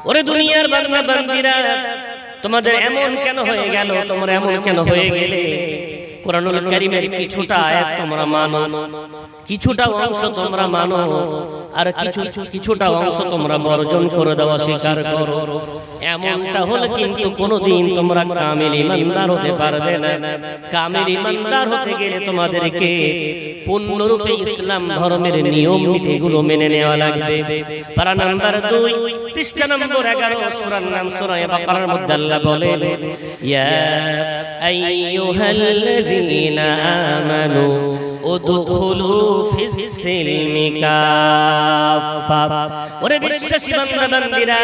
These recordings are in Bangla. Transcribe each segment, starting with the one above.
ওরে দুনিয়ার বান্দা বান্দীরা, তোমাদের এমন কেন হয়ে গেল? তোমরা এমন কেন হয়ে গেলে? কোরআনুল কারীমের কিছুটা আয়াত তোমরা মানো, কিছুটা অংশ তোমরা মানো, আর কিছুটা অংশ তোমরা বর্জন করে দেওয়া স্বীকার করো। এমনটা হলে কিন্তু কোনোদিন তোমরা কামিল ঈমানদার হতে পারবে না। কামিল ঈমানদার হতে গেলে তোমাদেরকে পূর্ণরূপে ইসলাম ধর্মের নিয়ম নীতিগুলো মেনে নেওয়া লাগবে। পারা নাম্বার 2, পৃষ্ঠা নম্বর 11, সূরার নাম সূরা বাকারার মধ্যে আল্লাহ বলেন, ইয়া আইয়ুহাল্লাযীনা আমানু উদখুলু ফিস-সিলমি কাফা। ওরে বিশ্বাসী বান্দা বান্দীরা,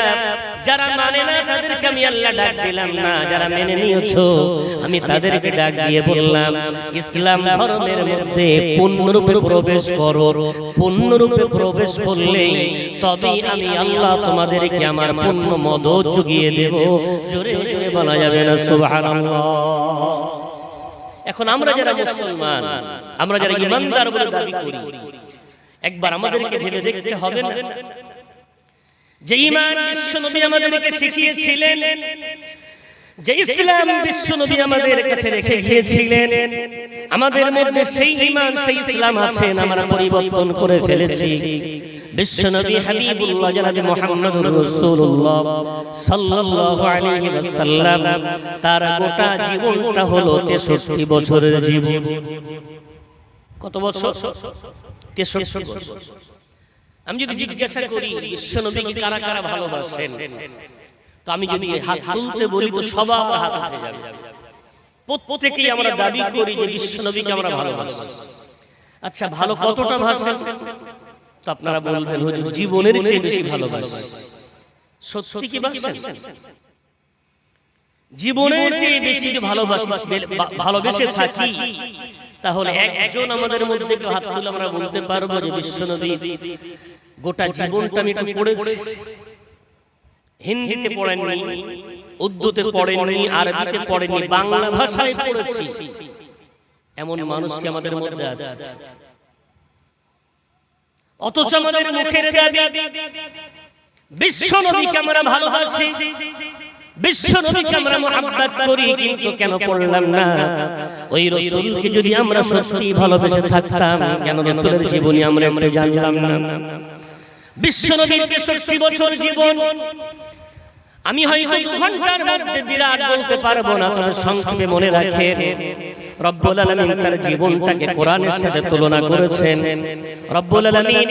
যারা মানে না তাদেরকে আমি আল্লাহ ডাক দিলাম না, যারা মেনে নিয়েছো আমি তাদেরকে ডাক দিয়ে বললাম ইসলাম ধর্মের মধ্যে পূর্ণরূপে প্রবেশ করো। পূর্ণরূপে প্রবেশ করলেই তবেই আমি আল্লাহ তোমাদেরকে আমার পূর্ণ মদত জুগিয়ে দেব। জোরে জোরে বলা যাবে না সুবহানাল্লাহ। এখন আমরা যারা মুসলমান, আমরা যারা ঈমানদার বলে দাবি করি, একবার আমাদেরকে ভেবে দেখতে হবে না যে ঈমান বিশ্বনবী আমাদেরকে শিখিয়েছিলেন, যে ইসলাম বিশ্বনবী আমাদের কাছে রেখে গিয়েছিলেন, আমাদের মধ্যে সেই ঈমান সেই ইসলাম আছে, আমরা পরিবর্তন করে ফেলেছি। বিশ্বনবী হাবিবুল্লাহ জনাবে মুহাম্মদুর রাসূলুল্লাহ সাল্লাল্লাহু আলাইহি ওয়াসাল্লাম, তার গোটা জীবনটা হলো 63 বছরের জীবন। কত বছর? 63 বছর। আমি যদি জিজ্ঞাসা করি বিশ্বনবীকে কারা কারা ভালোবাসেন, তো আমি যদি হাত তুলতে বলি তো সবার হাত উঠে যাবে। প্রত্যেকেই আমরা দাবি করি যে বিশ্বনবীকে আমরা ভালোবাসি। আচ্ছা, ভালো কতটা ভালোবাসেন? তো আপনারা বলবেন হুজুর জীবনের চেয়ে বেশি ভালোবাসি। সত্যি কি বাসেন? জীবনের চেয়ে বেশি যে ভালোবেসে থাকি, তাহলে একজন আমাদের মধ্যে কেউ হাত তুলে আমরা বলতে পারবো যে বিশ্বনবী গোটা জীবনটা আমি একটু পড়েছি। হিন্দিতে পড়েননি, উর্দুতে পড়েননি, আরবিতে পড়েননি, বাংলা ভাষায় পড়েছি, এমন মানুষ কি আমাদের মধ্যে আছে? অথচ আমাদের মুখের দাবি বিশ্বনবীকে আমরা ভালোবাসি, বিশ্বনবীকে আমরা মুহাব্বত করি, কিন্তু কেন পড়লাম না? ওই রাসূলকে যদি আমরা সত্যি ভালোবেসে থাকতাম, কেন রাসূলের জীবনী আমরা একটু জানলাম না? বিশ্বনবীর 63 বছর জীবন, আমি হয়তো 2 ঘন্টার মধ্যে বিরাট বলতে পারবো না, তবে সংক্ষেপে মনে রাখেন রব্বুল আলামিন তার জীবনটাকে কোরআনের সাথে তুলনা করেছেন। রব্বুল আলামিন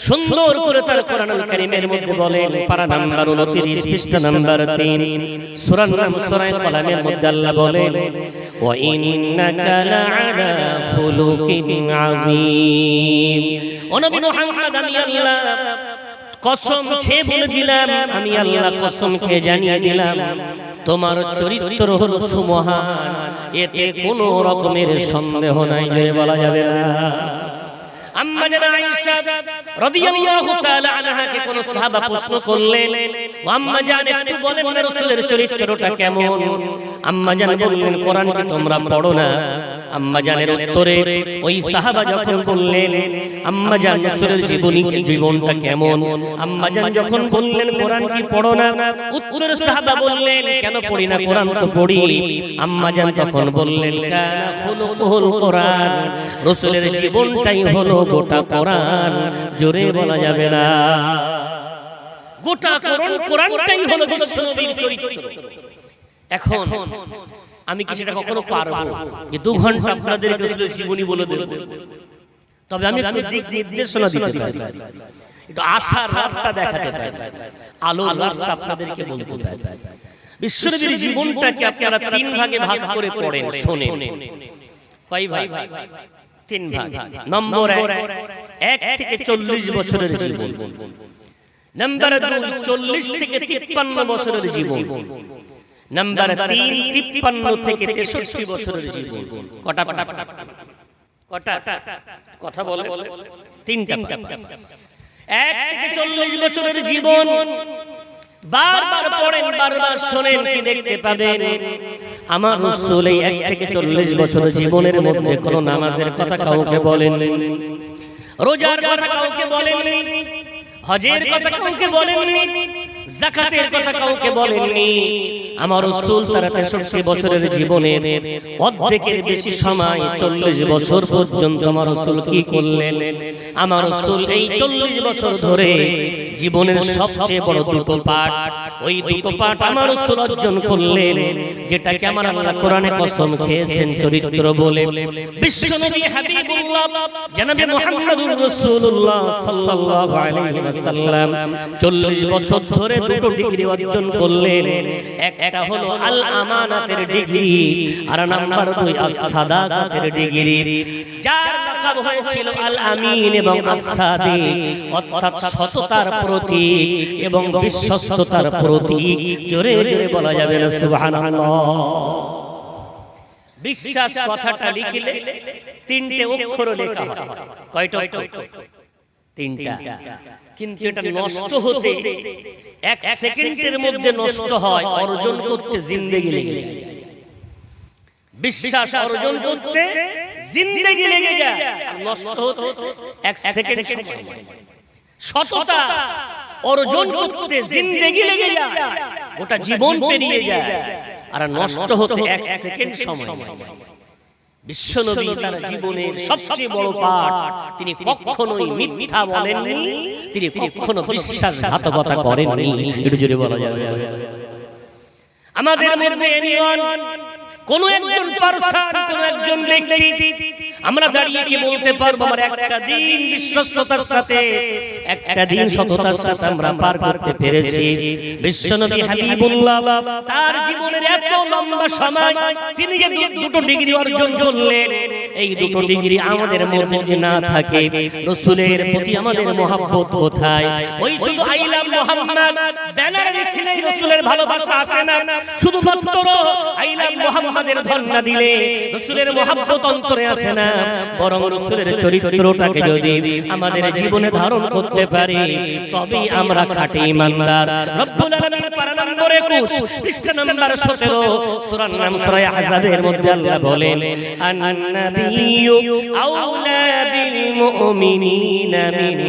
সুন্দর করে তার কোরআনুল কারীমের মধ্যে বলেন, পারা নাম্বার 29, পৃষ্ঠা নাম্বার 3, সূরার নাম সূরা কলামের মধ্যে আল্লাহ বলেন, ওয়া ইন্নাকা লাআলা খুলুকিন আযীম। ও নবী মুহাম্মদ, আমি আল্লাহ কসম খেয়ে বলে দিলাম, আমি আল্লাহ কসম খেয়ে জানিয়ে দিলাম তোমার চরিত্র হলো সুমহান, এতে কোনো রকমের সন্দেহ নাই। বলা যাবে না। আম্মা জানা আয়েশা রাদিয়াল্লাহু তাআলা আনহাকে কোন সাহাবা প্রশ্ন করলেন, ও আম্মা জান একটু বলেন না রাসূলের চরিত্রটা কেমন? আম্মা জান বললেন, কোরআন কি তোমরা পড়ো না? আম্মা জানের উত্তরে ওই সাহাবা যখন বললেন আম্মা জান রাসূলের জীবনটা কেমন, আম্মা জান যখন বললেন কোরআন কি পড়ো না, উত্তরে সাহাবা বললেন, কেন পড়ি না? কোরআন তো পড়ি। আম্মা জান তখন বললেন, কানা খুলুকুল কোরআন, রাসূলের জীবনটাই হলো গোটা কোরআন। জোরে বলা যাবে না। গোটা কোরআনটাই হলো বিশ্বনবীর চরিত্র। এখন আমি কি সেটা কখনো পারবো যে 2 ঘন্টা আপনাদের রাসূলের জীবনী বলে দেব? তবে আমি একটু দিক নির্দেশনা দিতে পারি, একটু আশার রাস্তা দেখাতে পারি, আলোর রাস্তা আপনাদেরকে বলতে পারি। বিশ্বনবীর জীবনটাকে আপনারা 3 ভাগে ভাগ করে পড়েন, শুনেন। কয় ভাগ? 3 ভাগ। নম্বর 1 থেকে 40 বছরের জীবন। নাম্বার 2 40 থেকে 53 বছরের জীবন। নাম্বার 3 53 থেকে 63 বছরের জীবন। কটা কথা বলে? 3টা। 1 থেকে 40 বছরের জীবন বারবার পড়েন, বারবার শুনেন, কি দেখতে পাবেন? আমার রাসূল এই 1 থেকে 40 বছরের জীবনের মধ্যে কোনো নামাজের কথা কাউকে বলেননি, রোজার কথা কাউকে বলেননি, হজের কথা কাউকে বলেননি, যাকাতের কথা কাউকে বলেননি। আমার রাসূল তার 63 বছরের জীবনের অর্ধেকের বেশি সময় 40 বছর পর্যন্ত আমার রাসূল কি করলেন? আমার রাসূল এই 40 বছর ধরে জীবনের সবচেয়ে বড় দুটো পাঠ, ওই দুটো পাঠ আমার রাসূল অর্জন করলেন, যেটাকে আমার আল্লাহ কোরআনে কসম খেয়েছেন চরিত্র বলে। বিশ্বনবী হাবিবুল্লাহ জনাবে মুহাম্মদুর রাসূলুল্লাহ সাল্লাল্লাহু আলাইহি ওয়াসাল্লাম 40 বছর ধরে দুটো ডিগ্রি অর্জন করলেন। একটা হলো আল আমানাতের ডিগ্রি, আর নাম্বার 2 আস-সাদাকাতের ডিগ্রি। যার লাকাব হয়েছিল আল আমিন এবং আস-সাদিক, অর্থাৎ সততার প্রতীক এবং বিশ্বস্ততার প্রতীক। জোরে জোরে বলা যাবে না সুবহানাল্লাহ। বিশ্বাস কথাটা লিখলে 3টে অক্ষর লেখা হয়। কয়টা অক্ষর? 3টা। কিন্তু এটা নষ্ট হতে 1 সেকেন্ডের মধ্যে নষ্ট হয়, অর্জন করতে জিন্দেগি লেগে যায়। বিশ্বাস অর্জন করতে জিন্দেগি লেগে যায়, নষ্ট হতে 1 সেকেন্ড সময়। সততা অর্জন করতে জিন্দেগি লেগে যায়, গোটা জীবন পেরিয়ে যায়, আর নষ্ট হতে 1 সেকেন্ড সময়। বিশ্বনবী তার জীবনের সবচেয়ে বড় পাঠ, তিনি কখনোই মিথ্যা বলেননি, তিনি কখনো বিশ্বাসঘাতকতা করেননি। একটু জোরে বলা যাবে। আমাদের মধ্যে এনিওয়ান কোন একজন পারসন, কোন একজন ব্যক্তি আমরা দাঁড়িয়ে কি বলতে পারবো আমার একটা দিন বিশ্বস্ততার সাথে, একটা দিন সততার সাথে আমরা পার করতে পেরেছি? বিশ্বনবী হাবিবুল্লাহ তার জীবনের এত লম্বা সময় তিনি যে দুটো ডিগ্রি অর্জন করলেন, এই দুটো ডিগ্রি আমাদের মধ্যে না থাকে, রাসূলের প্রতি আমাদের মহব্বত কোথায়? ওই শুধু আই লাভ মুহাম্মদ ব্যানার লিখলেই রাসূলের ভালোবাসা আসে না, শুধুমাত্র আই লাভ মুহাম্মাদের ধন্না দিলে রাসূলের মহব্বত অন্তরে আসে না, বরং রাসূলের চরিত্রটাকে যদি আমাদের জীবনে ধারণ করতে পারি, তবেই আমরা খাঁটি ঈমানদার। রব্বুল আলামিন পারা নম্বর 21 পৃষ্ঠা নম্বর 17 সূরার নাম সূরা আহজাবের মধ্যে আল্লাহ বলেন, আন-নাবিয়্যু আওলা বিল মুমিনিনা মিন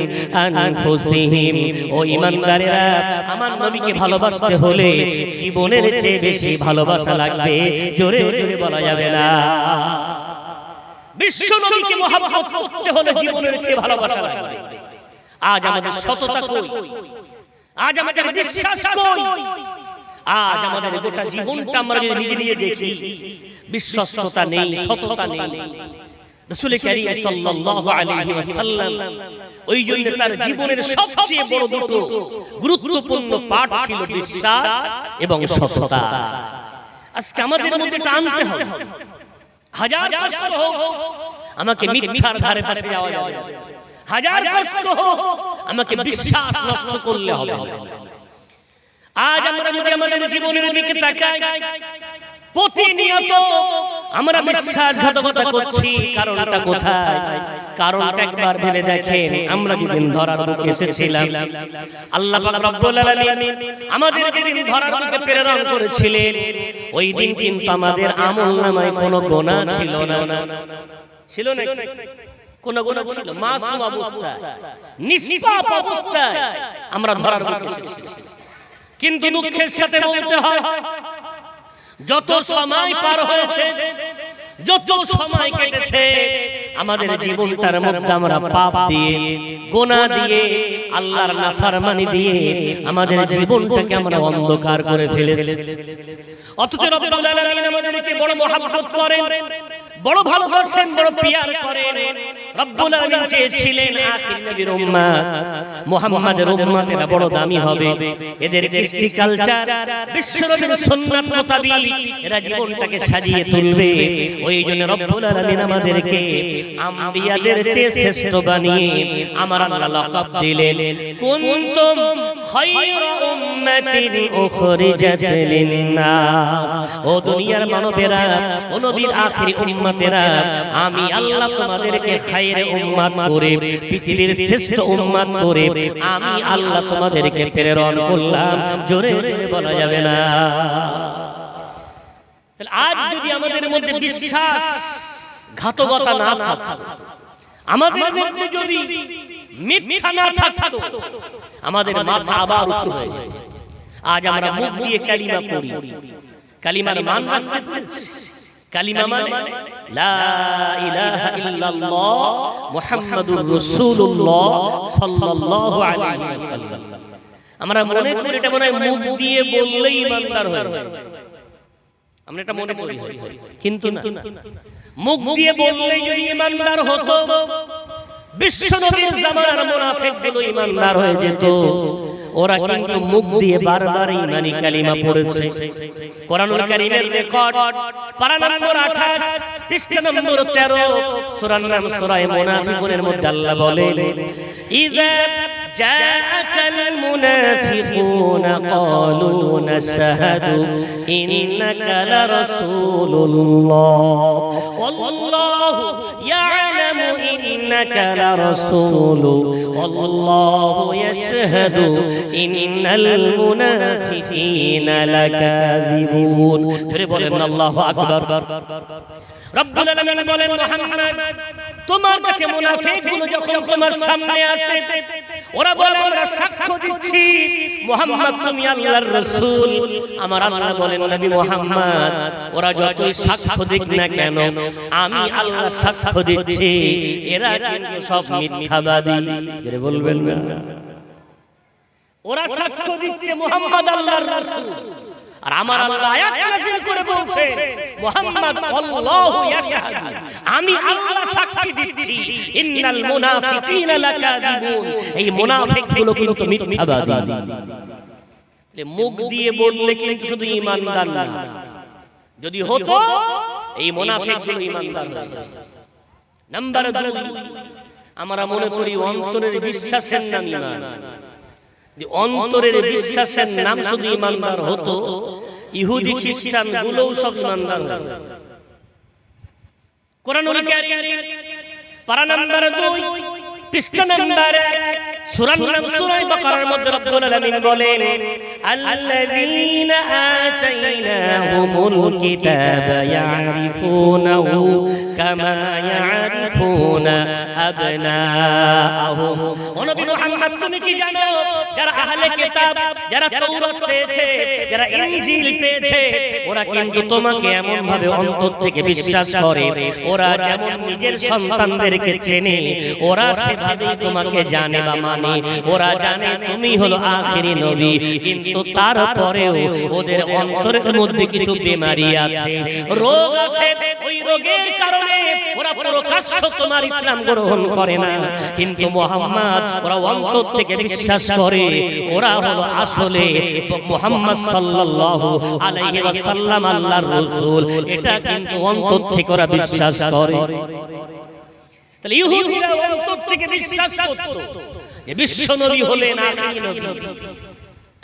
আনফুসিহিম। ও ঈমানদারেরা, আমার নবীকে ভালোবাসতে হলে জীবনের চেয়ে বেশি ভালোবাসা লাগবে। জোরে জোরে বলা যাবে না। বিশ্ব নবীকে মহব্বত করতে হলে জীবনের চেয়ে ভালোবাসা লাগবে। আজ আমাদের সততা কই? আজ আমাদের বিশ্বাস কই? আজ আমাদের গোটা জীবনটা আমরা যদি নিজে নিজে দেখি, বিশ্বস্ততা নেই, সততা নেই। রাসূল কারীম সাল্লাল্লাহু আলাইহি ওয়াসাল্লাম ওই জন্য তার জীবনের সবচেয়ে বড় দুটো গুরুত্বপূর্ণ পাঠ ছিল বিশ্বাস এবং সততা। আজকে আমাদের মধ্যে টানতে হবে, হাজার কষ্ট হোক আমাকে মিথ্যার ধারে পাশে যাওয়া যাবে না, হাজার কষ্ট হোক আমাকে বিশ্বাস নষ্ট করলে হবে না। আজ আমরা যদি আমাদের জীবনের দিকে তাকাই, প্রতিনিয়ত আমরা বিশ্বাসঘাতকতা করছি। কারণটা কোথায়? কারণটা একবার ভেবে দেখেন। আমরা যেদিন ধরার বুকে এসেছিলাম, আল্লাহ পাক রব্বুল আলামিন আমাদের যেদিন ধরার বুকে প্রেরণ করেছিলেন, ওই দিন কিন্তু আমাদের আমলনামায় কোনো গুনাহ ছিল না। ছিল না? কোন গুনাহ ছিল? মাসুম অবস্থায়, নিষ্পাপ অবস্থায় আমরা ধরার বুকে এসেছিলাম। কিন্তু দুঃখের সাথে বলতে হয়, যত সময় পার হয়েছে, যত সময় কেটেছে, আমাদের জীবনটার মধ্যে আমরা পাপ দিয়ে, গুনাহ দিয়ে, আল্লাহর নাফরমানি দিয়ে আমাদের জীবনটাকে আমরা অন্ধকার করে ফেলেছি। অথচ রব্বুল আলামিন আমাদেরকে বড় মহব্বত করেন, বড় ভালোবাসেন, বড় পিয়ার করেন। রব্বুল আলামিন চেয়েছিলেন আখির নবীর উম্মত মুহাম্মাদের উম্মতেরা বড় দামি হবে, এদের কৃষ্টি কালচার বিশ্ব নবীর সুন্নাত মোতাবেক এরা জীবনটাকে সাজিয়ে তুলবে। ওই জন্য রব্বুল আলামিন আমাদেরকে আম্বিয়াদের চেয়ে শ্রেষ্ঠ বানিয়ে আমার আল্লাহ লাকাব দিলেন, কুনতুম খায়রা উম্মাতিন উখরিজাত লিন-নাস। ও দুনিয়ার মানবেরা, ও নবীর আখিরি উম্মতেরা, আমি আল্লাহ তোমাদেরকে খায়রে উম্মত করে, পৃথিবীর শ্রেষ্ঠ উম্মত করে আমি আল্লাহ তোমাদেরকে প্রেরণ করলাম। জোরে জোরে বলা যাবে না। তাহলে আজ যদি আমাদের মধ্যে বিশ্বাস ঘাতকতা না থাকতো, আমাদের মধ্যে যদি মিথ্যা না থাকতো, আমাদের মাথা আবার উঁচু হয়ে যায়। আজ আমরা মুখ দিয়ে কালিমা পড়ি, কালিমার মান রাখতে পেরেছি। কালিমা মানে লা ইলাহা ইল্লাল্লাহ মুহাম্মাদুর রাসূলুল্লাহ সাল্লাল্লাহু আলাইহি ওয়াসাল্লাম। আমরা মনে করি এটা মনে হয় মুখ দিয়ে বললেই ইমানদার হয়ে যায়, আমরা এটা মনে করি, কিন্তু না। মুখ দিয়ে বললেই যদি ইমানদার হতো, বিশ্ব নবীর জামানার মুনাফিকগুলো ইমানদার হয়ে যেত। ওরা কিন্তু মুখ দিয়ে বারবার ঈমানি কালিমা পড়েছে। কোরআনুল কারীমের রেকর্ড পারা নম্বর 28 পৃষ্ঠা নম্বর 13 সূরার নাম সূরা মুনাফিকুনের মধ্যে আল্লাহ বলেন, ইযা জাআকাল মুনাফিকুনা ক্বালু নাশহাদু ইন্নাকা লারাসূলুল্লাহ ওয়াল্লাহু ইয়ালামু ইন্নাকা লারাসূলু ওয়াল্লাহু ইয়াশহাদু ইন্নাল মুনাফিকিনা লাকাযিবুন। ফিরে বলেন আল্লাহু আকবার। রব্বুল আলামিন বলেন, মুহাম্মদ তোমার কাছে মুনাফিকগুলো যখন তোমার সামনে আসে, ওরা বলে আমরা সাক্ষ্য দিচ্ছি মুহাম্মদ তুমি আল্লাহর রাসূল। আমার আল্লাহ বলেন, নবী মুহাম্মদ ওরা যতই সাক্ষ্য দিক না কেন, আমি আল্লাহ সাক্ষ্য দিচ্ছি এরা কিন্তু সব মিথ্যাবাদী। এরা বলবেন না, ওরা সাক্ষ্য দিচ্ছে মুহাম্মদ আল্লাহর রাসূল, আর আমার আল্লাহ আয়াত নাযিল করে বলছে মুহাম্মদ আল্লাহু ইয়াশহাদু, আমি আল্লাহ সাক্ষী দিচ্ছি ইন্নাল মুনাফিকিনা লাকাযিবুন, এই মুনাফিকগুলো কিন্তু মিথ্যাবাদী। মুখ দিয়ে বললে কিন্তু শুধু ঈমানদার না, যদি হতো এই মুনাফিকগুলো ঈমানদার হতো। নাম্বার 2, আমরা মনে করি অন্তরের বিশ্বাসের নাম ঈমান। অন্তরের বিশ্বাসের নাম শুধু ঈমানদার হতো, ইহুদি খ্রিস্টান গুলোও সব ঈমানদার হতো। কোরআনুল কারীম পারা নাম্বার 2 পৃষ্ঠা নাম্বার 1 সূরার নাম সূরা বাকারার মধ্যে রব্বুল আলামিন বলেন, আল্লাযীনা আতাইনাহুমুল কিতাবা ইয়ারিফুনাহু কামা ইয়ারিফুনা আবনাআহুম। ও নবী মুহাম্মদ তুমি কি জানো, যারা আহলে কিতাব, যারা তাওরাত পেয়েছে, যারা ইনজিল পেয়েছে, ওরা কিন্তু তোমাকে এমন ভাবে অন্তর থেকে বিশ্বাস করে, ওরা যেমন নিজের সন্তানদেরকে চেনে, ওরা সেভাবেই তোমাকে জানে বা মানে। ওরা জানে তুমি হলো আখেরি নবী, কিন্তু তারপরেও ওদের অন্তরের মধ্যে কিছু বেমারি আছে, রোগ আছে। ওই রোগের কারণে ওরা প্রকাশ্য তোমার ইসলাম গ্রহণ করে না, কিন্তু মুহাম্মদ ওরা অন্তর থেকে বিশ্বাস করে ওরা হলো আসলে মুহাম্মদ সাল্লাল্লাহু আলাইহি ওয়াসাল্লাম আল্লাহর রাসূল। এটা কিন্তু অন্তর থেকে ওরা বিশ্বাস করে। তাহলে ইহুদিরা অন্তর থেকে বিশ্বাস করত যে বিশ্ব নবী হলেন আখেরি নবী,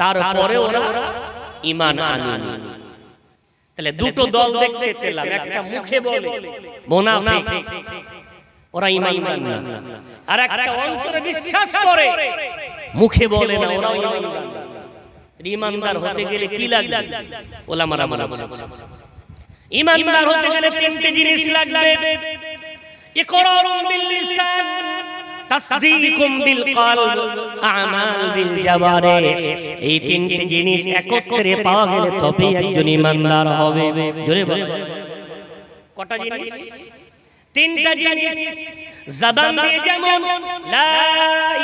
তারপরে ওরা ঈমান আনেনি। তাহলে দুটো দল দেখতে পেলাম, একটা মুখে বলে মুনাফিক, ওরা ঈমানদার না, আর একটা অন্তরে বিশ্বাস করে মুখে বলে না, ওরা ঈমানদার। ঈমানদার হতে গেলে কি লাগবে? ওলামারা বলেন ঈমানদার হতে গেলে তিনটে জিনিস লাগবে, ইকরারুন বিল লিসান, তাসদীকুম বিল কলব, আমাল বিল জাওয়ারিহ। এই তিনটে জিনিস একত্রে পাওয়া গেলে তবেই একজন ঈমানদার হবে। জোরে বলেন কটা জিনিস? তিনটা জিনিস। জবান দিয়ে যেমন লা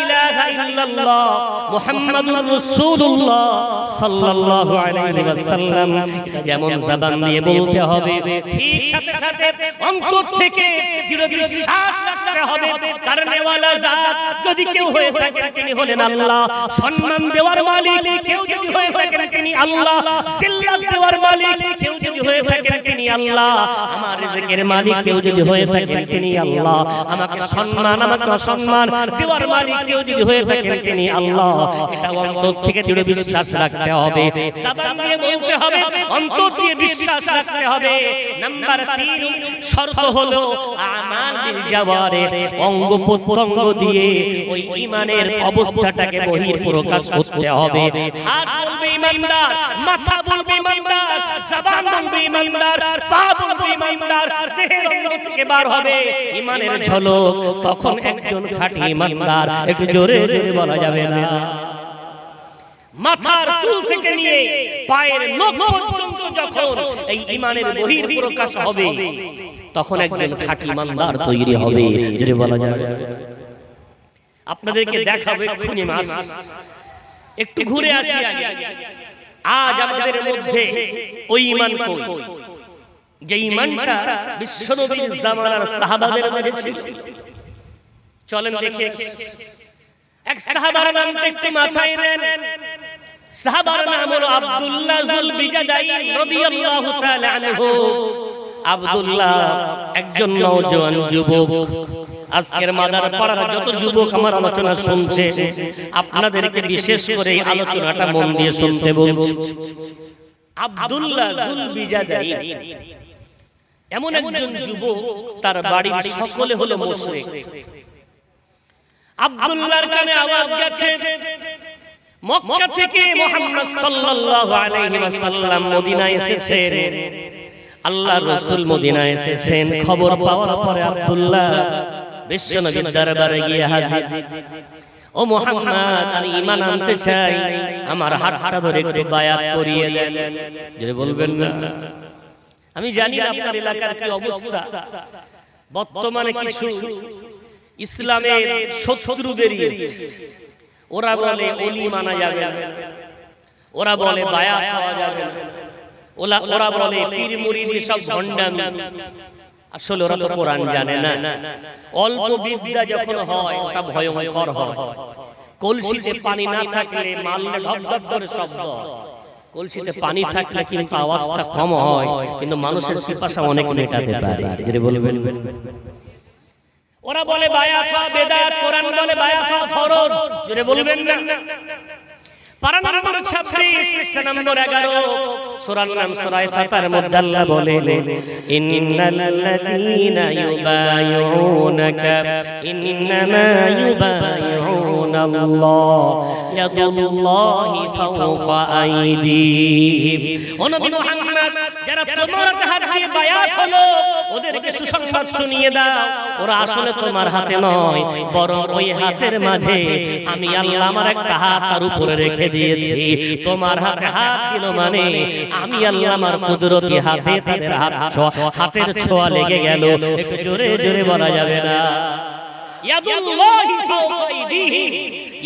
ইলাহা ইল্লাল্লাহ মুহাম্মাদুর রাসূলুল্লাহ সাল্লাল্লাহু আলাইহি ওয়াসাল্লাম, এটা যেমন জবান দিয়ে বলতে হবে, ঠিক সাথে সাথে অন্তর থেকে দৃঢ় বিশ্বাস রাখতে হবে। কারণেওয়ালা জাত যদি কেউ হয়ে থাকে তিনি হলেন আল্লাহ, সম্মান দেওয়ার মালিক কেউ যদি হয়ে থাকেন তিনি আল্লাহ, জিল্লাত দেওয়ার মালিক কেউ যদি হয়ে থাকেন তিনি আল্লাহ, আমার রিজিকের মালিক কেউ যদি হয়ে থাকেন তিনি আল্লাহ, আমাকে সম্মান আমাকে অসম্মান দেওয়ার মালিক কেউ যদি হয়ে থাকেন তিনি আল্লাহ। এটা অন্তর থেকে দৃঢ় বিশ্বাস রাখতে হবে, জবান দিয়ে বলতে হবে, অন্তর দিয়ে বিশ্বাস রাখতে হবে। নাম্বার 3 শর্ত হলো আমাল বিল জাওয়ারিহ, অঙ্গ প্রত্যঙ্গ দিয়ে ওই ঈমানের অবস্থাটাকে বহির প্রকাশ করতে হবে। হাত বলবে ঈমানদার, মাথা বলবে ঈমানদার, জবান বলবে ঈমানদার, পা বলবে ঈমানদার, দেহের অঙ্গ থেকে বার হবে ঈমানের ঝলক, তখন একজন খাঁটি ঈমানদার। একটু জোরে জোরে বলা যাবে না? মাথার চুল থেকে নিয়ে পায়ের নখ পর্যন্ত যখন এই ঈমানের বহির প্রকাশ হবে তখন একজন খাঁটি ইমানদার তৈরি হবে। যদি বলা যায় আপনাদেরকে দেখাবো এক্ষুনি মাস একটু ঘুরে আসি। আজ আমাদের মধ্যে ওই ঈমান কই যে ঈমানটা বিশ্বনবীর জামানার সাহাবাদের মাঝে ছিল। চলেন দেখে এক সাহাবার নামটা একটু মাথায় নেন। সাহাবার নাম হলো আব্দুল্লাহ যুল বিজাদাইন রাদিয়াল্লাহু তাআলা আনহু। আব্দুল্লাহ একজন নওজোয়ান যুবক। আজকের মাদার পাড়ার যত যুবক আমার আলোচনা শুনছে আপনাদেরকে বিশেষ করে এই আলোচনাটা মন দিয়ে শুনতে বলছি। আব্দুল্লাহ যুল বিজাদাইন এমন একজন যুবক, তার বাড়ির সকলে হলো মুশরিক। আব্দুল্লাহর কানে আওয়াজ গেছে মক্কা থেকে মুহাম্মদ সাল্লাল্লাহু আলাইহি ওয়াসাল্লাম মদিনায় এসেছেন, আল্লাহর রাসূল মদিনায় এসেছেন। খবর পাওয়ার পরে আব্দুল্লাহ বিশ্বনবীর দরবারে গিয়ে হাজির। ও মুহাম্মদ, আমি ঈমান আনতে চাই, আমার হাতটা ধরে একটু বায়াত করিয়ে দেন। যদি বলবেন না, আমি জানি না আপনার এলাকার কি অবস্থা। বর্তমানে কিছু ইসলামের শত্রু বেরিয়েছে, ওরা বলে ওলি মানা যাবে না, ওরা বলে বায়াত খাওয়া যাবে না, ওরা বলে পীর মুরিদি সব ভণ্ডামি। আসলে ওরা তো কোরআন জানে না। অল্প বিদ্যা যখন হয় ওটা ভয়ঙ্কর হয়। কলসিতে পানি না থাকলে মারলে ঢপ ঢপ করে শব্দ, কলসিতে পানি থাকলে কিন্তু আওয়াজটা কম হয়, কিন্তু মানুষের পিপাসা অনেক মেটাতে পারে। যদি বলবেন ওরা বলে বায়াত বেদাত, কোরআন বলে বায়াত ফরজ। যদি বলবেন না, পারা নম্বর 26 পৃষ্ঠা নম্বর 11 সূরার নাম সূরা ফাতার মধ্যে আল্লাহ বলেন ইন্নাল্লাযীনা ইউবাইউনাকা ইন্নামা ইউবাইউনাল্লাহ ইয়াদুল্লাহি ফাওকা আইদিহিম। ও নবী মুহাম্মদ, যারা তোমার হাতে দিয়ে বায়াত হলো ওদেরকে সুসংবাদ শুনিয়ে দাও, ওরা আসলে তোমার হাতে নয়, বরং ওই হাতের মাঝে আমি আল্লাহ আমার একটা হাত তার উপরে রেখে দিয়েছি। তোমার হাতে হাত দিল মানে আমি আল্লাহ আমার কুদরতি হাতে তাদের হাতের ছোঁয়া লেগে গেল। একটু জোরে জোরে বলা যাবে না? ইয়াদুল্লাহি ফাওকা আইদিহিম,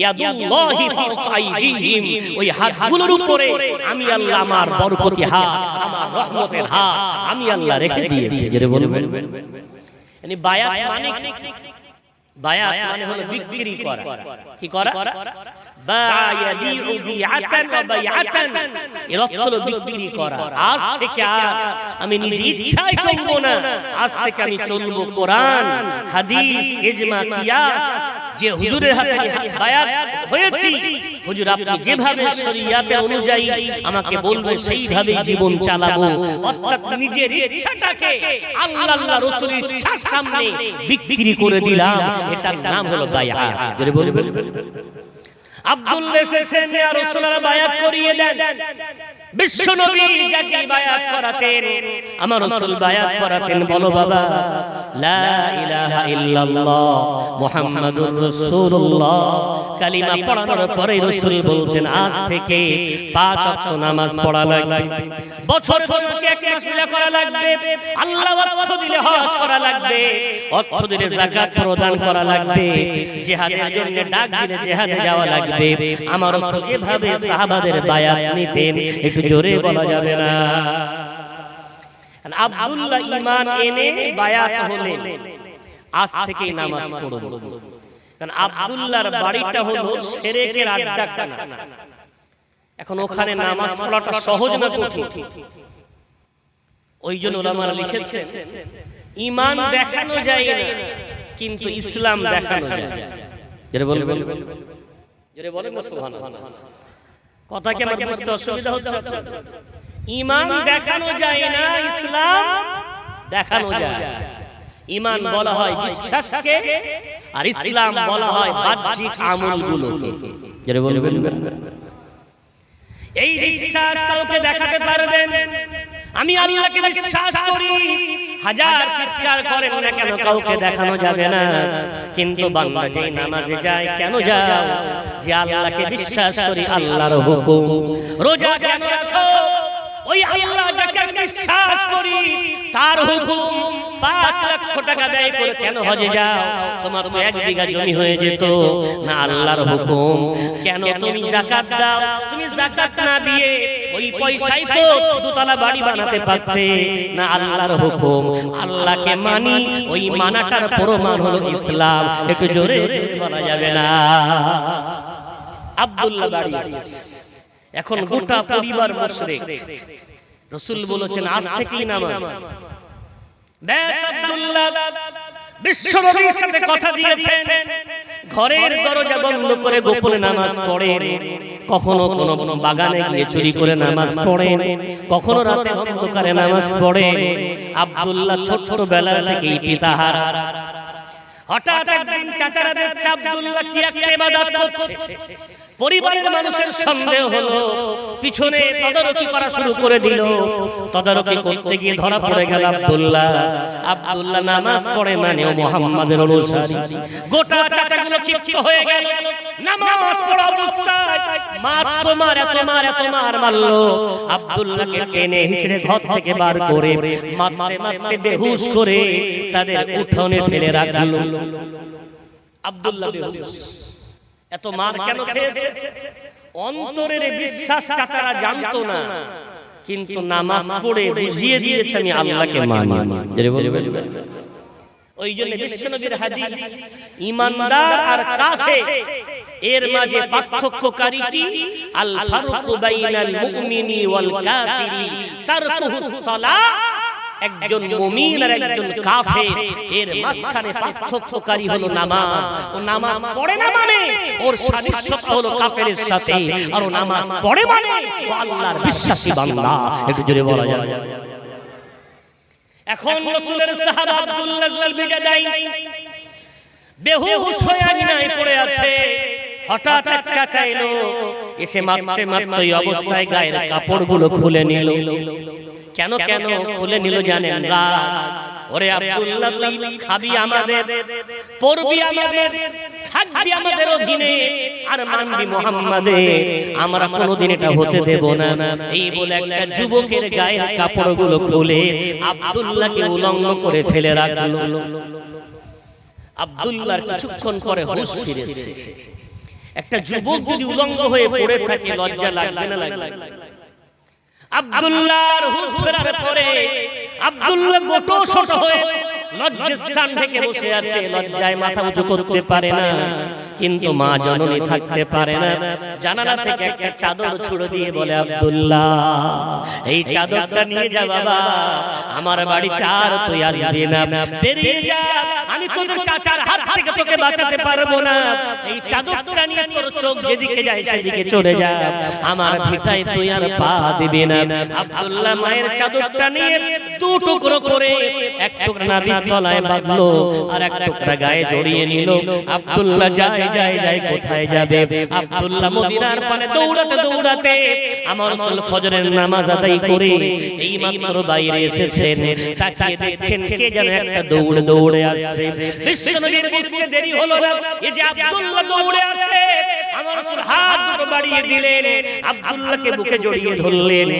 ইয়াদুল্লাহি ফাওকা আইদিহিম। ওই হাতগুলোর উপরে আমি আল্লাহ আমার বরকতি হাত, আমার রহমতের হাত আমি আল্লাহ রেখে দিয়েছি। জোরে বলবেন। মানে বায়াত মানে কি? বায়াত মানে হলো বিক্রি করা। কি করা? বায়াবিউ বিআতান ওয়া বাইআতান, এর অর্থ হলো বিক্রি করা। আজ থেকে আর আমি নিজে ইচ্ছায় চলবো না, আজ থেকে আমি চলবো কোরআন, হাদিস, ইজমা, কিয়াস। যে হুজুরের হাতে বায়াত হয়েছি, হুজুর আপনি যেভাবে শরীয়তের অনুযায়ী আমাকে বলবেন সেইভাবেই জীবন চালাবো। অর্থাৎ নিজের ইচ্ছাটাকে আল্লাহ রাসূলের ইচ্ছার সামনে বিক্রি করে দিলাম, এটার নাম হলো বায়াত। যদি বলবেন আব্দুল্লাহ এসেছেন, ইয়া রাসূলুল্লাহ বায়াত করিয়ে দেন। বিশ্বনবী যাকে বায়াত করাতেন, আমার রাসূল বায়াত করাতেন। বলো বাবা, লা ইলাহা ইল্লাল্লাহ মুহাম্মাদুর রাসূলুল্লাহ কালিমা পড়ানোর পরে রাসূল বলতেন আজ থেকে 5 ওয়াক্ত নামাজ পড়া লাগবে, বছরে তোমাকে 1 মাস রোজা করা লাগবে, আল্লাহ অর্থ দিলে হজ করা লাগবে, অর্থ দিলে যাকাত প্রদান করা লাগবে, জিহাদের জন্য ডাক দিলে জিহাদে যাওয়া লাগবে। আমার রাসূল এভাবে সাহাবাদের বায়াত নিতেন। একটু জোরে বলা যাবে না? আব্দুল্লাহ ঈমান এনে বায়াত হলেন, আজ থেকেই নামাজ পড়ব। কারণ আব্দুল্লাহর বাড়িটা হলো শিরকের আড্ডাখানা। এখন ওখানে নামাজ পড়াটা সহজ না কঠিন? ওইজন্য উলামারা লিখেছেন ঈমান দেখানো যায় না, কিন্তু ইসলাম দেখানো যায়। যারা বলবেন, যারা বলেন না সুবহানাল্লাহ। কথা কি আমার বুঝতে অসুবিধা হচ্ছে? ঈমান দেখানো যায় না, ইসলাম দেখানো যায়। ঈমান বলা হয় বিশ্বাসকে, আর ইসলাম বলা হয় বাহ্যিক আমলগুলোকে। যারা বলবেন এই বিশ্বাস কাউকে দেখাতে পারবেন, আমি আল্লাহকে বিশ্বাস করি, হাজার চিৎকার করেন না কেন কাউকে দেখানো যাবে না। কিন্তু বান্দা যেই নামাজে যায়, কেন যাও? যে আল্লাহকে বিশ্বাস করি, আল্লাহর হুকুম। রোজা কেন রাখো? ওই আল্লাহ যাকে বিশ্বাস করি তার হুকুম। 5 লক্ষ টাকা ব্যয় করে কেন হজে যাও? তোমার তো 1 বিঘা জমি হয়ে যেত না, আল্লাহর হুকুম। কেন তুমি যাকাত দাও? তুমি যাকাত না দিয়ে ওই পয়সাই তো দুতলা বাড়ি বানাতে পারতে না, আল্লাহর হুকুম। আল্লাহকে মানি, ওই মানাটার প্রমাণ হলো ইসলাম। একটু জোরে বলা যাবে না? আব্দুল্লাহ বাড়ি এসেছে, এখন গোটা পরিবার মুশরিক। রাসূল বলেছেন আজ থেকেই নামাজ। বেশ, আব্দুল্লাহ বিশ্বনবীর সাথে কথা দিয়েছেন, ঘরের দরজা বন্ধ করে গোপনে নামাজ পড়েন। কখনো কোন বাগানে গিয়ে চুরি করে নামাজ পড়েন, কখনো রাতে অন্ধকারে নামাজ পড়েন। আব্দুল্লাহ ছোট বেলা থেকেই পিতাহারা। হঠাৎ একদিন চাচারা দেখছে আব্দুল্লাহ কি একটা ইবাদত করছে। পরিবারের মানুষের সন্দেহ হলো, পিছনে তদারকি করা শুরু করে দিল। তদারকি করতে গিয়ে ধরা পড়ে গেল আব্দুল্লাহ। আব্দুল্লাহ নামাজ পড়ে মানে ও মুহাম্মাদের অনুসারী। গোটা চাচাগুলো ক্ষিপ্ত হয়ে গেল। নামাজ পড়া অবস্থায় মা তোমার এত মার মারলো। আব্দুল্লাহকে টেনে হিচড়ে ঘর থেকে বার করে মারতে মারতে বেহুশ করে তাদের উঠোনে ফেলে রাখলো। আব্দুল্লাহ বেহুশ। এত মার কেন খেয়েছে? অন্তরের বিশ্বাস চাচারা জানতো না, কিন্তু নামাজ পড়ে বুঝিয়ে দিয়েছে আমি আল্লাহকে মানি। ওই জন্য বিশ্বনবীর হাদিস, ঈমানদার আর কাফের এর মাঝে পার্থক্যকারী কি? আল ফারকু বাইনাল মুমিনি ওয়াল কাফিরি তারকুহুস সালাহ। একজন মুমিন আর একজন কাফের এর মাঝখানে পার্থক্যকারী হলো নামাজ। ও নামাজ পড়ে না মানে ওর সাদৃশ্যতা হলো কাফেরের সাথে, আর ও নামাজ পড়ে মানে ও আল্লাহর বিশ্বাসী বান্দা। একটু জোরে বলা যায়। এখন রাসূলের সাহাবা আব্দুল্লাহ জুলবিজা দেয়, বেহুশ হয়ে আঙিনায় পড়ে আছে। হঠাৎ এক চাচা এলো, এসে মারতে মারতে ওই অবস্থায় গায়ের কাপড়গুলো খুলে নিল। কেন খুলে নিল জানেন? ওরে আব্দুল্লাহ, তুই খাবি আমাদের, পড়বি আমাদের, থাকবি আমাদের অধীনে, আর মানবি মুহাম্মাদের। আমরা কোনোদিন এটা হতে দেব না। এই বলে একটা যুবকের গায়ের কাপড়গুলো খুলে আব্দুল্লাহকে উলঙ্গ করে ফেলে রাখলো। আব্দুল্লাহর কিছুক্ষণ পরে হুঁশ ফিরেছে। একটা যুবক যদি উলঙ্গ হয়ে পড়ে থাকে, লজ্জা লাগবে না? লাগবে। আব্দুল্লাহর হুঁশ ফেরার পরে আব্দুল্লাহ গোটো ছোট হয়ে লজ্জাস্থান থেকে বসে আছে। লজ্জায় মাথা উঁচু করতে পারে না, কিন্তু মা জননী থাকতে পারে না। জানালা থেকে একটা চাদর ছুড়ে দিয়ে বলে, আব্দুল্লাহ এই চাদরটা নিয়ে যা বাবা, আমার বাড়িতে আর তুই আসবি না, বেরিয়ে যা। আমি তোদের চাচার হাত থেকে তোকে বাঁচাতে পারবো না। এই চাদরটা নিয়ে তোর চোখ যেদিকে যায় সেদিকে চলে যা, আমার ভিটায় তুই আর পা দিবি না। আব্দুল্লাহ মায়ের চাদরটা নিয়ে 2 টুকরো করে, এক টুকরা নাভির তলায় বাঁধলো আর এক টুকরা গায়ে জড়িয়ে নিল। আব্দুল্লাহ যায় কোথায় যাবে? আব্দুল্লাহ মদিনার পানে দৌড়াতে আমার রাসূল ফজরের নামাজ আদায় করে এই মাত্র বাইরে এসেছেন। তাকিয়ে দেখছেন কে যেন একটা দৌড়ে আসছে। বিশ্বনবীর বুঝতে দেরি হলো না, এই যে আব্দুল্লাহ দৌড়ে আসে। আমার রাসূল হাত দুটো বাড়িয়ে দিলেন, আব্দুল্লাহকে বুকে জড়িয়ে ধরলেন।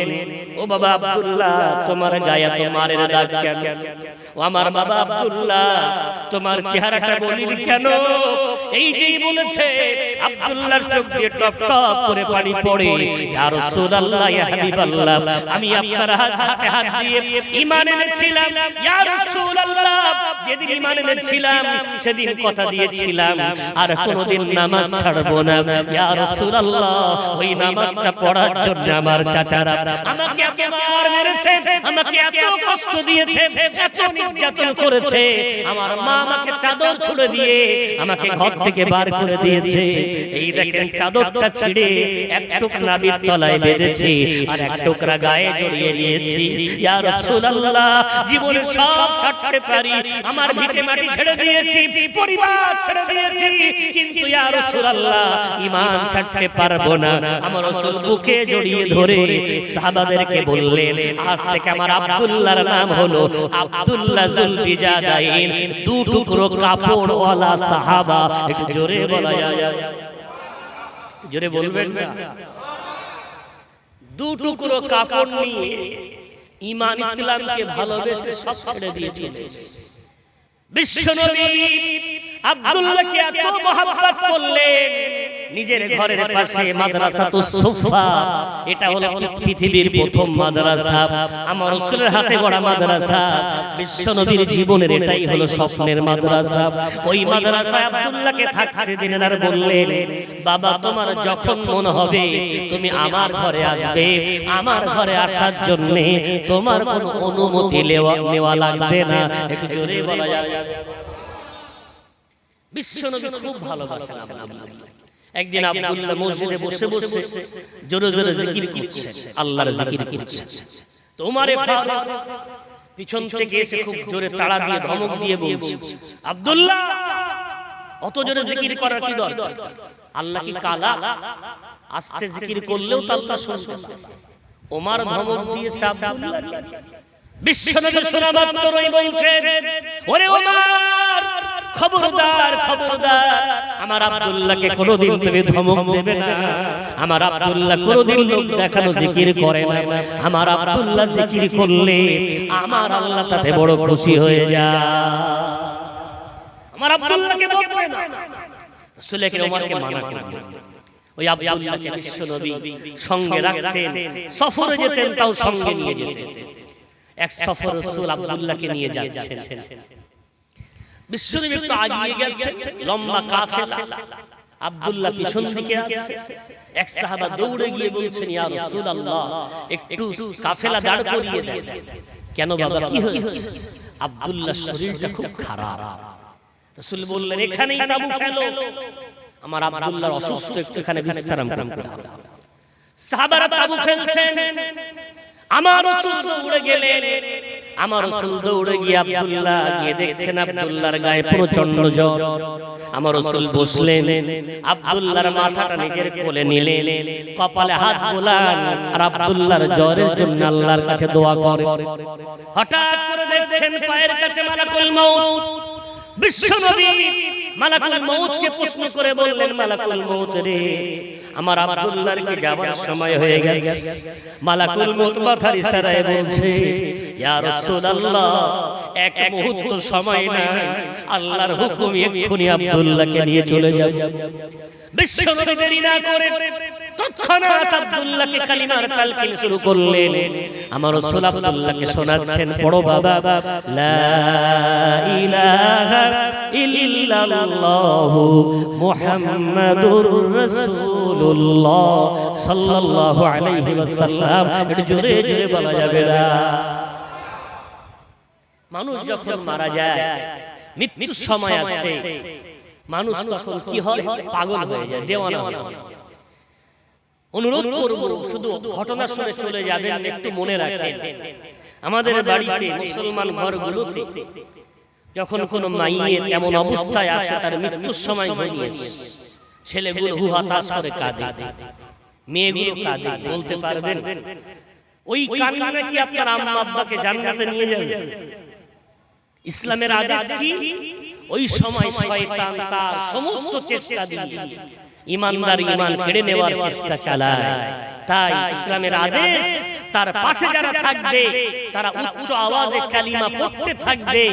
ও বাবা আব্দুল্লাহ, তোমার গায়ে তো মারের দাগ কেন? ও আমার বাবা আব্দুল্লাহ, তোমার চেহারাটা বলির কেন? এই যেই বলেছে, আব্দুল্লাহর চোখ দিয়ে টপ টপ করে পানি পড়ে। ইয়া রাসূলুল্লাহ, ইয়া হাবিবাল্লাহ, আমি আপনার হাতে হাত দিয়ে ঈমান এনেছিলাম। ইয়া রাসূলুল্লাহ, যেদিন ঈমান এনেছিলাম সেদিন কথা দিয়েছিলাম আর কোনোদিন নামাজ ছাড়বো না। ইয়া রাসূলুল্লাহ, ওই নামাজটা পড়ার জন্য আমার চাচারা আমাকে এত মার মেরেছে, আমাকে এত কষ্ট দিয়েছে, এত নির্যাতন করেছে। আমার মা আমাকে চাদর ছুড়ে দিয়ে আমাকে ঘর থেকে বার করে দিয়েছে। এই দেখেন চাদরটা ছিঁড়ে এক টুকরা নাবির তলায় বেঁধেছে আর এক টুকরা গায়ে জড়িয়ে নিয়েছি। ইয়া রাসূলুল্লাহ, জীবনে সব ছাড়তে পারি, আমার ভিটে মাটি ছেড়ে দিয়েছি, পরিবার ছেড়ে দিয়েছি, কিন্তু ইয়া রাসূলুল্লাহ ঈমান ছাড়তে পারবো না। আমার রাসূল বুকে জড়িয়ে ধরে সাহাবাদেরকে বললেন, আজ থেকে আমার আব্দুল্লাহর নাম হলো আব্দুল্লাহ যুলবিজাদাইন, দু টুকরো কাপড় ওয়ালা সাহাবা। একটু জোরে বলা যায়, জোরে বলবেন না? দু টুকরো কাপড় নিয়ে ঈমান ইসলামকে ভালোবেসে সব ছেড়ে দিয়েছিলেন। বিশ্বনবী আব্দুল্লাহকে এত মহব্বত করলেন, নিজের ঘরের পাশে মাদ্রাসাতুস সুফা, এটা হলো পৃথিবীর প্রথম মাদ্রাসা, আমার রাসূলের হাতে গড়া মাদ্রাসা। বিশ্বনবীর জীবনের এটাই হলো স্বপ্নের মাদ্রাসা। ওই মাদ্রাসায় আব্দুল্লাহকে থাকতে দিলেন আর বললেন, বাবা তোমার যখন মন হবে তুমি আমার ঘরে আসবে, আমার ঘরে আসার জন্য তোমার কোনো অনুমতি নেওয়া লাগবে না। একটু জোরে বলা যায়। বিশ্বনবী খুব ভালোবাসেন আব্দুল্লাহ। একদিন আব্দুল্লাহ মসজিদে বসে বসে জোরে জোরে জিকির করছে, আল্লাহর জিকির করছে। তো ওমরে ফারুক পিছন থেকে এসে খুব জোরে তাড়া দিয়ে ধমক দিয়ে বলছে, আব্দুল্লাহ অত জোরে জিকির করার কি দরকার? আল্লাহ কি কালা? আস্তে জিকির করলেও তো আল্লাহ শুনবে। ওমর ধমক দিয়েছে আব্দুল্লাহকে। বিশ্বনবী শোনা মাত্রই বলছেন, ওরে ওমর খবরদার, খবরদার, আমার আব্দুল্লাহকে কোনোদিন তুমি ধমক দেবে না। আমার আব্দুল্লাহ কোনোদিন লোক দেখানো জিকির করে না। আমার আব্দুল্লাহ জিকির করলে আমার আল্লাহ তাতে বড় খুশি হয়ে যায়। আমার আব্দুল্লাহকে বলবে না। রাসূল আকরাম ওমরকে মানা করলেন। ওই আব্দুল্লাহকে বিশ্বনবী সঙ্গে রাখতেন, সফরে যেতেন তাও সঙ্গে নিয়ে যেতেন। এক সফর রাসূল আব্দুল্লাহকে নিয়ে যাচ্ছেন। বিশ্বনবী একটু এগিয়ে গেছে, লম্বা কাফেলা, আব্দুল্লাহ পিছন দিকে আছে। এক সাহাবা দৌড়ে গিয়ে বলছেন, ইয়া রাসূলুল্লাহ একটু কাফেলা দাঁড় করিয়ে দেন। কেন বাবা, কি হয়েছে? আব্দুল্লাহর শরীরটা খুব খারাপ। রাসূল বললেন, এখানেই তাবু ফেলো, আমার আব্দুল্লাহর অসুস্থ, একটু এখানে বিশ্রাম করতে হবে। সাহাবারা তাবু ফেলছেন, আমার রাসূল দৌড়ে গেলেন। আমার রাসূল দৌড়ে গিয়ে আব্দুল্লাহ গিয়ে দেখছেন আব্দুল্লাহর গায়ে প্রচন্ড জ্বর। আমার রাসূল বসলেন, আব্দুল্লাহর মাথাটা নিজের কোলে নিলেন, কপালে হাত বোলান আর আব্দুল্লাহর জ্বরের জন্য আল্লাহর কাছে দোয়া করেন। হঠাৎ করে দেখছেন পায়ের কাছে মালাকুল মউত। বিশ্বনবী মালাকুল মউতকে প্রশ্ন করে বললেন, মালাকুল মউত রে, আমার আব্দুল্লাহর কি যাবার সময় হয়ে গেছে? মালাকুল মউত মাথার ইশারায় বলছে, ইয়া রাসূলুল্লাহ এক মুহূর্ত সময় নাই, আল্লাহর হুকুম এক্ষুনি আব্দুল্লাহকে নিয়ে চলে যাও। বিশ্বনবী দেরি না করে তৎক্ষণাৎ আব্দুল্লাহকে কালিমার তালকিন শুরু করলেন। আমার রাসূল আব্দুল্লাহকে শোনাচ্ছেন, পড়ো বাবা, লা ইলাহা ইল্লাল্লাহু মুহাম্মাদুর রাসূলুল্লাহ সাল্লাল্লাহু আলাইহি ওয়াসাল্লাম। একটু জোরে জোরে বলা যাবে না? মানুষ যখন মারা যায়, মৃত্যুর সময় আসে, মানুষ তখন কি হয়? পাগল হয়ে যায়, দেওয়ানা হয়ে যায়। অনুরোধ করব, শুধু ঘটনা শুনে চলে যাবেন, একটু মনে রাখেন, আমাদের বাড়িতে মুসলমান ঘরগুলোতে যখন কোনো মাইয়ে এমন অবস্থায় আসে, তার মৃত্যুর সময় হয়ে ছেলেগুলো হুহাতাশ করে কাঁদে, মেয়েগুলো কাঁদে, বলতে পারবেন ওই কান্না কি আপনার আম্মা আব্বাকে জান্নাতে নিয়ে যাবে? ইসলামের আদেশ কি? ওই সময় শয়তান তার সমস্ত চেষ্টা দিয়ে ইমানদার ঈমান কেড়ে নেওয়ার চেষ্টা চালায়। তাই ইসলামের আদেশ, তার পাশে যারা থাকবে তারা উচ্চ আওয়াজে কালিমা পড়তে থাকবে,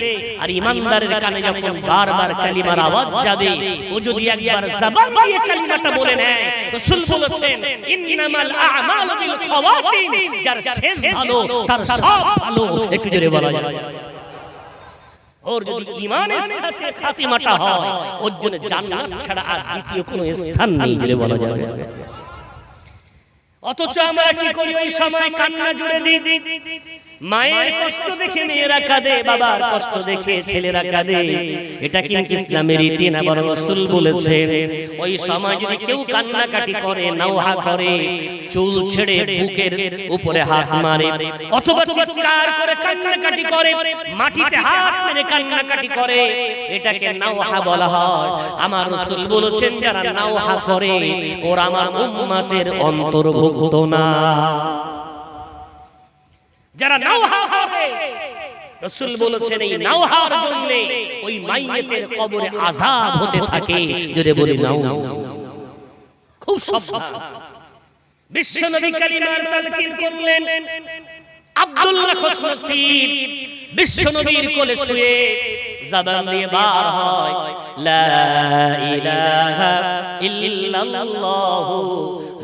আর ঈমানদারের কানে যখন বারবার কালিমার আওয়াজ যাবে, ও যদি একবার জবান দিয়ে কালিমাটা বলে নেয়, রাসূল বলেছেন, ইন্নামাল আ'মালু বিল খাওয়াতিম, যার শেষ ভালো তার সব ভালো। একটু জোরে বলা যায়। ওর যদি ঈমানের সাথে খাতিমাটা হয়, ওর জন্য জান্নাত ছাড়া আর দ্বিতীয় কোনো স্থান নেই বলে বলা যাবে। অথচ আমরা কি করি ওই সময় কান্না জুড়ে দিই। মায়ের কষ্ট দেখে মেয়েরা কাঁদে, বাবার কষ্ট দেখে ছেলেরা কাঁদে। এটা কিন্তু ইসলামের রীতি না, বরং রাসূল বলেছেন ওই সময় যদি কেউ কান্নাকাটি করে, নাওহা করে, চুল ছেড়ে বুকের উপরে হাত মারে অথবা চিৎকার করে কান্নাকাটি করে, মাটিতে হাত মেরে কান্নাকাটি করে, এটাকে নাওহা বলা হয়। আমার রাসূল বলেছেন যারা নাওহা করে ওরা আমার উম্মতের অন্তর্ভুক্ত না। যারা নাওহা করে, রাসূল বলেছেন এই নাওহার জন্য ওই মাইয়িতের কবরে আযাব হতে থাকে। যদি বলি নাউজ, খুব সাবধান। বিশ্বনবী কালিমার তালকিন করলেন। আব্দুল্লাহ খুশনসিব বিশ্বনবীর কোলে শুয়ে জবান দিয়ে বার হয় লা ইলাহা ইল্লাল্লাহু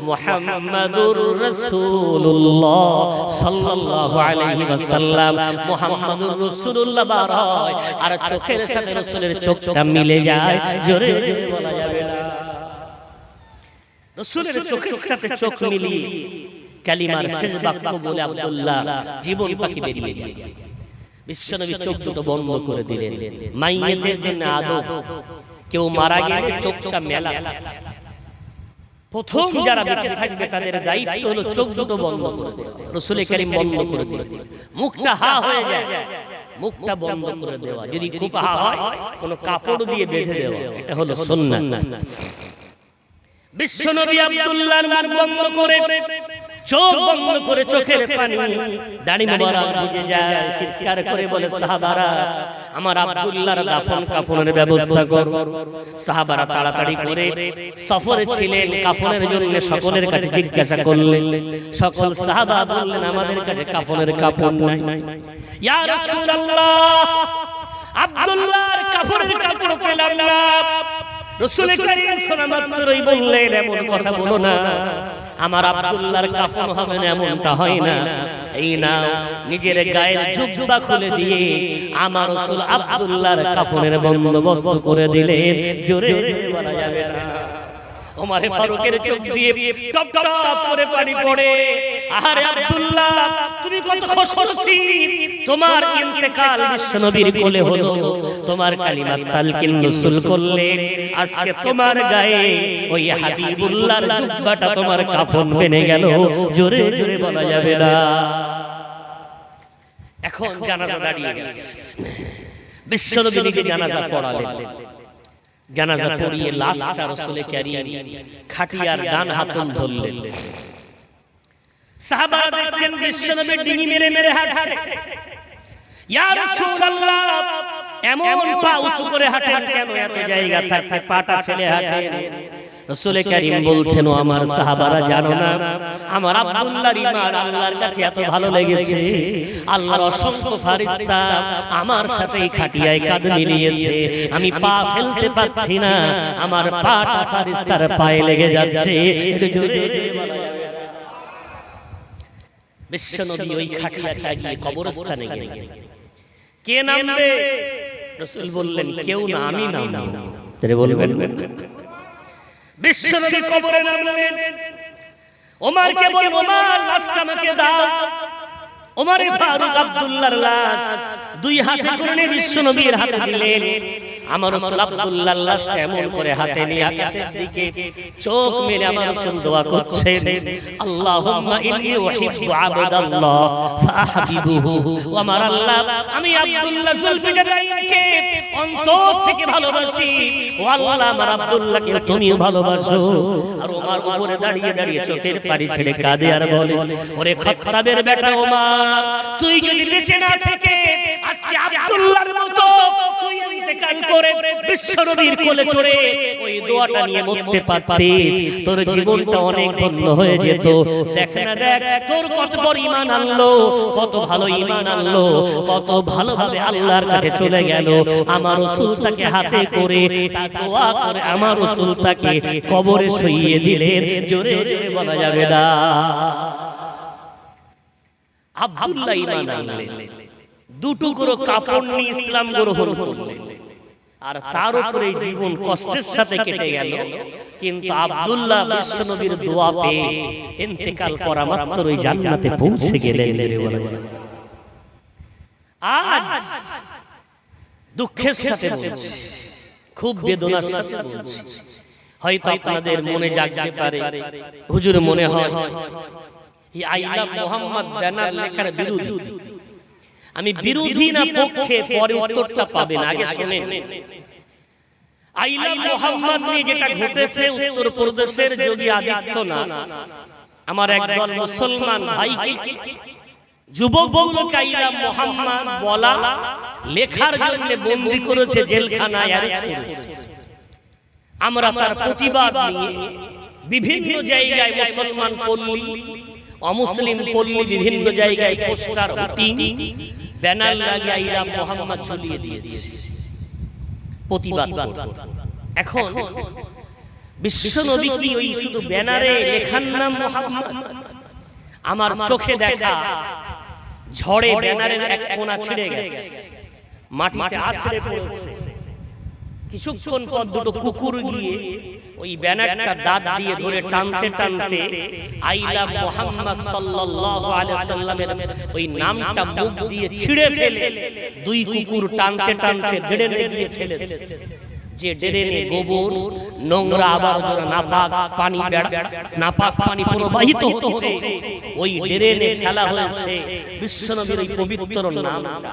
মুহাম্মাদুর রাসূলুল্লাহ সাল্লাল্লাহু আলাইহি ওয়াসাল্লাম। মুহাম্মাদুর রাসূলুল্লাহ বার হয় আর চোখের সাথে রাসূলের চোখটা মিলে যায়। জোরে জোরে বলা যাবে না। রাসূলের চোখের সাথে চোখ মিলিয়ে কালিমার শেষ বাক্য বলে আব্দুল্লাহ জীবন পাখি বেরিয়ে গেল। বিশ্বনবী চোখ দুটো বন্ধ করে দিলেন। মাইয়িতের জন্য আদব, কেউ মারা গেলে চোখটা মেলা থাকে। প্রথম যারা বেঁচে থাকবে তাদের দায়িত্ব হলো চোখ দুটো বন্ধ করে দেওয়া। রাসূল কারীম বন্ধ করে দিলেন। মুখটা হা হয়ে যায়, মুখটা বন্ধ করে দেওয়া। যদি খুব হা হয় কোন কাপড় দিয়ে বেঁধে দেওয়া, এটা হলো সুন্নাত। বিশ্বনবী আব্দুল্লাহর মুখ বন্ধ করে, চোখ বন্ধ করে, চোখের পানি দাড়ি মোবারক ভিজে যায়। চিৎকার করে বলে সাহাবারা আমার আব্দুল্লাহর দাফন কাফনের ব্যবস্থা কর। সাহাবারা তাড়াতাড়ি করে, সফরে ছিলেন, কাফনের জন্য সকলের কাছে জিজ্ঞাসা করলেন। সকল সাহাবা বললেন আমাদের কাছে কাফনের কাপড় নাই। ইয়া রাসূলুল্লাহ, আব্দুল্লাহর কাফনের কাপড় পেলাম না। রাসূল কারীম শোনা মাত্রই বললেন এমন কথা বলো না, আমার আব্দুল্লাহর কাফন হবে না এমনটা হয় না। এই নাও, নিজের গায়ের জুব্বা খুলে দিয়ে আমার রাসূল আব্দুল্লাহর কাফনের বন্দোবস্ত করে দিলেন। জোরে জোরে বলা যাবে না। ওমর ফারুকের চোখ দিয়ে টপ টপ করে পানি পড়ে। আরে আব্দুল্লাহ, তুমি কত খুশনসিব, তোমার ইন্তেকাল বিশ্বনবীর কোলে হলো, তোমার কালিমাত তালকিন রাসূল করলেন। আজকে তোমার গায়ে ওই হাবিবুল্লাহর জুব্বাটা তোমার কাফন বেনে গেল। জোরে জোরে বলা যাবে না। এখন জানাজা দাঁড়িয়ে গেছে। বিশ্বনবী নিজে জানাজা পড়ালেন। জানাজা পড়িয়ে লাশটা রাসূল কারীম খাটিয়ার ডান হাতল ধরলেন। সাহাবারা দেখছেন বিশ্বনবী ডিঙি মেরে মেরে হাঁটছে। ইয়া রাসূলুল্লাহ, এমন পা উঁচু করে হাঁটেন কেন? এত জায়গা থাকতে পাটা ফেলে হাঁটেন। রাসূল কারীম বলছেন ও আমার সাহাবারা, জানো না আমার আব্দুল্লাহর ঈমান আল্লাহর কাছে এত ভালো লেগেছে, আল্লাহর অসংখ্য ফেরেশতা আমার সাথে এই খাটিয়ায় কাঁধ মিলিয়েছে, আমি পা ফেলতে পারছি না, আমার পাটা ফেরেশতার পায়ে লেগে যাচ্ছে। একটু জোরে জোরে বলা যাবে না। বিশ্বনবী ওই খাটিয়া চাগিয়ে কবরস্থানে গেলেন। কে নামবে? রাসূল বললেন কেউ না, আমি নামবো। তারে বলবেন বিশ্বনবী কবরে নামলেন। ওমরকে বলল ওমর, লাশটা আমাকে দাও। ওমর ফারুক আব্দুল্লাহর লাশ দুই হাতে করে বিশ্বনবীর হাতে দিলেন। আমার রাসূল আব্দুল্লাহর লাশটা এমন করে হাতে নিয়ে আকাশের দিকে চোখ মেলে আমার রাসূল দোয়া করছেন, আল্লাহুম্মা ইন্নী উহিব্বু আবদাল্লাহ ফাহবিবুহু। ও আমার আল্লাহ, আমি আব্দুল্লাহ জুলফিকারকে অন্তর থেকে ভালোবাসি। ও আল্লাহ, আমার আব্দুল্লাহকে তুমিও ভালোবাসো। আর ওমর উপরে দাঁড়িয়ে দাঁড়িয়ে চোখের পানি ছেড়ে কাঁদে আর বলে, ওরে খাত্তাবের বেটা ওমর, তুই যদি বেঁচে না থেকে আজকে আব্দুল্লাহর মতো তুই ইন্তেকাল করে বিশ্বনবীর কোলে চড়ে ওই দোয়াটা নিয়ে মরতে পারতিস, তোর জীবনটা অনেক ধন্য হয়ে যেত। দেখ না, দেখ তোর কত বড় ঈমান আনলো, কত ভালো ঈমান আনলো, কত ভালোভাবে আল্লাহর কাছে চলে গেল। আমার রাসূল তাকে হাতে করে তা দোয়া করে আমার রাসূল তাকে কবরে শুইয়ে দিলেন। জোরে জোরে বলা যাবে না। আব্দুল্লাহ ঈমান আনলেন, দুটো করে কাপড় নিয়ে ইসলাম গ্রহণ করলেন। আর তার উপরে জীবন কষ্টের সাথে কেটে গেল, কিন্তু আব্দুল্লাহ বিশ্বনবীর দোয়া পেয়ে ইন্তেকাল করা মাত্র ওই জান্নাতে পৌঁছে গেলেন। আজ দুঃখের সাথে বলছি, খুব বেদনার সাথে বলছি, হয়তো আপনাদের মনে জাগতে পারে, হুজুর মনে হয় এই আই লাভ মোহাম্মদ ব্যানার লেখার বিরোধী। আমি বিরোধী না পক্ষে, পরে উত্তরটা পাবেন, আগে শুনেন। আই লাভ মোহাম্মদ নিয়ে যেটা ঘটেছে উত্তর প্রদেশের যোগী আদিত্যনাথ আমার একদল মুসলমান ভাইকে, যুবকগুলোকে আই লাভ মোহাম্মদ বলা লেখার জন্য বন্দী করেছে, জেলখানায় অ্যারেস্ট করেছে। আমরা তার প্রতিবাদ নিয়ে বিভিন্ন জায়গায় মুসলমান পল্লী, অমুসলিম পল্লী, বিভিন্ন জায়গায় পোস্টার, হোর্ডিং, ব্যানার লাগিয়ে আই লাভ মোহাম্মদ ঝুলিয়ে দিয়েছে প্রতিবাদ করে। এখন বিশ্বনবী কি ওই শুধু ব্যানারে লেখার নাম মোহাম্মদ? আমার চোখে দেখা ঝড়ে ব্যানারের এক কোণা ছিঁড়ে গেছে, মাটিতে আছড়ে পড়েছে। কিছুক্ষণ পর দুটো কুকুর গিয়ে ওই ব্যানারটা দাঁত দিয়ে ধরে টানতে টানতে আই লাভ মুহাম্মদ সাল্লাল্লাহু আলাইহি সাল্লামের ওই নামটা মুখ দিয়ে ছিঁড়ে ফেলে দুই কুকুর টানতে টানতে ড্রেনে গিয়ে ফেলেছে। যে ড্রেনে গোবর, নোংরা, আবর্জনা, নাপাক পানি, নাপাক পানি প্রবাহিত হচ্ছে, ওই ড্রেনে ফেলা হয়েছে বিশ্বনবীর ওই পবিত্র নামটা।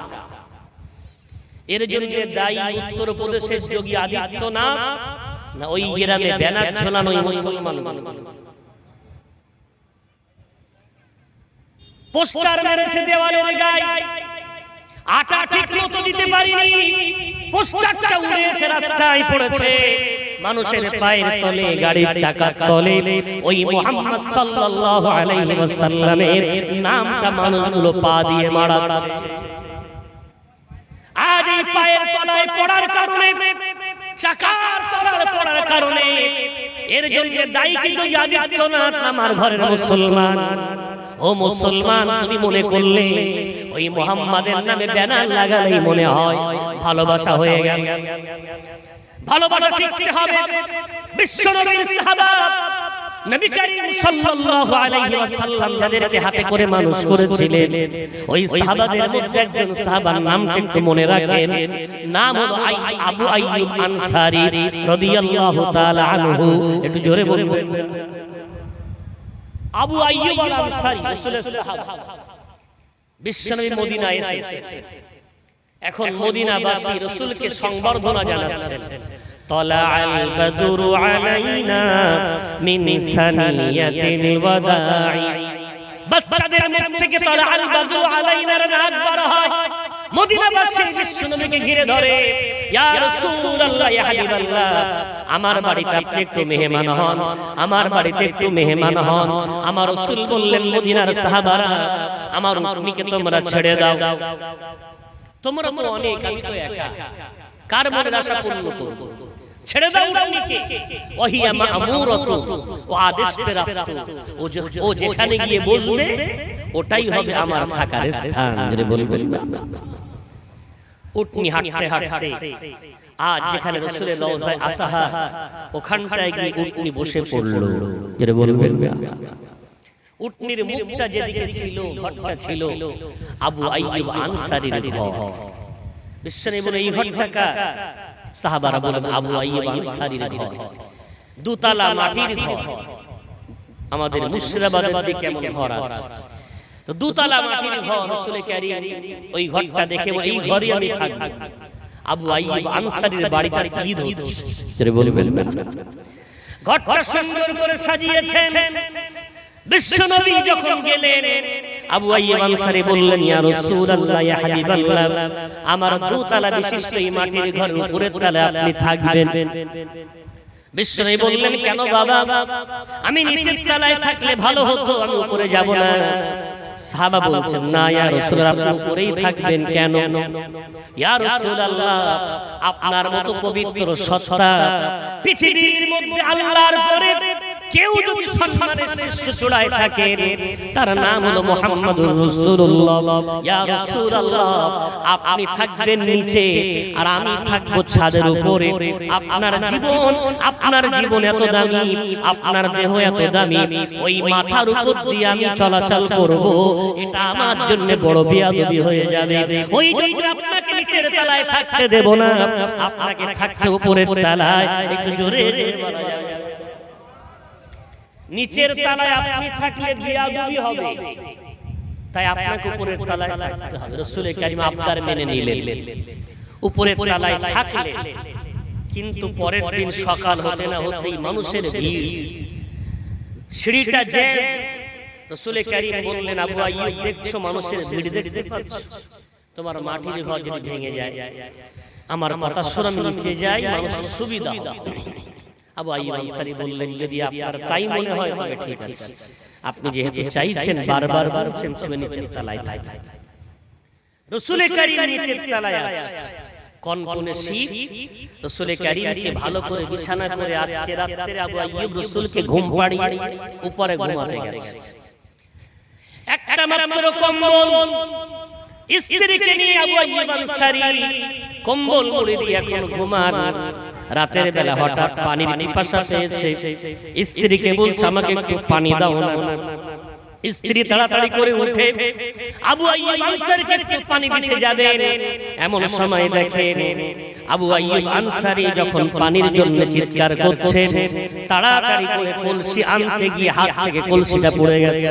এর জন্য দায়ী উত্তর প্রদেশের যোগী আদিত্যনাথ না ওই গ্রামে ব্যানার ঝোলানো মুসলমান পোস্টার মেরেছে দেওয়ালের গায়ে, আটা ঠিক মতো দিতে পারিনি, পোস্টারটা উড়ে এসে রাস্তায় পড়েছে। মানুষের পায়ের তলে, গাড়ির চাকার তলে ওই মুহাম্মদ সাল্লাল্লাহু আলাইহি ওয়াসাল্লামের নামটা মানুষগুলো পা দিয়ে মারাচ্ছে। আজ এই পায়ের তলায় পড়ার কারণে, চাকার তলায় পড়ার কারণে, এর জন্য দায়ী কি যোগী আদিত্যনাথ আমার ঘরের মুসলমান? ও মুসলমান, তুমি মনে করলে ওই মুহাম্মাদের নামে ব্যানার লাগালেই মনে হয় ভালোবাসা হয়ে গেল? ভালোবাসা শিখতে হবে। বিশ্বনবীর সাহাবা, নবী করিম সাল্লাল্লাহু আলাইহি ওয়াসাল্লাম যাদেরকে হাতে করে মানুষ করেছিলেন, ওই সাহাবাদের মধ্যে একজন সাহাবার নামটা একটু মনে রাখেন, নাম হলো আবু আইয়ুব আনসারী রাদিয়াল্লাহু তাআলা আনহু। একটু জোরে বলবেন, আবু আইয়ুব আনসারী রাসূলের সাহাবা। বিশ্বনবী মদিনায় এসেছে, এখন মদিনাবাসী রাসূলকে সংবর্ধনা জানাচ্ছেন। طلع البدر علينا من ثنية الوداع। বাচ্চাদের মুখ থেকে طلع البدر علينا রাত বার হয়। মদিনাবাসী বিশ্বনবীকে ঘিরে ধরে, ইয়া রাসূলুল্লাহ, ইয়া হাবিবাল্লাহ, আমার বাড়িতে আপনি একটু মেহমান হন, আমার বাড়িতে একটু মেহমান হন। আমার রাসূল বললেন, মদিনার সাহাবারা, আমার উম্মীকে তোমরা ছেড়ে দাও, তোমরা তো অনেক, আমি তো একা, কার মনের আশা পূর্ণ করব? ছেড়ে দাও উম্মীকে। ওহিয়া মা'মুরাতু, ও আদেশ প্রাপ্ত, ও যেখানে গিয়ে বসবে ওটাই হবে আমার থাকার স্থান। জোরে বলবেন না? উটনি হাঁটতে হাঁটতে আজ যেখানে রাসূলের রওজায়ে আতাহা, ওখানটায় গিয়ে উটনি বসে পড়লো। জোরে বলবেন না? উটনির মুখটা যেদিকে ছিল, ঘরটা ছিল আবু আইয়ুব আনসারীর ঘর। বিশ্বনবী বলেন, এই ঘরটা কার? সাহাবারা বলেন, আবু আইয়ুব আনসারীর ঘর। দুতলা মাটির ঘর। আমাদের মুর্শিদাবাদের দিকে কেমন ঘর আছে? তো দুতলা মাটির ঘর। রাসূল কারীম ওই ঘরটা দেখে বলে, এই ঘরে আমি থাকব। আবু আইয়ুব আনসারীর বাড়িতে ঈদ হচ্ছে। জোরে বলবেন না? ঘরটা সুন্দর করে সাজিয়েছেন। বিশ্বনবী যখন গেলেন, আবু আইয়ুব আনসারী বললেন, ইয়া রাসূলুল্লাহ, ইয়া হাবিবাল্লাহ, আমার দুতলা বিশিষ্ট এই মাটির ঘরের উপরের তলায় আপনি থাকবেন। বিশ্বনবী বললেন, কেন বাবা? আমি নিচের তলায় থাকলে ভালো হতো, আমি উপরে যাব না। সাহাবা বলছেন, না ইয়া রাসূলুল্লাহ, আপনি উপরেই থাকবেন। কেন? ইয়া রাসূলুল্লাহ, আপনার মতো পবিত্র সত্তা পৃথিবীর মধ্যে আল্লাহর পরে কেউ যদি সম্মানের শীর্ষ চূড়ায় থাকে তার নাম হলো মুহাম্মাদুর রাসূলুল্লাহ। ইয়া রাসূলুল্লাহ, আপনি থাকবেন নিচে আর আমি থাকবো ছাদের উপরে। আপনার জীবন এত দামি, আপনার দেহ এত দামি, ওই মাথার উপর দিয়ে আমি চলাচল করব, এটা আমার জন্য বড় বেয়াদবি হয়ে যাবে। ওই জন্য আপনাকে নিচের তলায় থাকতে দেব না, আপনাকে থাকতে উপরের তলায়। একটু জোরে বলা যাবে, নিচের তলায় আপনি থাকলে বেয়াদবি হবে, তাই আপনাকে উপরের তলায় থাকতে হবে। রাসূল কারীম আবদার মেনে নিলেন, উপরের তলায় থাকলেন। কিন্তু পরের দিন সকাল হতে না হতেই মানুষের ভিড়, সিঁড়িটা যে রাসূল কারীম বললেন, আবু আইয়ুব দেখছো মানুষের ভিড় দেখতে পাচ্ছ? তোমার মাটির ঘর যদি ভেঙে যায়, আমার কথা শোনা, নিচে যাই, মানুষের সুবিধা হবে। আবু আইয়ুব আনসারী বললেন, যদি আপনার তাই মনে হয় তবে ঠিক আছে, আপনি যেহেতু চাইছেন, বারবার বলছেন, তবে নিচের তলায় থাকুন। রাসূল কারীম নিচের তলায় আছে, কনকনে শীত। রাসূল কারীমকে ভালো করে বিছানা করে আজকে রাতে আবু আইয়ুব রাসূলকে ঘুম পাড়িয়ে উপরে ঘুমাতে গেছে। একটা মাত্র কম্বল, স্ত্রীকে নিয়ে আবু আইয়ুব আনসারী কম্বল মুড়ি দিয়ে এখন ঘুমান। রাতের বেলা হঠাৎ পানির পিপাসা পেয়েছে, স্ত্রীকে বলছে, আমাকে একটু পানি দাও না। স্ত্রী তাড়াতাড়ি করে উঠে আবু আইয়ুব আনসারীকে একটু পানি দিতে যাবেন, এমন সময় দেখেন আবু আইয়ুব আনসারী যখন পানির জন্য চিৎকার করছেন, তাড়াতাড়ি করে কলসি আনতে গিয়ে হাত থেকে কলসিটা পড়ে গেছে।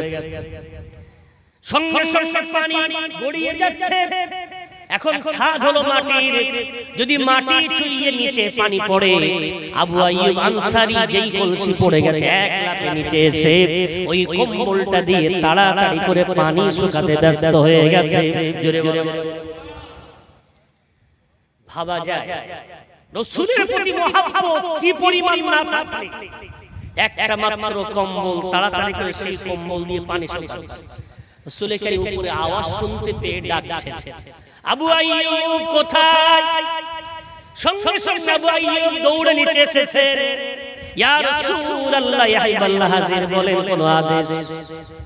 সঙ্গে সঙ্গে পানি গড়িয়ে যাচ্ছে। এখন ছাদ হলো মাটির, যদি মাটি চুইয়ে নিচে পানি পড়ে, আবু আইয়ুব আনসারী যেই কলসি পড়ে গেছে, এক লাফে নিচে এসে ওই কম্বলটা দিয়ে তাড়াতাড়ি করে পানি শুকাতে ব্যস্ত হয়ে গেছে। জোরে বলে ভাবা যায় রাসূলের প্রতি মহব্বত কি পরিমাণ না থাকলে একটা মাত্র কম্বল তাড়াতাড়ি করে সেই কম্বল দিয়ে পানি শুকাচ্ছে। রাসূল কারীম উপরে আওয়াজ শুনতে পেয়ে ডাকছেন, আবু আইয়ুব কোথায়? সঙ্গে সঙ্গে আবু আইয়ুব দৌড়ে নিচে এসেছেন। ইয়া রাসূলুল্লাহ, ইয়া হাবিবাল্লাহ, হাজির। বলেন, কোন আদেশ?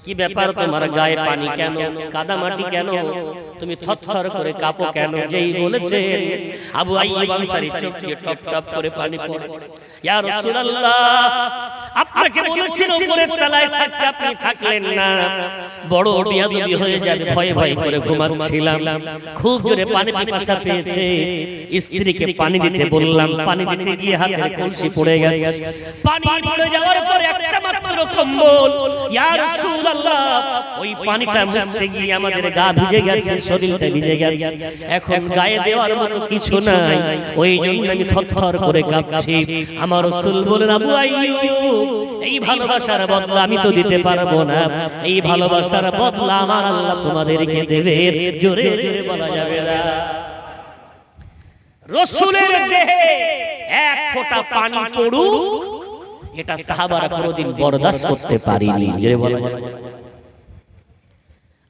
কি ব্যাপার, তোমার গায়ে পানি কেন, কাদামাটি কেন, তুমি থরথর করে কাঁপো কেন? যেই বলেছেন আবু আইয়ুব আনসারী চোখ দিয়ে টপ টপ করে পানি পড়ে। ইয়া রাসূলুল্লাহ, আপনাকে বলেছিল উপরের তলায় থাকতে, আপনি থাকলেন না, বড় বেয়াদবি হয়ে যাবে, ভয়ে ভয়ে করে ঘুমাচ্ছিলাম, খুব জোরে পানি পিপাসা পেয়েছে, স্ত্রীকে পানি দিতে বললাম, পানি দিতে গিয়ে হাতের কলসি পড়ে গেছে। পানি পড়ে যাওয়ার পরে একটা মাত্র কম্বল, ইয়া রাসূলুল্লাহ, ওই পানিটা মুছতে গিয়ে আমাদের গা ভিজে গেছে, শরীরটা ভিজে গেছে, এখন গায়ে দেওয়ার মতো কিছু নাই, ওই জন্য আমি থরথর করে কাঁপছি। আমার রাসূল বলেন, আবু আইয়ুব, এই ভালোবাসার বদলা আমি তো দিতে পারবো না, এই ভালোবাসার বদলা আমার আল্লাহ তোমাদেরকে দেবে। জোরে জোরে বলা যাবে না। রাসূলের দেহে এক ফোঁটা পানি পড়ুক, এটা সাহাবারা কোনোদিন বরদাস্ত করতে পারেনি। জোরে বলা যাবে।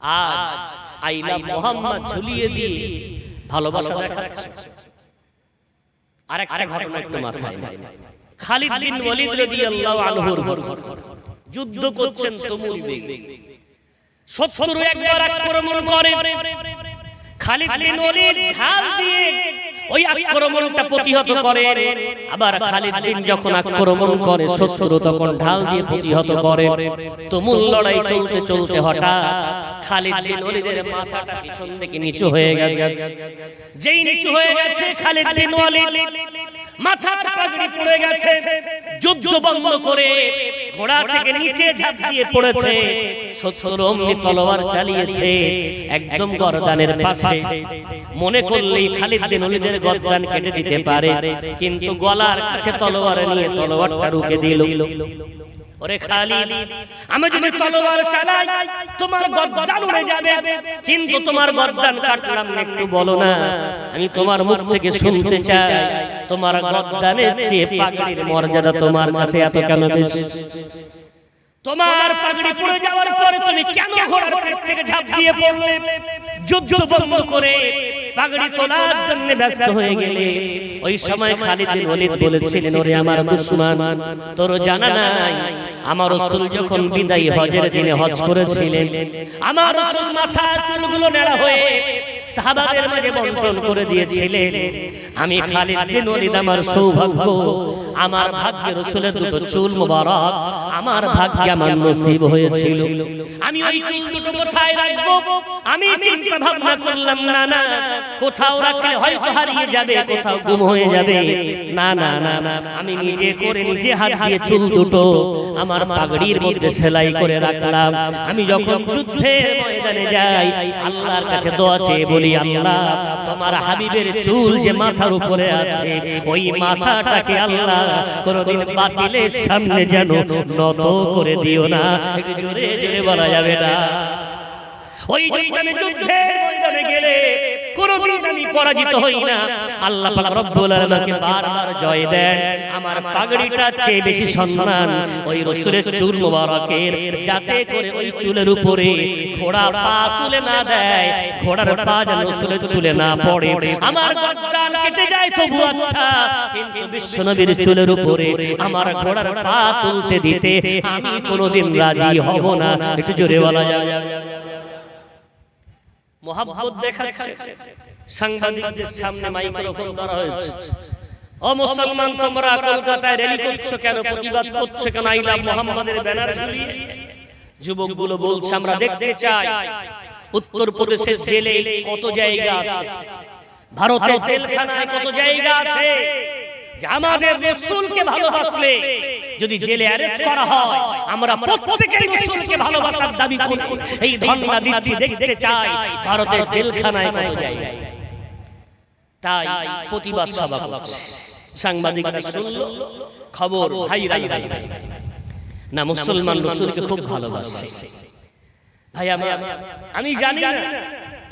আজ আই লাভ মুহাম্মদ ঝুলিয়ে দিয়ে ভালোবাসা দেখাচ্ছে। আরেকটা ঘটনা একটু মাথায় নাই, খালিদ বিন ওয়ালিদ রাদিয়াল্লাহু আনহুর যুদ্ধ করছেন তুমুল বেগে, শত্রু একবার আক্রমণ করে, খালিদ বিন ওয়ালিদ ঢাল দিয়ে ওই আক্রমণটা প্রতিহত করে। আবার খালিদ বিন যখন আক্রমণ করে, শত্রু তখন ঢাল দিয়ে প্রতিহত করে। তুমুল লড়াই চলতে চলতে হঠাৎ খালিদ বিন ওয়ালিদের মাথাটা পিছন থেকে নিচু হয়ে গেছে। যেই নিচু হয়ে গেছে, খালিদ বিন ওয়ালিদ মাথার পাগড়ি পড়ে গেছে, যুদ্ধ বন্ধ করে ঘোড়া থেকে নিচে ঝাঁপ দিয়ে পড়েছে। শত্রু অমনি তলোয়ার চালিয়েছে একদম গর্দানের পাশে, মনে করলেই খালিদ বিন ওয়ালিদের গর্দান কেটে দিতে পারে, কিন্তু গলার কাছে তলোয়ার নিয়ে তলোয়ারটা রুখে দিল। ওরে খালিদ, আমি যদি তলোয়ার চালাই তোমার গর্দান উড়ে যাবে, কিন্তু তোমার গর্দান কাটলাম না, একটু বলো না, আমি তোমার মুখ থেকে শুনতে চাই, তোমার গর্দানের চেয়ে পাগড়ির মর্যাদা তোমার কাছে এত কেন বেশি? তোমার পাগড়ি পড়ে যাওয়ার পরে তুমি কেন ঘোড়ার পেট থেকে ঝাঁপ দিয়ে পড়লে? যুদ্ধ বন্ধ করে পাগড়ি তোলার জন্য ব্যস্ত হয়ে গেলে ওই সময় খালিদ বিন ওলীদ বলেছিলেন, ওরে আমার দুশমন, তোর জানা নাই আমার রাসূল যখন বিদায়ী হজের দিনে হজ করেছিলেন, আমার রাসূল মাথা চুলগুলো নেড়া হয়ে সাহাবাদের মাঝে বন্টন করে দিয়েছিলেন। আমি খালিদ বিন ওলীদ, আমার সৌভাগ্য, আমার ভাগ্যে রাসূলের দুটো চুল মোবারক আমার ভাগ্যে আমার নসিব হয়েছিল। আমি ওই চুল দুটো কোথায় রাখবো আমি চিন্তা ভাবনা করলাম, না না, কোথাও রাখলে হয়তো হারিয়ে যাবে, কোথাও গুম হয়ে যাবে। না না না, আমি নিজে করে নিজে হাত দিয়ে চুল দুটো আমার পাগড়ির মধ্যে সেলাই করে রাখলাম। আমি যখন যুদ্ধের ময়দানে যাই আল্লাহর কাছে দোয়া চেয়ে বলি, আল্লাহ তোমার হাবিবের চুল যে মাথার উপরে আছে ওই মাথাটাকে আল্লাহ কোনদিন বাতিলের সামনে যেন নত করে দিও না। একটু জোরে জোরে বলা যাবে না? ওই আমি যুদ্ধের ময়দানে গেলে কোনদিন আমি পরাজিত হই না। আল্লাহ পাক রব্বুল আলামিনকে বারবার জয় দেন। আমার পাগড়িটার চেয়ে বেশি সম্মান ওই রাসূলের চুল মোবারকের, যাতে করে ওই চুলের উপরে ঘোড়া পা তুলে না দেয়, ঘোড়ার পা যেন রাসূলের চুলে না পড়ে। আমার গর্দান কেটে যায় তবু আচ্ছা, কিন্তু বিশ্বনবীর চুলের উপরে আমার ঘোড়ার পা তুলতে দিতে আমি কোনদিন রাজি হব না। একটু জোরে বলা যাবে? মোহাব্বত দেখাচ্ছে, সাংবাদিকদের সামনে মাইক্রোফোন ধরা হয়েছে। ও মুসলমান, তোমরা কলকাতায় র্যালি করছো কেন, প্রতিবাদ করছো কেন, আই লাভ মুহাম্মাদের ব্যানার ঝুলিয়ে? যুবকগুলো বলছে, আমরা দেখতে চাই উত্তরপ্রদেশের জেলে কত জায়গা আছে, ভারতের জেলখানায় কত জায়গা আছে যে আমাদের রাসূলকে ভালোবাসলে যদি জেলে অ্যারেস্ট করা হয় আমরা প্রত্যেকেই রাসূলকে ভালোবাসার দাবি করি। এই ধন্যা দিচ্ছি, দেখতে চাই ভারতের জেলখানায় কত জায়গা। তাই প্রতিবাদ সভা করছে। সাংবাদিকরা শুনলো খবর, ভাইরাল না মুসলমান রাসূলকে খুব ভালোবাসে। ভাই আমি জানি না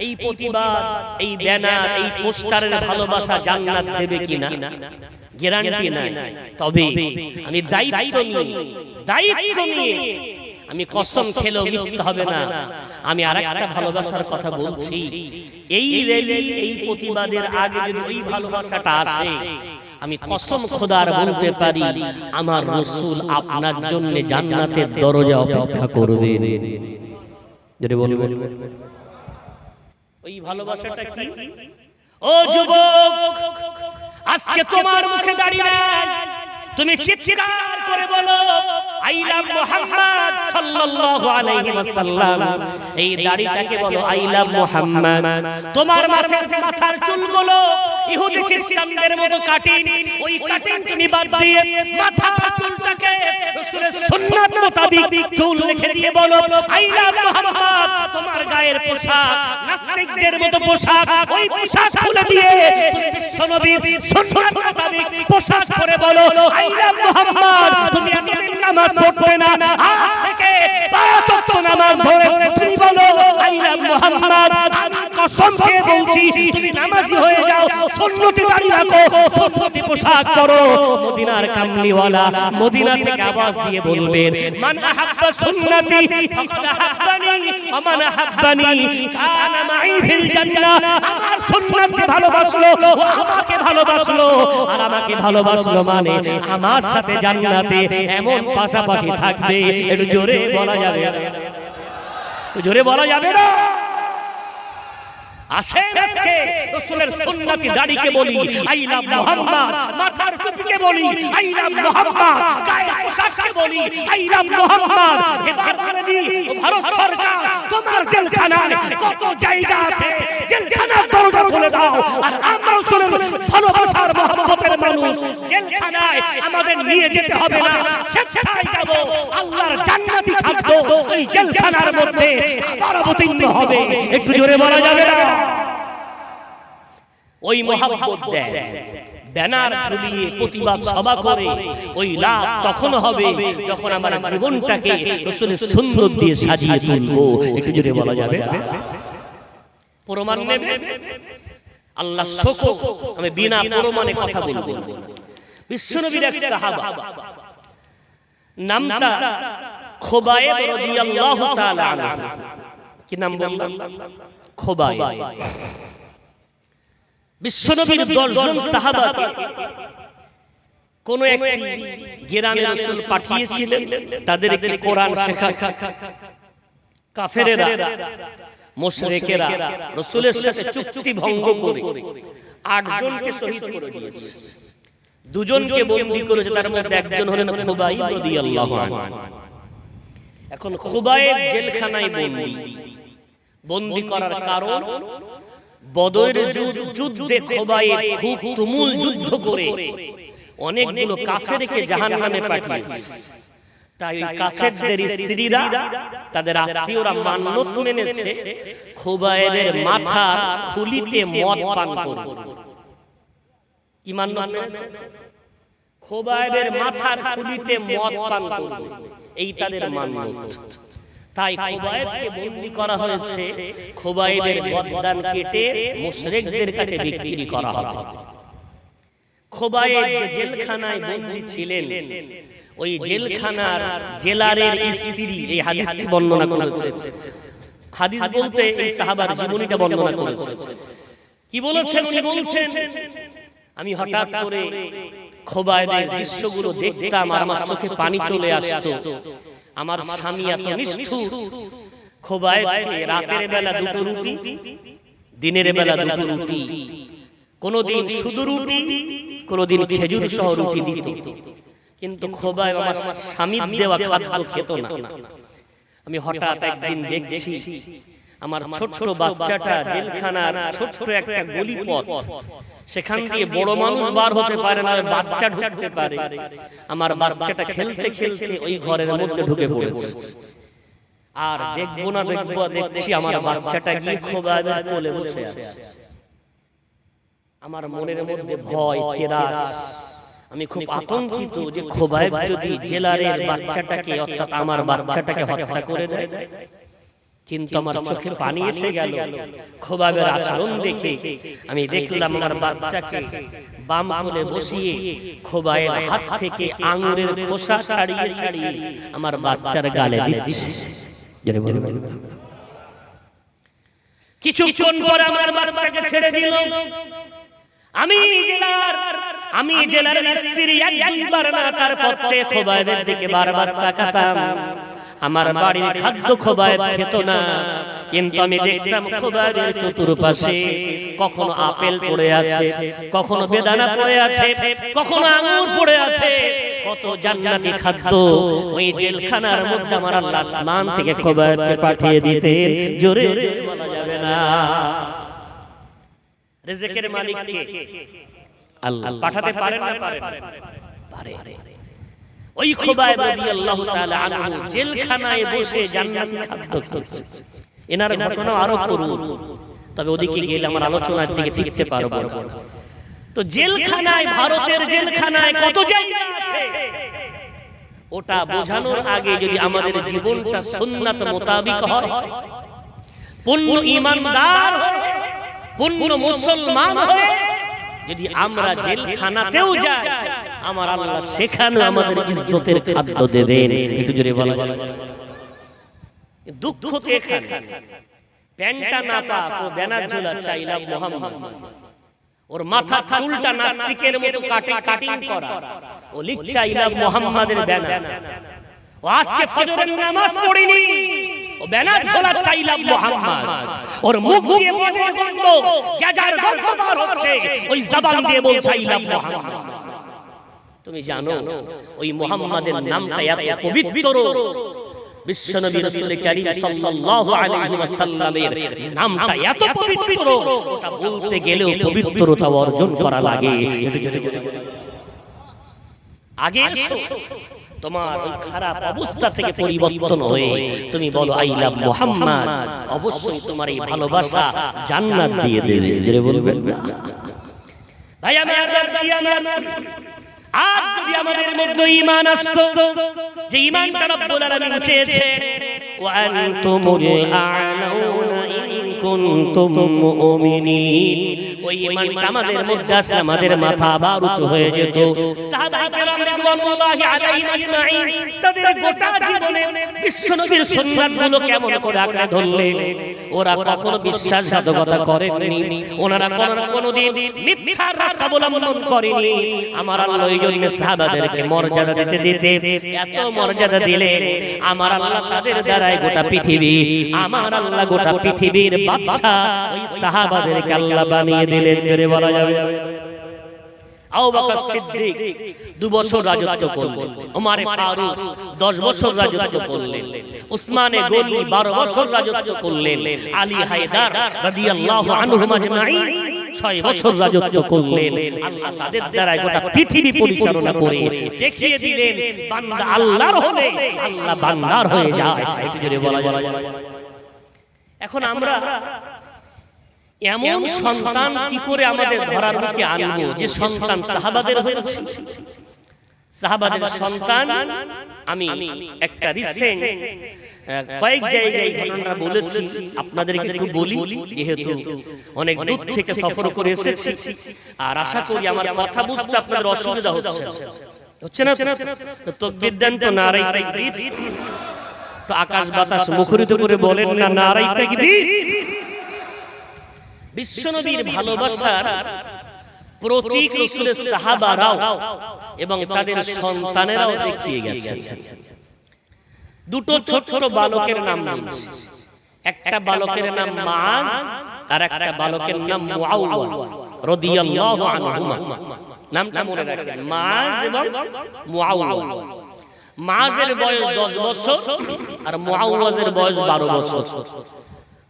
এই প্রতিবাদ, এই ব্যানার, এই পোস্টারের ভালোবাসা জান্নাত দেবে কিনা, গ্যারান্টি নাই। তবে আমি দায়িত্ব নিয়ে আমি কসম খেলেও মিথ্যা হবে না, আমি আরেকটা ভালোবাসার কথা বলছি। এই র্যালি, এই প্রতিবাদের আগে যদি ওই ভালোবাসাটা আসে, আমি কসম খোদার বলতে পারি আমার রাসূল আপনার জন্য জান্নাতের দরজা অপেক্ষা করবে। যদি বলবেন ওই ভালোবাসাটা কি? ও যুবক, আজকে তোমার মুখে দাঁড়িয়ে নাই, তুমি চিৎকার করে বলো আই লাভ মুহাম্মদ সাল্লাল্লাহু আলাইহি ওয়াসাল্লাম। এই দাড়িটাকে বলো আই লাভ মুহাম্মদ। তোমার মাথার চুলগুলো ইহুদি খ্রিস্টানদের মতো কাটিং, ওই কাটিং তুমি বাদ দিয়ে মাথার চুলটাকে রাসূলের সুন্নাত মোতাবেক চুল রেখে দিয়ে বলো আই লাভ মুহাম্মদ। তোমার গায়ের পোশাক নাস্তিকদের মতো পোশাক, ওই পোশাক খুলে দিয়ে তুমি বিশ্বনবীর সুন্নাত মোতাবেক পোশাক পরে বলো আই লাভ মুহাম্মদ। তুমি এতদিন নামাজ পড়তে না, আজ থেকে 5 ওয়াক্ত নামাজ ধরে তুমি বলো আই লাভ মুহাম্মদ। আমি কসম খেয়ে বলছি তুমি নামাজি হয়ে যাও, সুন্নতি দাড়ি রাখো, সুন্নতি পোশাক পরো। মদিনার কামলিওয়ালা মদিনা থেকে আওয়াজ দিয়ে বলবেন মান আহাব্বা সুন্নতি ফাকাদ আহাব্বানি ওয়া মান আহাব্বানি কানা মাই ফিল জান্নাহ। আমার সুন্নাতকে ভালোবাসলো, আমাকে ভালোবাসলো, আর আমাকে ভালোবাসলো মানে আমার সাথে জান্নাতে এমন পাশাপাশি থাকবে। একটু জোরে বলা যাবে? জোরে বলা যাবে না? আসেন আজকে রাসূলের সুন্নতি দাড়িকে বলি আই লাভ মুহাম্মদ, মাথার টুপিকে বলি আই লাভ মুহাম্মদ, গায়ের পোশাককে বলি আই লাভ মুহাম্মদ। এবার বলে দি ভারত সরকার, তোমার জেলখানায় কত জায়গা আছে, জেলখানার দরজা খুলে দাও। আর আমরা রাসূলের ভালোবাসার মহব্বতের মানুষ, জেলখানায় আমাদের নিয়ে যেতে হবে না, স্বেচ্ছায় যাব, আল্লাহর জান্নাতি খাদ্য ওই জেলখানার মধ্যে আবার অবতীর্ণ হবে। একটু জোরে বলা যাবে না? ওই মহব্বত দেন, ব্যানার ঝুলিয়ে প্রতিবাদ সভা করে, ওই লাভ তখন হবে যখন আমার জীবনটাকে রাসূলের সুন্নাত দিয়ে সাজিয়ে তুলবো। একটু জোরে বলা যাবে? প্রমাণ নেবে? আল্লাহ শোকর, আমি বিনা প্রমাণে কথা বলবো না। বিশ্বনবীর এক সাহাবা, নামটা খুবাইব রাদিয়াল্লাহু তাআলা আনহু। কি নাম বললাম? খুবাইব। বিশ্বনবীর 10 জন সাহাবাকে কোন একটি গ্রামে রাসূল পাঠিয়েছিলেন তাদেরকে কোরআন শেখাতে। কাফেরেরা মুশরিকেরা রাসূলের সাথে চুক্তি ভঙ্গ করে 8 জনকে শহীদ করে দিয়েছে। 2 জনকে বন্দী করেছে, তার মধ্যে একজন হলেন খুবাইব রাদিয়াল্লাহু আনহু। এখন খুবাইব জেলখানায় বন্দী করার কারণ বদরের যুদ্ধে খুবাইব খুব তুমুল যুদ্ধ করে অনেকগুলো কাফেরকে জাহান্নামে পাঠিয়েছে। তাই কাফেরদের স্ত্রীরা তাদের আত্মীয়রা মান্যত মেনেছে খুবাইবের মাথার খুলিতে মদ পান করবে। কি মান্যত মেনেছে? খুবাইবের মাথার খুলিতে মদ পান করবে, এই তাদের মান্যত। তাই খুবাইবকে বন্দী করা হয়েছে, খুবাইবের গর্দান কেটে মুশরিকদের কাছে বিক্রি করা হবে। খুবাইব যে জেলখানায় বন্দী ছিলেন, ওই জেলখানার জেলারের স্ত্রী এই হাদিসটি বর্ণনা করেছে। হাদিস বলতে এই সাহাবার জীবনীটা বর্ণনা করেছে। কি বলেছেন? উনি বলছেন, আমি হঠাৎ করে খুবাইবের দৃশ্যগুলো দেখতাম আর আমার চোখে পানি চলে আসতো। আমার স্বামী এত নিষ্ঠুর, খুবাইবকে রাতের বেলা 2টো রুটি, দিনের বেলা 2টো রুটি, কোনদিন শুধু রুটি, কোনদিন খেজুর সহ রুটি দিত। কিন্তু খুবাইব আমার স্বামীর দেওয়া খাদ্য খেত না। আমি হঠাৎ একদিন দেখছি আমার ছোট্ট বাচ্চাটা জেলখানার ছোট্ট একটা গলিপথ, সেখান দিয়ে বড় মানুষ বার হতে পারে না, বাচ্চা ঢুকতে পারে। আমার বাচ্চাটা খেলতে খেলতে ওই ঘরের মধ্যে ঢুকে পড়েছে। আর দেখবো না দেখছি আমার বাচ্চাটা গিয়ে খুবাইবের কোলে বসে আছে। আমার মনের মধ্যে ভয়, তেরাস, আমি খুব আতঙ্কিত যে খুবাইব যদি জেলারের বাচ্চাটাকে অর্থাৎ আমার বাচ্চাটাকে হত্যা করে দেয়। কিন্তু আমার চোখে পানি এসে গেল খুবাইবের আচরণ দেখে। আমি দেখলাম আমার বাচ্চাকে বাম কোলে বসিয়ে খুবাইব হাত থেকে আঙ্গুরের খোসা ছাড়িয়ে ছাড়িয়ে আমার বাচ্চার গালে দিচ্ছে। কিছুক্ষণ পর আমার বাচ্চাকে ছেড়ে দিল। আমি জেলার স্ত্রী 1-2 বার না তার পথে খুবাইবের দিকে বারবার তাকাতাম। আমার বাড়ির খাদ্য খুবাইব খেত না, কিন্তু আমি দেখতাম খুবাইবের চতুর্পাশে কখনো আপেল পড়ে আছে, কখনো বেদানা পড়ে আছে, কখনো আঙ্গুর পড়ে আছে, কত জান্নাতি খাদ্য। ওই জেলখানার মধ্যে আমার আল্লাহ আসমান থেকে খুবাইবকে পাঠিয়ে দিতেন। জোরে বলা যাবে না। রিজিকের মালিক কে? আল্লাহ। পাঠাতে পারেন না? পারে। ওই খুবাইব রাদিয়াল্লাহু তাআলা আনহু জেলখানায় বসে জান্নাতি খাদ্য খেয়েছে। এনার ঘটনা আরো করুন, তবে ওদিকে গেলে আমার আলোচনার দিকে ফিরতে পারবো। তো জেলখানায়, ভারতের জেলখানায় কত জায়গা আছে, ওটা বোঝানোর আগে যদি আমাদের জীবনটা সুন্নাত মোতাবিক হয়, পূর্ণ ঈমানদার হয়, পূর্ণ মুসলমান হয়ে যদি আমরা জেলখানাতেও যাই, আমার আল্লাহ সেখানে আমাদের ইজ্জতের খাদ্য দেবেন। একটু জোরে বলা। দুঃখ তো এখানে, প্যান্টটা না পাক ও ব্যানার ঝোলা চাইলাম মুহাম্মদ, ওর মাথা চুলটা নাস্তিকের মতো কাটিং করা, ও লিখছে আইলাম মুহাম্মাদের ব্যানার। ও আজকে ফজরের নামাজ পড়িনি, ও ব্যানার ঝোলা চাইলাম মুহাম্মদ। ওর মুখ দিয়ে মদের গন্ধ, গাজার গন্ধ বার হচ্ছে, ওই জবান দিয়ে বলছে আইলাম মুহাম্মদ। তুমি জানো ওই মুহাম্মাদের নামটা এত পবিত্র, বিশ্বনবী রাসূল কারীম সাল্লাল্লাহু আলাইহি ওয়াসাল্লামের নামটা এত পবিত্র, ওটা বলতে গেলেও পবিত্রতা অর্জন করা লাগে। আগে এসো, তোমার ওই খারাপ অবস্থা থেকে পরিবর্তন হয়ে তুমি বলো আই লাভ মুহাম্মদ, অবশ্যই তোমার এই ভালোবাসা জান্নাত দিয়ে দেবে। জোরে বলবেন না ভাই? আমার ভাই, আমার আজ যদি আমাদের মধ্যে ঈমান আসতো, যে ঈমানটা রব্বুল আলামিন চেয়েছে, ওয়া আনতুমুল আ'লাউনা ইন কুনতুম মুমিনিন। ওই ঈমানটা আমাদের মধ্যে আসলে আমাদের মাথা আবার উঁচু হয়ে যেত। সাহাবায়ে কেরাম রিদওয়ানুল্লাহি আলাইহিম আজমাইন তাদের গোটা জীবনে বিশ্বনবীর সুন্নাতগুলো কেমন করে আঁকড়ে ধরলেন। ওরা কখনো বিশ্বাসঘাতকতা করেননি, ওনারা কোনোদিন মিথ্যার রাস্তা অবলম্বন করেনি। আমার আল্লাহ এই জন্য সাহাবাদেরকে মর্যাদা দিতে দিতে এত মর্যাদা দিলেন, আমার আল্লাহ তাদের দ্বারাই গোটা পৃথিবী, আমার আল্লাহ গোটা পৃথিবীর বাদশা ওই সাহাবাদেরকে আল্লাহ বানিয়ে দিলেন। করে বলা যাবে আবু বকর সিদ্দিক 2 বছর রাজত্ব করলেন, ওমর ফারুক 10 বছর রাজত্ব করলেন, উসমানে গনি 12 বছর রাজত্ব করলেন, আলী হায়দার রাদিয়াল্লাহু আনহুম আজমাইন 6 বছর রাজত্ব করলেন। আল্লাহ তাদের দ্বারা গোটা পৃথিবী পরিচালনা করে দেখিয়ে দিলেন বান্দা আল্লাহর হলে আল্লাহ বান্দার হয়ে যায়। একটু জোরে বলা যায়। এখন আমরা এমন সন্তান কি করে আমাদের ধরার মুখে আনবো যে সন্তান সাহাবাদের হয়েছে? সাহাবাদের সন্তান আমি একটা রিসেন্ট কয়েক জায়গায় ঘটনা বলেছি, আপনাদেরকে একটু বলি, যেহেতু অনেক দূর থেকে সফর করে এসেছি আর আশা করি আমার কথা বুঝতে আপনাদের অসুবিধা হচ্ছে না তো? তাকবীর দেন তো, নারায়ে তাকবীর। তো আকাশ বাতাস মুখরিত করে বলেন না নারায়ে তাকবীর। বিশ্বনবীর ভালোবাসার প্রতীক রাসূলের সাহাবারাও এবং তাদের সন্তানেরাও দেখিয়ে গেছে। দুটো ছোট ছোট বালকের নাম বলছি, একটা বালকের নাম মাআজ আর একটা বালকের নাম মুআওয়াজ রাদিয়াল্লাহু আনহুমা। নামটা মনে রাখেন, মাআজ এবং মুআওয়াজ। মাআজের বয়স 10 বছর আর মুআওয়াজের বয়স 12 বছর।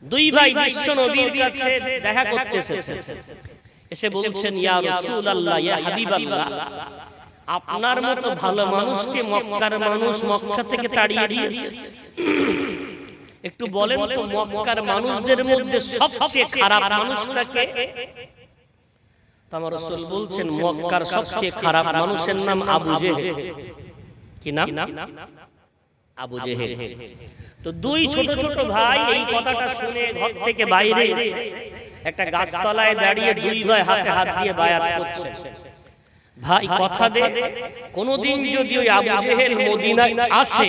দুই ভাই বিশ্বনবীর কাছে দেখা করতে এসেছেন, এসে বলছেন ইয়া রাসূলুল্লাহ, ইয়া হাবিবাল্লাহ, আপনার মতো ভালো মানুষকে মক্কার মানুষ মক্কা থেকে তাড়িয়ে দিয়েছে। একটু বলেন তো মক্কার মানুষদের মধ্যে সবচেয়ে খারাপ মানুষটা কে? তো আমার রাসূল বলছেন মক্কার সবচেয়ে খারাপ মানুষের নাম আবু জেহেল। কি নাম? আবু জেহেল। তো দুই ছোট ছোট ভাই এই কথাটা শুনে ঘর থেকে বাইরে এসে একটা গাছতলায় দাঁড়িয়ে দুই ভাই হাতে হাত দিয়ে বায়াত করছে। ভাই কথা দে, কোনদিন যদি ওই আবু জেহেল মদিনায় আসে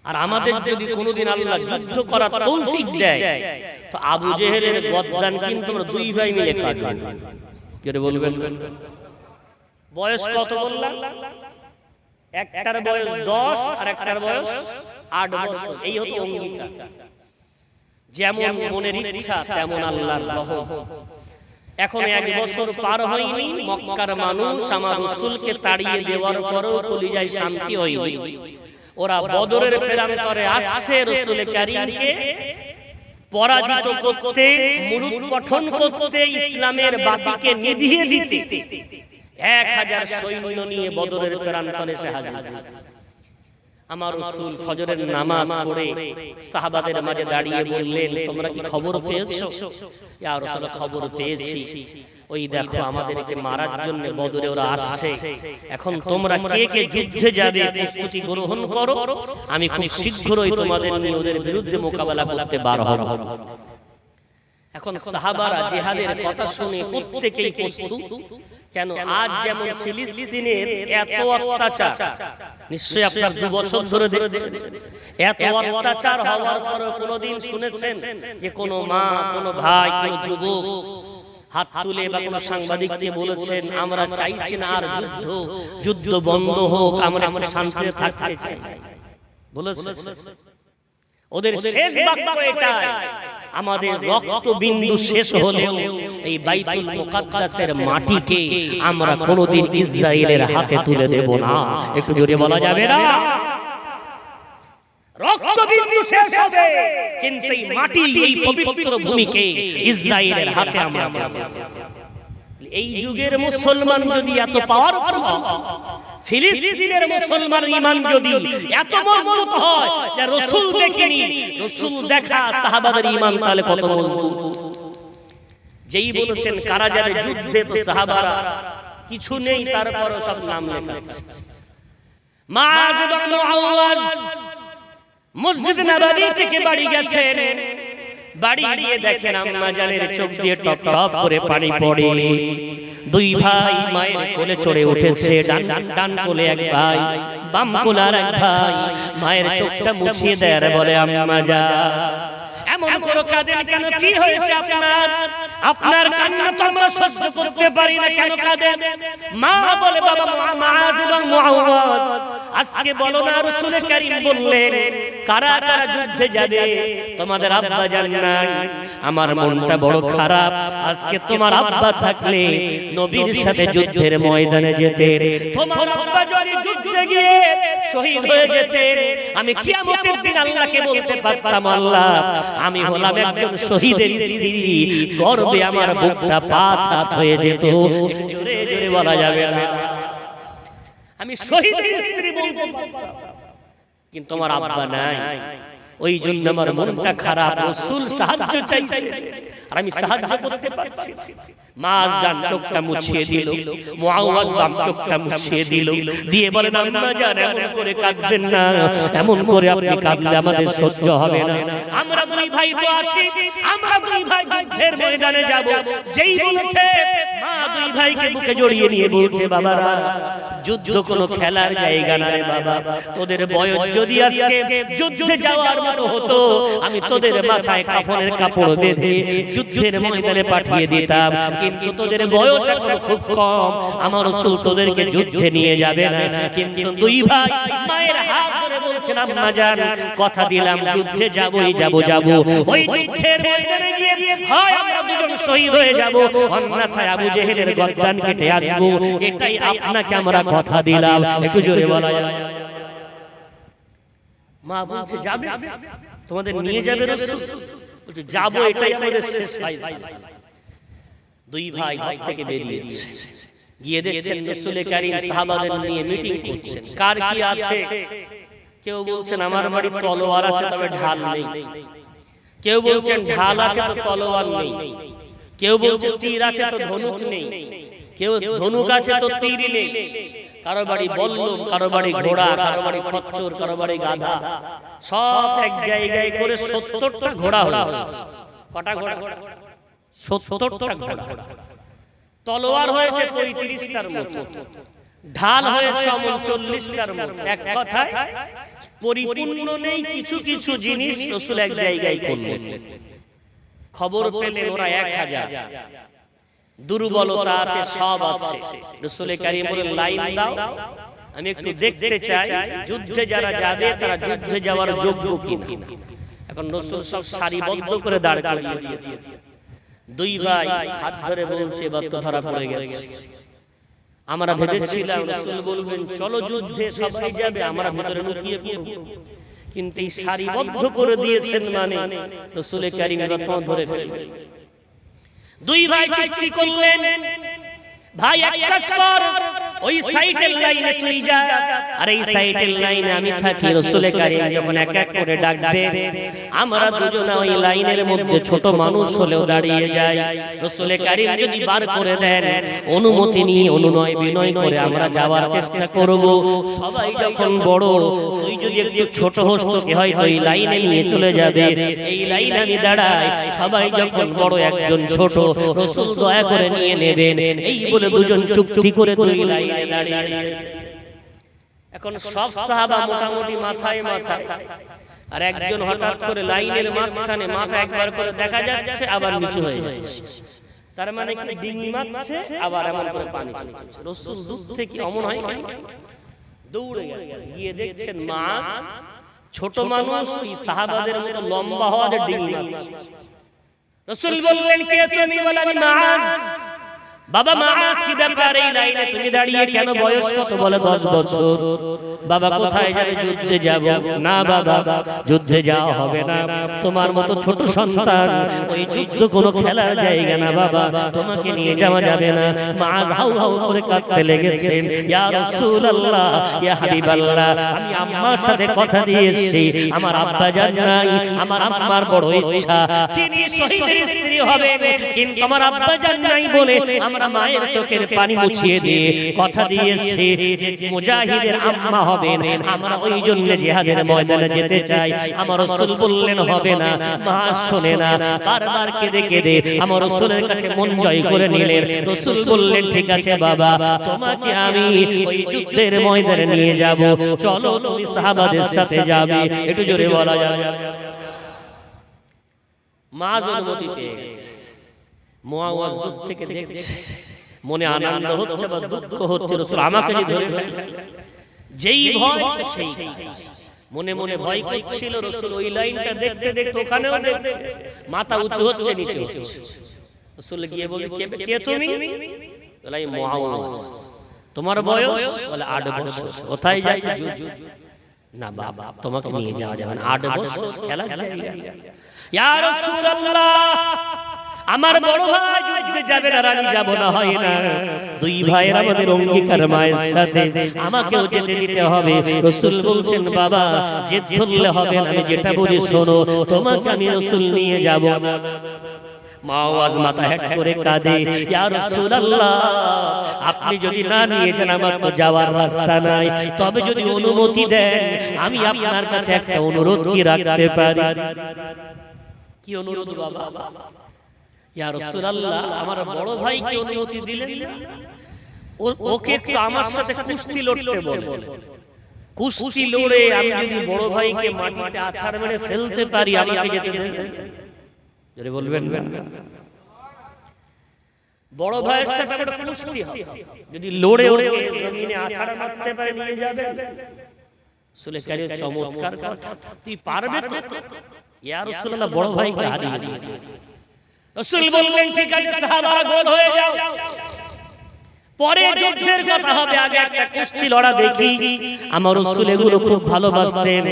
আর আমাদের যদি কোনদিন আল্লাহ যুদ্ধ করার তৌফিক দেয়, তো আবু জেহেলের গর্দান কিন্তু আমরা দুই ভাই মিলে কাটব। কে বলবেন? বয়স কত বললাম? একটার বয়স 10 আর একটার বয়স 8 বছর। এই হতো অঙ্গীকার। যেমন মনের ইচ্ছা তেমন আল্লাহর রহম। এখন 1 বছর পার হয়নি, মক্কার মানুষ আমার রাসূলকে তাড়িয়ে দেওয়ার পরেও কলিজায় শান্তি হয়নি। ওরা বদরের প্রান্তরে আসছে রাসূল কারীমকে পরাজিত করতে, মূলোৎপাটন করতে, ইসলামের বাতিকে নিভিয়ে দিতে 1000 সৈন্য নিয়ে বদরের প্রান্তরে এসে হাজির। আমার রাসূল ফজরের নামাজ পড়ে সাহাবাদের মাঝে দাঁড়িয়ে বললেন, তোমরা কি খবর পেয়েছো? ইয়া রাসূলুল্লাহ, খবর পেয়েছি। ওই দেখো আমাদেরকে মারার জন্য বদরে ওরা আসছে। এখন তোমরা কে কে যুদ্ধে যাবে প্রস্তুতি গ্রহণ করো, আমি খুব শীঘ্রই তোমাদের নিয়ে ওদের বিরুদ্ধে মোকাবেলা করতে বার হব। এখন সাহাবারা জিহাদের কথা শুনে প্রত্যেকেই প্রস্তুত। কেন আজ যেমন ফিলিস্তিনের এত অত্যাচার, নিশ্চয়ই আপনারা 2 বছর ধরে দেখছেন, এত অত্যাচার হওয়ার পরেও কোনদিন শুনেছেন যে কোন মা, কোন ভাই, কোন যুবক হাত তুলে বা কোন সাংবাদিককে বলেছেন আমরা চাইছি না আর যুদ্ধ বন্ধ হোক, আমরা শান্তিতে থাকতে চাই? বলেছে? ওদের শেষ বাক্য এটাই, আমাদের রক্ত বিন্দু শেষ হলেও এই বাইতুল মুকাদ্দাসের মাটিকে আমরা কোনদিন ইসরায়েলের হাতে তুলে দেব না। একটু জোরে বলা যাবে না? রক্ত বিন্দু শেষ হবে কিন্তু এই মাটি, এই পবিত্র ভূমিকে ইসরায়েলের হাতে আমরা দেব। এই যুগের মুসলমান যদি এত পাওয়ারফুল হয়, ফিলিস্তিনের মুসলমান ঈমান যদি এত মজবুত হয় যে রাসূল দেখেনি, রাসূল দেখা সাহাবাদের ঈমান তাহলে কত মজবুত। যেই বলেছেন কারা যাবে যুদ্ধে, তো সাহাবারা কিছু নেই, তারপরও সব নাম লেখা আছে। মাআজ এবং মুআওয়াজ মসজিদ নববী থেকে বাড়ি গেছেন, বাড়ি গিয়ে দেখেন আম্মা জানের চোখ দিয়ে টপ টপ করে পানি পড়ে। দুই ভাই মায়ের কোলে চড়ে উঠেছে, ডান কোলে এক ভাই, বাম কোলে আর এক ভাই। মায়ের চোখটা মুছিয়ে দেয় আর বলে আম্মা জান এমন করে কাঁদেন কেন? কি হয়েছে আপনার? আপনার কান্না তো আমরা সহ্য করতে পারি না, কেন কাঁদেন? মা বলে বাবা মুআজ এবং মুআওয়াজ, আজকে বলো না রাসূল কারীম বললেন কারা কারা যুদ্ধে যাবে? তোমাদের আব্বা জান নাই, আমার মনটা বড় খারাপ। আজকে তোমার আব্বা থাকলে নবীর সাথে যুদ্ধের ময়দানে যেতেন, তোমার আব্বা যদি যুদ্ধে গিয়ে শহীদ হয়ে যেতেন, আমি কিয়ামতের দিন আল্লাহকে বলতে পারতাম আল্লাহ আমি হলাম একজন শহীদের স্ত্রী, গর্বে আমার বুকটা 5 হাত হয়ে যেত। জোরে জোরে বলা যাবে না, আমি শহীদের স্ত্রী বলতে পারতাম, কিন্তু আমার আব্বা নাই। ওই জন্য আমার মনটা খারাপ। রাসূল সাহায্য চাইছে আর আমি সাহায্য করতে পারছি। মাজ ডান চোখটা মুছিয়ে দিল, মুআওয়াজ বাম চোখটা মুছিয়ে দিল, দিয়ে বলেন আম্মা জান এমন করে কাঁদবেন না, এমন করে আপনি কাঁদলে আমাদের সহ্য হবে না। আমরা দুই ভাই তো আছি, আমরা দুই ভাই যুদ্ধের ময়দানে যাব। যেই বলেছে মা দুই ভাইকে বুকে জড়িয়ে নিয়ে বলছে বাবারা যুদ্ধ কোনো খেলার জায়গা না রে বাবা, তোদের বয়স যদি আজকে যুদ্ধে যাওয়ার মতো হতো আমি তোদের মাথায় কাফনের কাপড় বেঁধে যুদ্ধের ময়দানে পাঠিয়ে দিতাম, কিন্তু তোদের বয়স এখন খুব কম, আমার রাসূল তোদেরকে যুদ্ধে নিয়ে যাবে না। কিন্তু দুই ভাই মায়ের হাত ধরে বলছেন আম্মা জান কথা দিলাম যুদ্ধে যাবই যাব। ওই যুদ্ধের ময়দানে গিয়ে হয় আমরা দুজন শহীদ হয়ে যাব, অন্যথায় আবু জেহেলের গর্দান কেটে আসব, এটাই আপনাকে আমরা কথা দিলাম। একটু জোরে বলা যায়। মা বলছে যাবে, তোমাদের নিয়ে যাবে রাসূল? বলছে যাব, এটাই আমাদের শেষ ফয়সালা। দুই ভাই ঘর থেকে বেরিয়েছে, গিয়ে দেখছেন রাসূল কারীম সাহাবাদের নিয়ে মিটিং করছেন। কার কি আছে? কেউ বলছেন আমার বাড়ি তলোয়ার আছে তবে ঢাল নেই, কেউ বলছেন ঢাল আছে তো তলোয়ার নেই, কেউ বলছেন তীর আছে তো ধনুক নেই, কেউ ধনুক আছে তো তীর নেই। কারো বাড়ি বল্লম, কারো বাড়ি ঘোড়া, কারো বাড়ি খচ্চর, কারো বাড়ি গাধা, সব এক জায়গায় করে 70টা ঘোড়া হয়েছে। কটা ঘোড়া? 70টা ঘোড়া। তলোয়ার হয়েছে 35টার মতো, ঢাল হয়েছে 40টার মতো। এক কথায় পরিপূর্ণ নেই, কিছু কিছু জিনিস রাসূল এক জায়গায় করলেন। খবর পেলেন ওরা 1000, দুর্বলতা আছে, সব আছে। রাসূল কারীম বলেন লাইন দাও, আমি একটু দেখতে চাই যুদ্ধে যারা যাবে তারা যুদ্ধে যাওয়ার যোগ্য কিনা। এখন রাসূল সব সারিবদ্ধ করে দাঁড় করিয়ে দিয়েছে। দুই ভাই হাত ধরে বলছে এবার তো ধরা পড়ে গেছে। আমরা ভেবেছিলাম রাসূল বলবেন চলো যুদ্ধে সবাই যাবে, আমরা ভিতরে লুকিয়ে পড়ব, কিন্তু এই সারিবদ্ধ করে দিয়েছেন মানে রাসূল কারীম এবার তো ধরে ফেলবেন। দুই ভাই চুক্তি করলেন, ভাই এক কাজ কর, ওই সাইডের লাইনে তুই যা আর এই সাইডের লাইনে আমি থাকি। রাসূল কারীম যখন এক এক করে ডাকবে আমরা দুজনে ওই লাইনের মধ্যে ছোট মানুষ হলেও দাঁড়িয়ে যাই। রাসূল কারীম যদি বার করে দেন অনুমতি নিয়ে অনুনয় বিনয় করে আমরা যাওয়ার চেষ্টা করব। সবাই যখন বড়, তুই যদি একটু ছোট হোস তোকে হয়তো এই লাইনে নিয়ে চলে যাবে, এই লাইনে আমি দাঁড়াই। সবাই যখন বড় একজন ছোট, রাসূল দয়া করে নিয়ে নেবেন। এই বলে দুজন চুক্তি করে দুই লাইনে দাঁড়িয়েছে। এখন সব সাহাবা মোটামুটি মাথায় মাথায়, আর একজন হঠাৎ করে লাইনের মাঝখানে মাথা একবার করে দেখা যাচ্ছে আবার নিচু হয়ে যাচ্ছে, তার মানে কি ডিঙি মারছে আবার এমন করে পানি চলছে। রাসূল দূর থেকে অমন হয় কেন দৌড়ে গেছে, গিয়ে দেখছেন মাছ ছোট মানুষ ওই সাহাবাদের মতো লম্বা হওয়ার ডিঙি মারছে। রাসূল বললেন কে তুমি? বলে আমি মাছ। বাবা মাআজ কি ব্যাপার, এই লাইনে তুমি দাঁড়িয়ে কেন? বয়স কত? বলে 10 বছর। বাবা কোথায় যাবে? যুদ্ধে যাব। না বাবা যুদ্ধে যাওয়া হবে না, তোমার মতো ছোট সন্তান ওই যুদ্ধ কোনো খেলার জায়গা না বাবা, তোমাকে নিয়ে যাওয়া যাবে না। মাআজ হাউ হাউ করে কাঁদতে লেগেছেন, ইয়া রাসূলুল্লাহ, ইয়া হাবিবাল্লাহ, আমি আম্মার সাথে কথা দিয়েছি, আমার আব্বা জান নাই, আমার আম্মার বড় ইচ্ছা তিনি শহীদের স্ত্রী দিতেই হবে, কিন্তু আমার আব্বা জান নাই বলে আমরা মায়ের চোখের পানি মুছিয়ে দিয়ে কথা দিয়েছি যে মুজাহিদের আম্মা হবেন, আমরা ওই জন্য জিহাদের ময়দানে যেতে চাই। আমার রাসূল বললেন হবে না, মা শোনে না, বারবার কেঁদে কেঁদে আমার রাসূলের কাছে মন জয় করে নিলেন। রাসূল বললেন ঠিক আছে বাবা, তোমাকে আমি ওই যুদ্ধের ময়দানে নিয়ে যাব, চলো তুমি সাহাবাদের সাথে যাবে। একটু জোরে বলা যাবে। মা অনুমতি পেয়ে গেছে, মুআওয়াজ দূর থেকে দেখছে, মনে আনন্দ হচ্ছে বা দুঃখ হচ্ছে, রাসূল আমাকে ধরে ফেলবে, যেই ভয় সেই মনে মনে ভয় করছিল। রাসূল ওই লাইনটা দেখতে দেখতে ওখানেও দেখছে, মাথা উঁচু হচ্ছে নিচে হচ্ছে। রাসূল গিয়ে বলে কে তুমি? বলে মুআওয়াজ। তোমার বয়স? বলে 8 বছর। কোথায় যাই? যুদ্ধ। না বাবা, তোমাকে নিয়ে যাওয়া যাবে না, 8 বছর খেলার জায়গা। ইয়া রাসূলুল্লাহ, আমার বড় ভাই যুদ্ধে যাবে না, রানী যাব না, হয় না। দুই ভাইয়ের আমাদের অঙ্গীকার মায়ের সাথে, আমাকেও যেতে দিতে হবে। রাসূল বলছেন বাবা জেদ ধরলে হবে না, আমি যেটা বলি শোনো, তোমাকে আমি রাসূল নিয়ে যাব না। মুআওয়াজ মাথা হেট করে কাঁদে, ইয়া রাসূলুল্লাহ, আপনি যদি না নিয়ে যান আমার তো যাওয়ার রাস্তা নাই, তবে যদি অনুমতি দেন আমি আপনার কাছে একটা অনুরোধ কি রাখতে পারি। কি অনুরোধ বাবা? ইয়া রাসূলুল্লাহ, আমার বড় ভাইকে অনুমতি দিলেন না, ওকে একটু আমার সাথে কুস্তি লড়তে বলেন। কুস্তি লড়ে আমি যদি বড় ভাইকে মাটিতে আছাড় মেরে ফেলতে পারি, আমাকে যেতে দেন। জোরে বলবেন। বড় ভাইয়ের সাথে একটা কুস্তি হবে, যদি লড়ে ওকে জমিনে আছাড় মারতে পারে নিয়ে যাবে। রাসূলের কাছে চমৎকার কথা, তুই পারবে তো? ইয়া রাসূলুল্লাহ, বড় ভাইকে হারিয়ে দিই। রাসূল বললেন ঠিক আছে সাহাবারা গোল হয়ে যাও, পরে যুদ্ধের কথা হবে, আগে একটা কুস্তি লড়া দেখি। আমার রাসূল এগুলো খুব ভালোবাসতেন।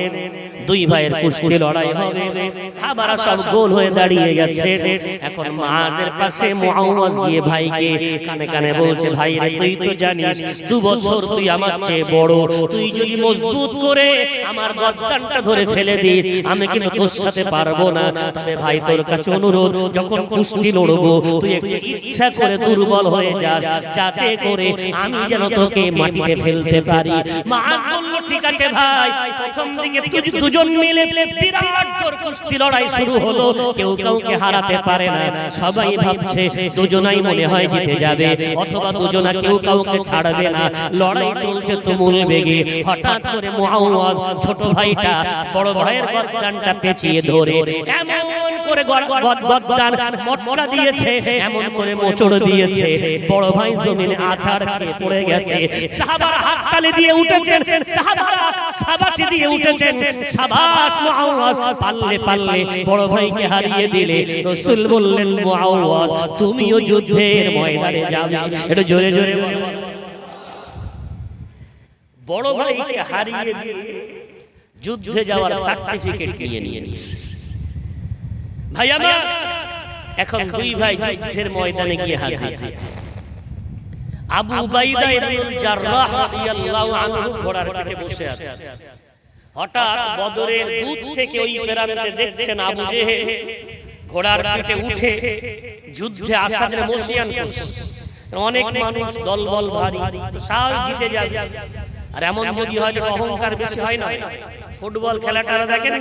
দুই ভাইয়ের কুস্তি লড়াই হবে, সাহাবারা সব গোল হয়ে দাঁড়িয়ে গেছে। এখন মুআজের পাশে মুআওয়াজ গিয়ে ভাইকে কানে কানে বলছে, ভাই রে তুই তো জানিস 2 বছর তুই আমার চেয়ে বড়, তুই যদি মজবুত করে আমার গর্দানটা ধরে ফেলে দিস আমি কিন্তু তোর সাথে পারবো না। তবে ভাই তোর কাছে অনুরোধ, যখন কুস্তি লড়বো তুই একটু ইচ্ছা করে দুর্বল হয়ে যাস, যাতে করে আমি যেন তোকে মাটিতে ফেলতে পারি। মুআজ বলল ঠিক আছে ভাই। প্রথম দিকে দুজন মিলে বিরাট জোর কুস্তি লড়াই শুরু হলো, কেউ কাউকে হারাতে পারে না। সবাই ভাবছে দুজনাই মনে হয় জিতে যাবে, অথবা দুজনা কেউ কাউকে ছাড়বে না। লড়াই চলছে তুমুল বেগে। হঠাৎ করে মুআওয়াজ ছোট ভাইটা বড় ভাইয়ের গর্দানটা পেঁচিয়ে ধরে এমন করে গর্দান মটকা দিয়েছে, এমন করে মোচড় দিয়েছে, বড় ভাই জমিনে আছাড় খেয়ে পড়ে গেছে। সাহাবারা হাততালি দিয়ে উঠেছেন, সাহাবারা শাবাশি দিয়ে উঠেছেন, শাবাশ মুআওয়াজ, পারলে পারলে বড় ভাইকে হারিয়ে দিলে। রাসূল বললেন মুআওয়াজ তুমিও যুদ্ধের ময়দানে যাবে। এটা জোরে জোরে বলো। বড় ভাইকে হারিয়ে দিয়ে যুদ্ধে যাওয়ার সার্টিফিকেট নিয়ে নিয়েছে। ভাই আমার এখন দুই ভাই যুদ্ধের ময়দানে গিয়ে হাজির। আবু উবাইদা ইবনুল জাররাহ রাদিয়াল্লাহু আনহু ঘোড়ার পিঠে বসে আছে। হঠাৎ বদরের দূত থেকে ওই প্রান্তে দেখছেন আবু জেহেল ঘোড়ার পিঠে উঠে যুদ্ধে আসার জন্য মসিয়ান করছে। অনেক মানুষ দলবল ভারী, সব জিতে যাবে। আর এমন যদি হয় যে অহংকার বেশি হয় না, ফুটবল খেলাটারা দেখেন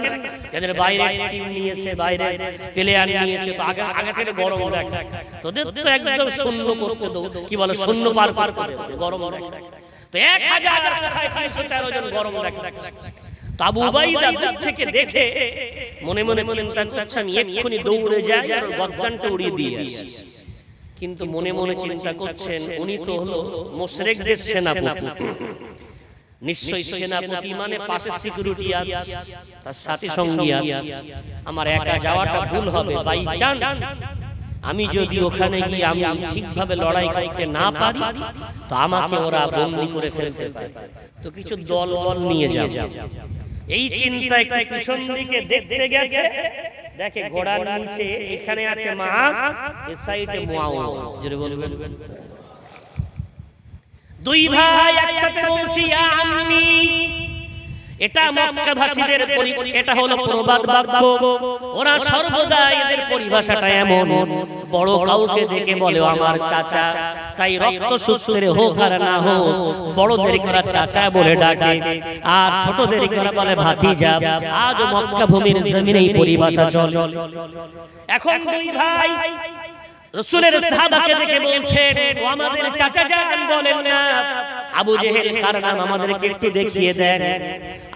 যাদের বাইরে টিম নিয়েছে, বাইরে প্লেয়ার নিয়েছে, তো আগে আগে থেকে গরম দেখে, তোদের তো একদম শূন্য করতে দাও, কি বলে শূন্য পার করে গরম দেখে। তো 1000 কোথায় 313 জন গরম দেখে। আবু উবাইদা দূর থেকে দেখে মনে মনে চিন্তা করছে আমি এক্ষুনি দৌড়ে যাই আর গর্দানটা উড়িয়ে দিয়ে আসি। কিন্তু মনে মনে চিন্তা করছেন উনি তো হলো মুশরিকদের সেনাপতি, নিশ্চয়ই সেনাপতি মানে পাশে সিকিউরিটি আছে, তার সাথী সঙ্গী আছে, আমার একা যাওয়াটা ভুল হবে। বাই চান্স আমি যদি ওখানে গিয়ে আমি ঠিকভাবে লড়াই করতে না পারি তো আমাকে ওরা বন্দী করে ফেলতে পারে, তো কিছু দল নিয়ে যাবে। এই চিন্তা একটু পিছন দিকে দেখতে গেছে, দেখে ঘোড়ার নিচে এখানে আছে মুআজ, এই সাইডে মুআওয়াজ। জোরে বলবেন। দুই ভাই একসাথে বলছি ইয়া আম্মি এটা মক্কাবাসীদের এটা হলো প্রবাদ বাক্য। ওরা সর্বদা এদের পরিভাষাটা এমন, বড় কাউকে দেখে বলে আমার চাচা, তাই রক্ত সূত্রে হোক আর না হোক বড়দের করা চাচা বলে ডাকে, আর ছোটদের করা বলে ভাতিজা। আজ মক্কা ভূমির জমিনে এই পরিভাষা চলে। এখন দুই ভাই রাসূলের সাহাবাকে দেখে বলছেন, ও আমাদের চাচা জান বলেন না। আবু জেহেল কার নাম আমাদেরকে একটু দেখিয়ে দেন।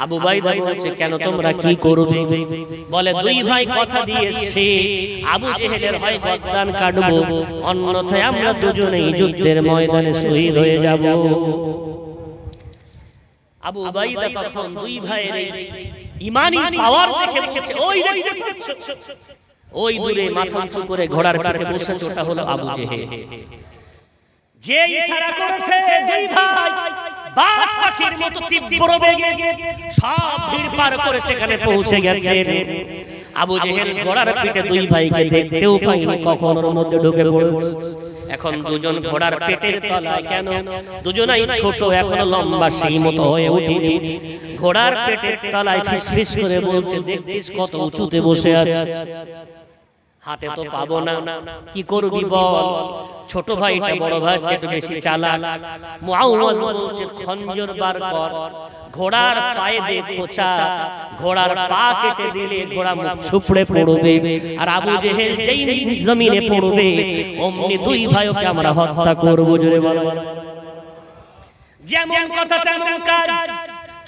আবু বাইদা বলছে, কেন তোমরা কি করবে? বলে, দুই ভাই কথা দিয়েছে আবু জেহেলের হয় গর্দান কাটবো, অন্যথায় আমরা দুজনেই যুদ্ধের ময়দানে শহীদ হয়ে যাব। আবু বাইদা তখন দুই ভাইয়ের ঈমানি পাওয়ার দেখে বলছে, ওই দূরে মাথা উঁচু করে ঘোড়ার পিঠে বসেছে, ওটা হলো আবু জেহেল। যে ইশারা করেছে দুই ভাই বাজ পাখির মতো তীব্র বেগে সব ভিড় পার করে সেখানে পৌঁছে গেছে। আবু জেহেল ঘোড়ার পিঠে দুই ভাইকে দেখতেও পায়নি, কখন ওর মধ্যে ঢুকে পড়েছে। এখন দুজন ঘোড়ার পেটের তলায়, কেন দুজনাই ছোট, এখনো লম্বা সেই মতো হয়ে ওঠেনি। ঘোড়ার পেটের তলায় ফিসফিস করে বলছে, দেখছিস কত উঁচুতে বসে আছে, হাতে তো পাবো না, কি করবি বল? ছোট ভাইটা বড় ভাই একটু বেশি চালাক। মুআওয়াজ বলছে, খঞ্জর বার কর, ঘোড়ার পায়ে দে খোঁচা, ঘোড়ার পা কেটে দিলে ঘোড়া মুখ ছুপড়ে পড়বে, আর আবু জেহেল যেই জমিনে পড়বে অমনি দুই ভাইকে আমরা হত্যা করব। জোরে বলো। যেমন কথা তেমন কাজ।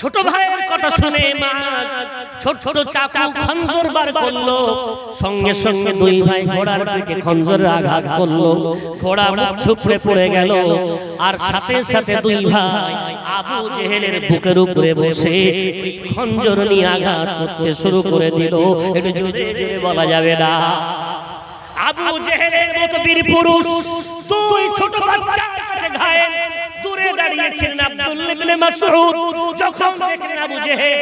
ছোট ভাইয়ের কথা শুনে মাস ছোট ছোট চাকু খঞ্জর বার করলো, সঙ্গে সঙ্গে দুই ভাই ঘোড়ার পিঠে খঞ্জরের আঘাত করলো, ঘোড়া মুখ ছুপড়ে পড়ে গেল। আর সাথে সাথে দুই ভাই আবু জেহেলের বুকের উপরে বসে খঞ্জর নিয়ে আঘাত করতে শুরু করে দিল। এটা জোরে জোরে বলা যাবে না। আবু জেহেলের মতো বীর পুরুষ দুই ছোট বাচ্চার কাছে ঘায়েল দূরে দাঁড়িয়েছিলেন আব্দুল্লাহ ইবনে মাসউদ। যখন দেখলেন আবু জেহেল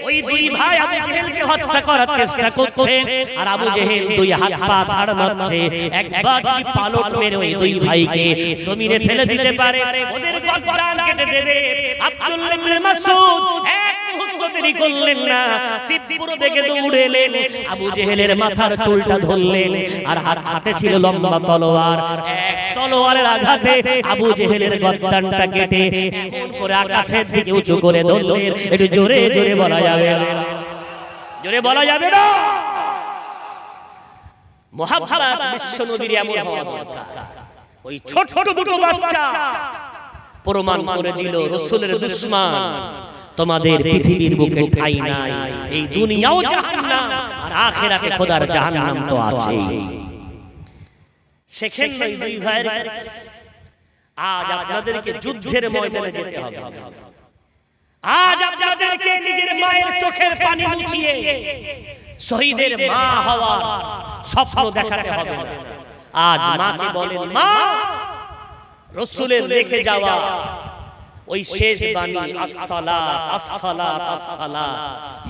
ওই দুই ভাই আবু জেহেলকে হত্যা করার চেষ্টা করছে, আর আবু জেহেল দুই হাত পা ছাড় মারছে, একবার কি পালট মেরে ওই দুই ভাইকে জমিনে ফেলে দিতে পারে, ওদের গর্দান কেটে দেবে। আব্দুল্লাহ ইবনে মাসউদ এক মুহূর্ত দেরি করলেন না, তীব্র বেগে দৌড়ে এলেন, আবু জেহেলের মাথার চুলটা ধরলেন, আর হাতে ছিল লম্বা তলোয়ার। এক তলোয়ারের আঘাতে আবু জেহেলের গর্দানটা কেটে এমন করে আকাশের দিকে উঁচু করে ধরলেন। একটু জোরে জোরে বলা যাবে না, জোরে বলা যাবে না। মুহাব্বত বিশ্বনবীর এমন হওয়া দরকার। ওই ছোট ছোট দুটো বাচ্চা প্রমাণ করে দিল রাসূলের দুশমন তোমাদের পৃথিবীর বুকে ঠাঁই নাই, এই দুনিয়াও জাহান্নাম আর আখিরাতে খোদার জাহান্নাম তো আছেই। সেখানে দুই ভাইয়ের কাছে আজ আপনাদেরকে যুদ্ধের ময়দানে যেতে হবে। আজ আপনাদেরকে নিজের মায়ের চোখের পানি মুছিয়ে শহীদের মা হওয়ার স্বপ্ন দেখাতে হবে না। আজ মাকে বলেন, মা রাসূলের রেখে যাওয়া ওই শেষ বাণী আসসালাত আসসালাত আসসালাত,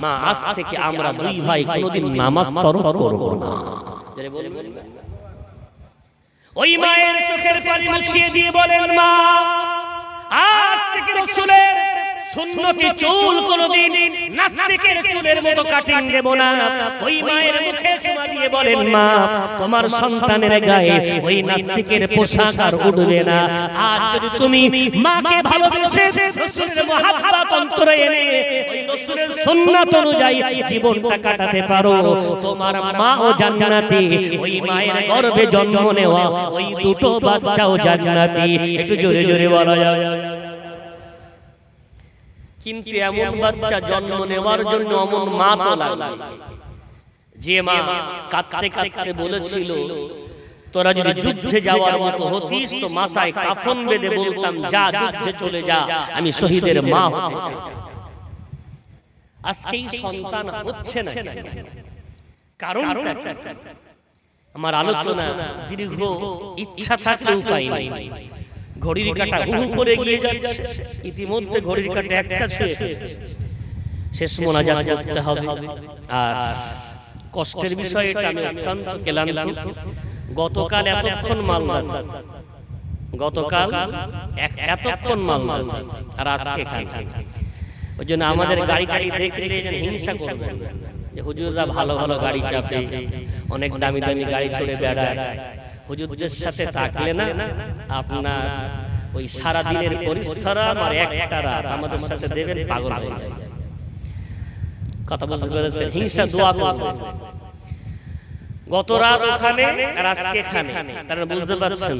মা আজ থেকে আমরা দুই ভাই কোনোদিন নামাজ তরক করব না। যারা বলবেন ওই মায়ের চোখের পানি মুছিয়ে দিয়ে বলেন, মা আজ থেকে রাসূলের সুন্নতি চুল কোনদিন নাস্তিকের চুলের মতো কাটিং দেব না। ওই মায়ের মুখে চুমা দিয়ে বলেন, মা তোমার সন্তানের গায়ে ওই নাস্তিকের পোশাক আর উঠবে না। আজ যদি তুমি মাকে ভালোবেসে রাসূলের মহব্বত অন্তরে এনে ওই রাসূলের সুন্নাত অনুযায়ী জীবনটা কাটাতে পারো, তোমার মা ও জান্নাতি, ওই মায়ের গর্ভে জন্ম নেওয়া ওই দুটো বাচ্চাও জান্নাতি। একটু জোরে জোরে বলা যায়। কিন্তু এমন বাচ্চা জন্ম নেওয়ার জন্য এমন মা তো লাগে, যে মা কাঁদতে কাঁদতে বলেছিল, তোরা যদি যুদ্ধে যাওয়ার মতো হতিস তো মাথায় কাফন বেঁধে বলতাম, যা যুদ্ধে চলে যা, আমি শহীদের মা হতে চাই। আজকেই সন্তান হচ্ছে না, কারণটা কি? আমার আলোচনা দীর্ঘ, ইচ্ছা থাকলে উপায় নাই। ঘড়ির কাঁটা হু করে গিয়ে যাচ্ছে, ইতিমধ্যে ঘড়ির কাঁটা একটা ছুঁয়ে শেষ মোনাজাত করতে হবে। আর কষ্টের বিষয় এটা, আমি অত্যন্ত ক্লান্ত। গতকাল এতক্ষণ মালদা, গতকাল এতক্ষণ মালদা, আর আজকে খাই। ওই জন্য আমাদের গাড়ি টাড়ি দেখলে হিংসা করবেন যে হুজুররা ভালো ভালো গাড়ি চাপে, অনেক দামি দামি গাড়ি চড়ে বেড়ায়। হুজুরদের সাথে থাকলে না আপনার ওই সারা দিনের পরিশ্রম আর একটা রাত আমাদের সাথে দেবেন, পাগল হয়ে যাবে। কথা বুঝতে পেরেছেন? হিংসা দোয়া করবেন। গত রাত ওখানে আর আজকে এখানে, তারা বুঝতে পারছেন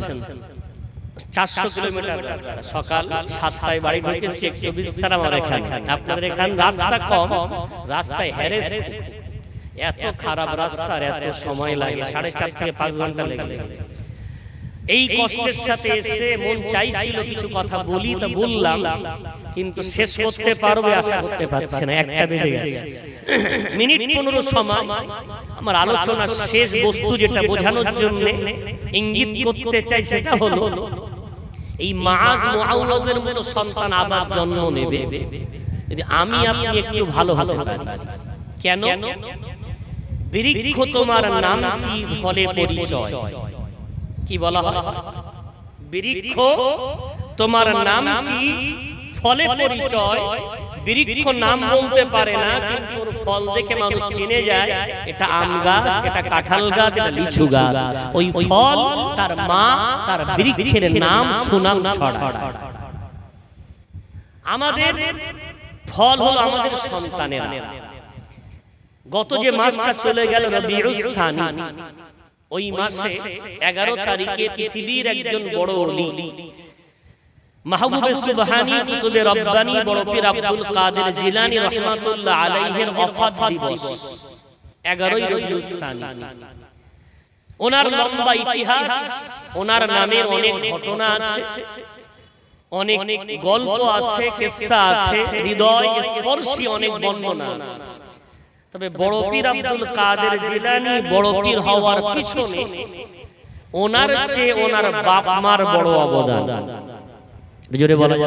400 কিলোমিটার রাস্তা। সকাল 7টায় বাড়ি ঢুকেছি, একটু বিশ্রাম আমার এখানে। আপনাদের এখানে রাস্তা কম, রাস্তায় হ্যারেস, এত খারাপ রাস্তা আর এত সময় লাগে, 4.5 থেকে 5 ঘন্টা লেগে। এই কষ্টের সাথে এসে মন চাইছিল কিছু কথা বলি, তা বললাম, কিন্তু শেষ করতে পারবে আশা করতে পারছি না। 1টা বেজে গেছে। মিনিট 15 সময় আমার আলোচনার শেষ বস্তু যেটা বোঝানোর জন্য ইঙ্গিত করতে চাই সেটা হলো এই মাআজ মুআওয়াজের মতো সন্তান আবার জন্ম নেবে যদি আমি আপনি একটু ভালো হতে পারি। কেন? বৃক্ষ তোমার নাম কি, ফলে পরিচয়। কি বলা হয়? বৃক্ষ তোমার নাম কি, ফলে পরিচয়। বৃক্ষ নাম বলতে পারে না, কিন্তু ওর ফল দেখে মানুষ চিনে যায় এটা আম গাছ, এটা কাঁঠাল গাছ, এটা লিচু গাছ। ওই ফল তার মা তার বৃক্ষের নাম সুনাম ছড়ায়। আমাদের ফল হলো আমাদের সন্তানেরা। গত যে মাসটা চলে গেল রবিউল সানি, ওই মাসে 11 তারিখে পৃথিবীর একজন বড় ওলি মাহবুবে সুবহানী কুতুবে রব্বানী বড় পীর আব্দুল কাদের জিলানী রাহমাতুল্লাহ আলাইহির ওফাত দিবস 11ই রবিউল সানি। ওনার লম্বা ইতিহাস, ওনার নামের অনেক ঘটনা আছে, অনেক গল্প আছে, কিসসা আছে, হৃদয় স্পর্শী অনেক বর্ণনা আছে। তবে বড় পীর আব্দুল কাদের জিলানী বড় পীর হওয়ার পিছনে ওনার চেয়ে ওনার বাপ মার বড় অবদান। জোরে বলেন,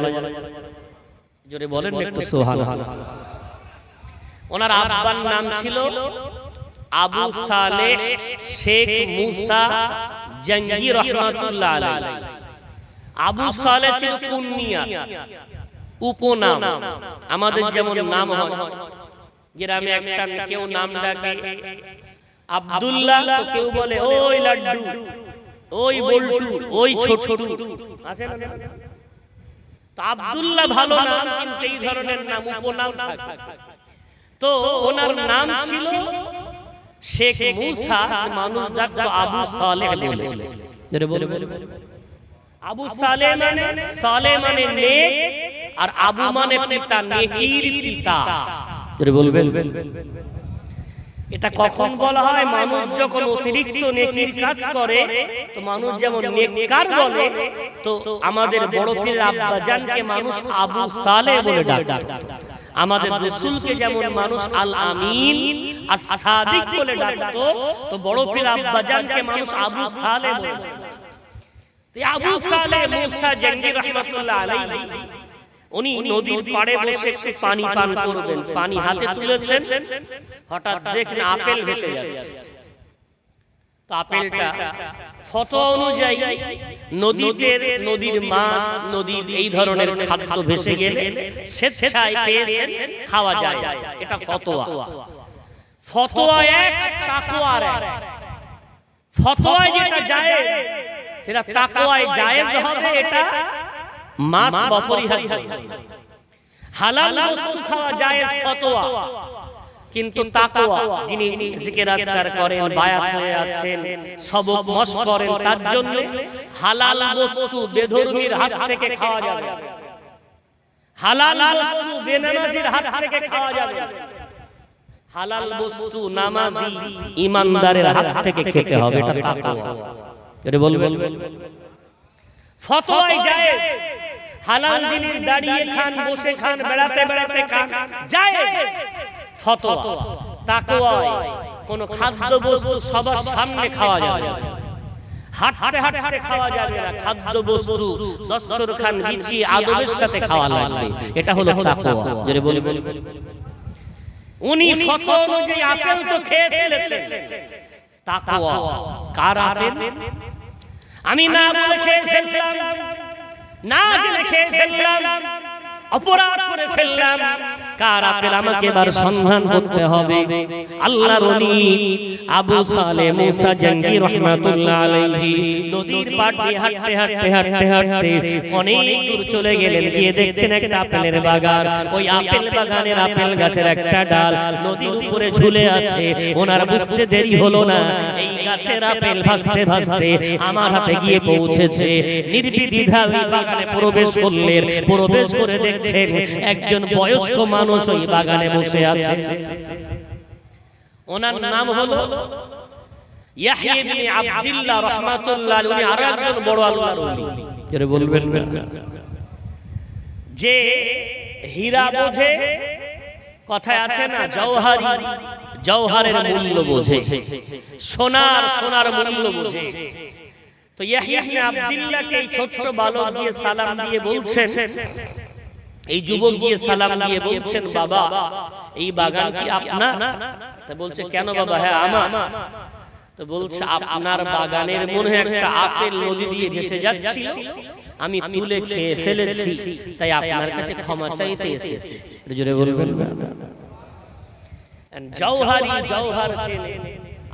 জোরে বলেন একটু সুবহানাল্লাহ। ওনার আব্বার নাম ছিল আবু সালেহ শেখ মুসা জঙ্গি রাহমাতুল্লাহ আলাইহি। আবু সালেহ ছিল কুনিয়া, উপনাম। আমাদের যেমন নাম হয়, গ্রামে একটা কেউ নাম ডাকে আব্দুল্লাহ, তো কেউ বলে ওই লাড্ডু, ওই বল্টু, ওই ছোটু, আছে না? তো আব্দুল্লাহ ভালো নাম, কিন্তু এই ধরনের নাম উপনাম থাকে। তো ওনার নাম ছিল শেখ মুসা, মানুষ ডাকতো আবু সালেহ বলে। আবু সালেহ মানে, সালেহ মানে নেক, আর আবু মানে পিতা, নেকির পিতা। বলবেন এটা কখন বলা হয়? মানুষ যখন অতিরিক্ত নেকির কাজ করে, তো মানুষ যেমন নেককার বলে, তো আমাদের বড় পীর আব্বাজানকে মানুষ আবু সালেহ বলে ডাকতো। আমাদের রাসূলকে যেমন মানুষ আল আমিন আস-সাদিক বলে ডাকতো, তো বড় পীর আব্বাজানকে মানুষ আবু সালেহ বলে ডাকতো। তো আবু সালেহ মুসা জঙ্গি রাহমাতুল্লাহ আলাইহি উনি নদীর পাড়ে বসে একটু পানি পান করবেন, পানি হাতে তুলেছেন, হঠাৎ দেখলেন আপেল ভেসে যাচ্ছে। তো আপেলটা ফতোয়া অনুযায়ী নদীর মাছ, নদীর এই ধরনের খাদ্য ভেসে গেলে স্বেচ্ছায় পেয়েছেন, খাওয়া যায়, এটা ফতোয়া। ফতোয়া এক, তাকওয়ার এক। ফতোয়ায় যেটা জায়েজ সেটা তাকওয়ায় জায়েজ হবে, এটা মাস অপরিহার্য। হালাল বস্তু খাওয়া জায়েজ ফতোয়া, কিন্তু তাকওয়া, যিনি জিকির আজকার করেন, বায়াত হয়ে আছেন, সবক মশক করেন, তার জন্য হালাল বস্তু বেধর্মীর হাত থেকে খাওয়া যাবে, হালাল বস্তু বেনামাজির হাত থেকে খাওয়া যাবে, হালাল বস্তু নামাজি ইমানদারের হাত থেকে খেতে হবে, এটা তাকওয়া। এটা বলবেন ফতোয়ায় জায়েজ। হালাল জিনিস দাঁড়িয়ে খান, বসে খান, বেড়াতে বেড়াতে খান, জায়েজ ফতোয়া। তাকওয়ায় কোন খাদ্য বস্তু সবার সামনে খাওয়া যাবে, হাঁটতে হাঁটতে খাওয়া যাবে না, খাদ্য বস্তু দস্তরখান বিছিয়ে আদবের সাথে খাওয়া লাগবে, এটা হলো তাকওয়া। জোরে বলবেন। উনি ফতোয়া অনুযায়ী আপেল তো খেয়ে ফেলেছেন, তাকওয়া। কার আপেল? আমি না বলে খেয়ে ফেললাম, না জেনে খেয়ে ফেললাম, অপরাধ করে ফেললাম, কার আপেল আমাকে এবার সন্ধান করতে হবে। আল্লাহর ওলি আবু সালেহ মুসা জঙ্গি রাহমাতুল্লাহ আলাইহি নদীর পাড় দিয়ে হাঁটতে হাঁটতে হাঁটতে হাঁটতে অনেক দূর চলে গেলেন, গিয়ে দেখছেন একটা আপেলের বাগান। ওই আপেল বাগানের আপেল গাছের একটা ডাল নদীর উপরে ঝুলে আছে। ওনার বুঝতে দেরি হলো না, এই গাছের আপেল ভাসতে ভাসতে আমার হাতে গিয়ে পৌঁছেছে। নির্বিদ্বিধায় ওই বাগানে প্রবেশ করলেন, প্রবেশ করে দেখছেন একজন বয়স্ক মানুষ ওই বাগানে বসে আছে। ওনার নাম হলো ইয়াহইয়া ইবনে আব্দুল্লাহ রাহমাতুল্লাহ আলাইহি। উনি আরো একজন বড় আল্লাহর ওলি। এর বলবেন না যে হীরা বোঝে, কথায় আছে না জওহারি জওহারের মূল্য বোঝে, সোনার সোনার মূল্য বোঝে। তো ইয়াহইয়া ইবনে আব্দুল্লাহকে এই ছোট বালক দিয়ে সালাম দিয়ে বলছেন, এই যুবক দিয়ে সালাম দিয়ে বলছেন, বাবা এই বাগান কি আপনার? তা বলছে, কেন বাবা? হ্যাঁ আমার। তো বলছে, আপনার বাগানের মনে হয় একটা আপেল নদী দিয়ে ভেসে যাচ্ছিল, আমি তুলে খেয়ে ফেলেছি, তাই আপনার কাছে ক্ষমা চাইতে এসেছি। জোরে বলবেন না। জওহারি জওহার চেনে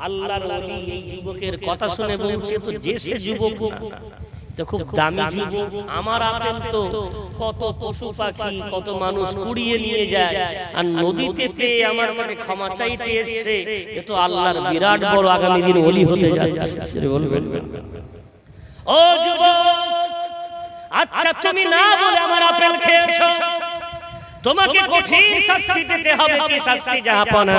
আল্লাহর ওলি এই যুবকের কথা শুনে বলছে, তো যে সে যুবক তো খুব দামি যুবক, আমার আপেল তো কত পশু পাখি কত মানুষ কুড়িয়ে নিয়ে যায়, আর নদীতে পেয়ে আমার কাছে ক্ষমা চাইতে এসেছে, এ তো আল্লাহর বিরাট বড় আগামী দিন ওলি হতে যাচ্ছে। বলবেন ও যুবক, আচ্ছা তুমি না বলে আমার আপেল খেয়েছো, তোমাকে কঠিন শাস্তি পেতে হবে। কি শাস্তি? জাহাপনা,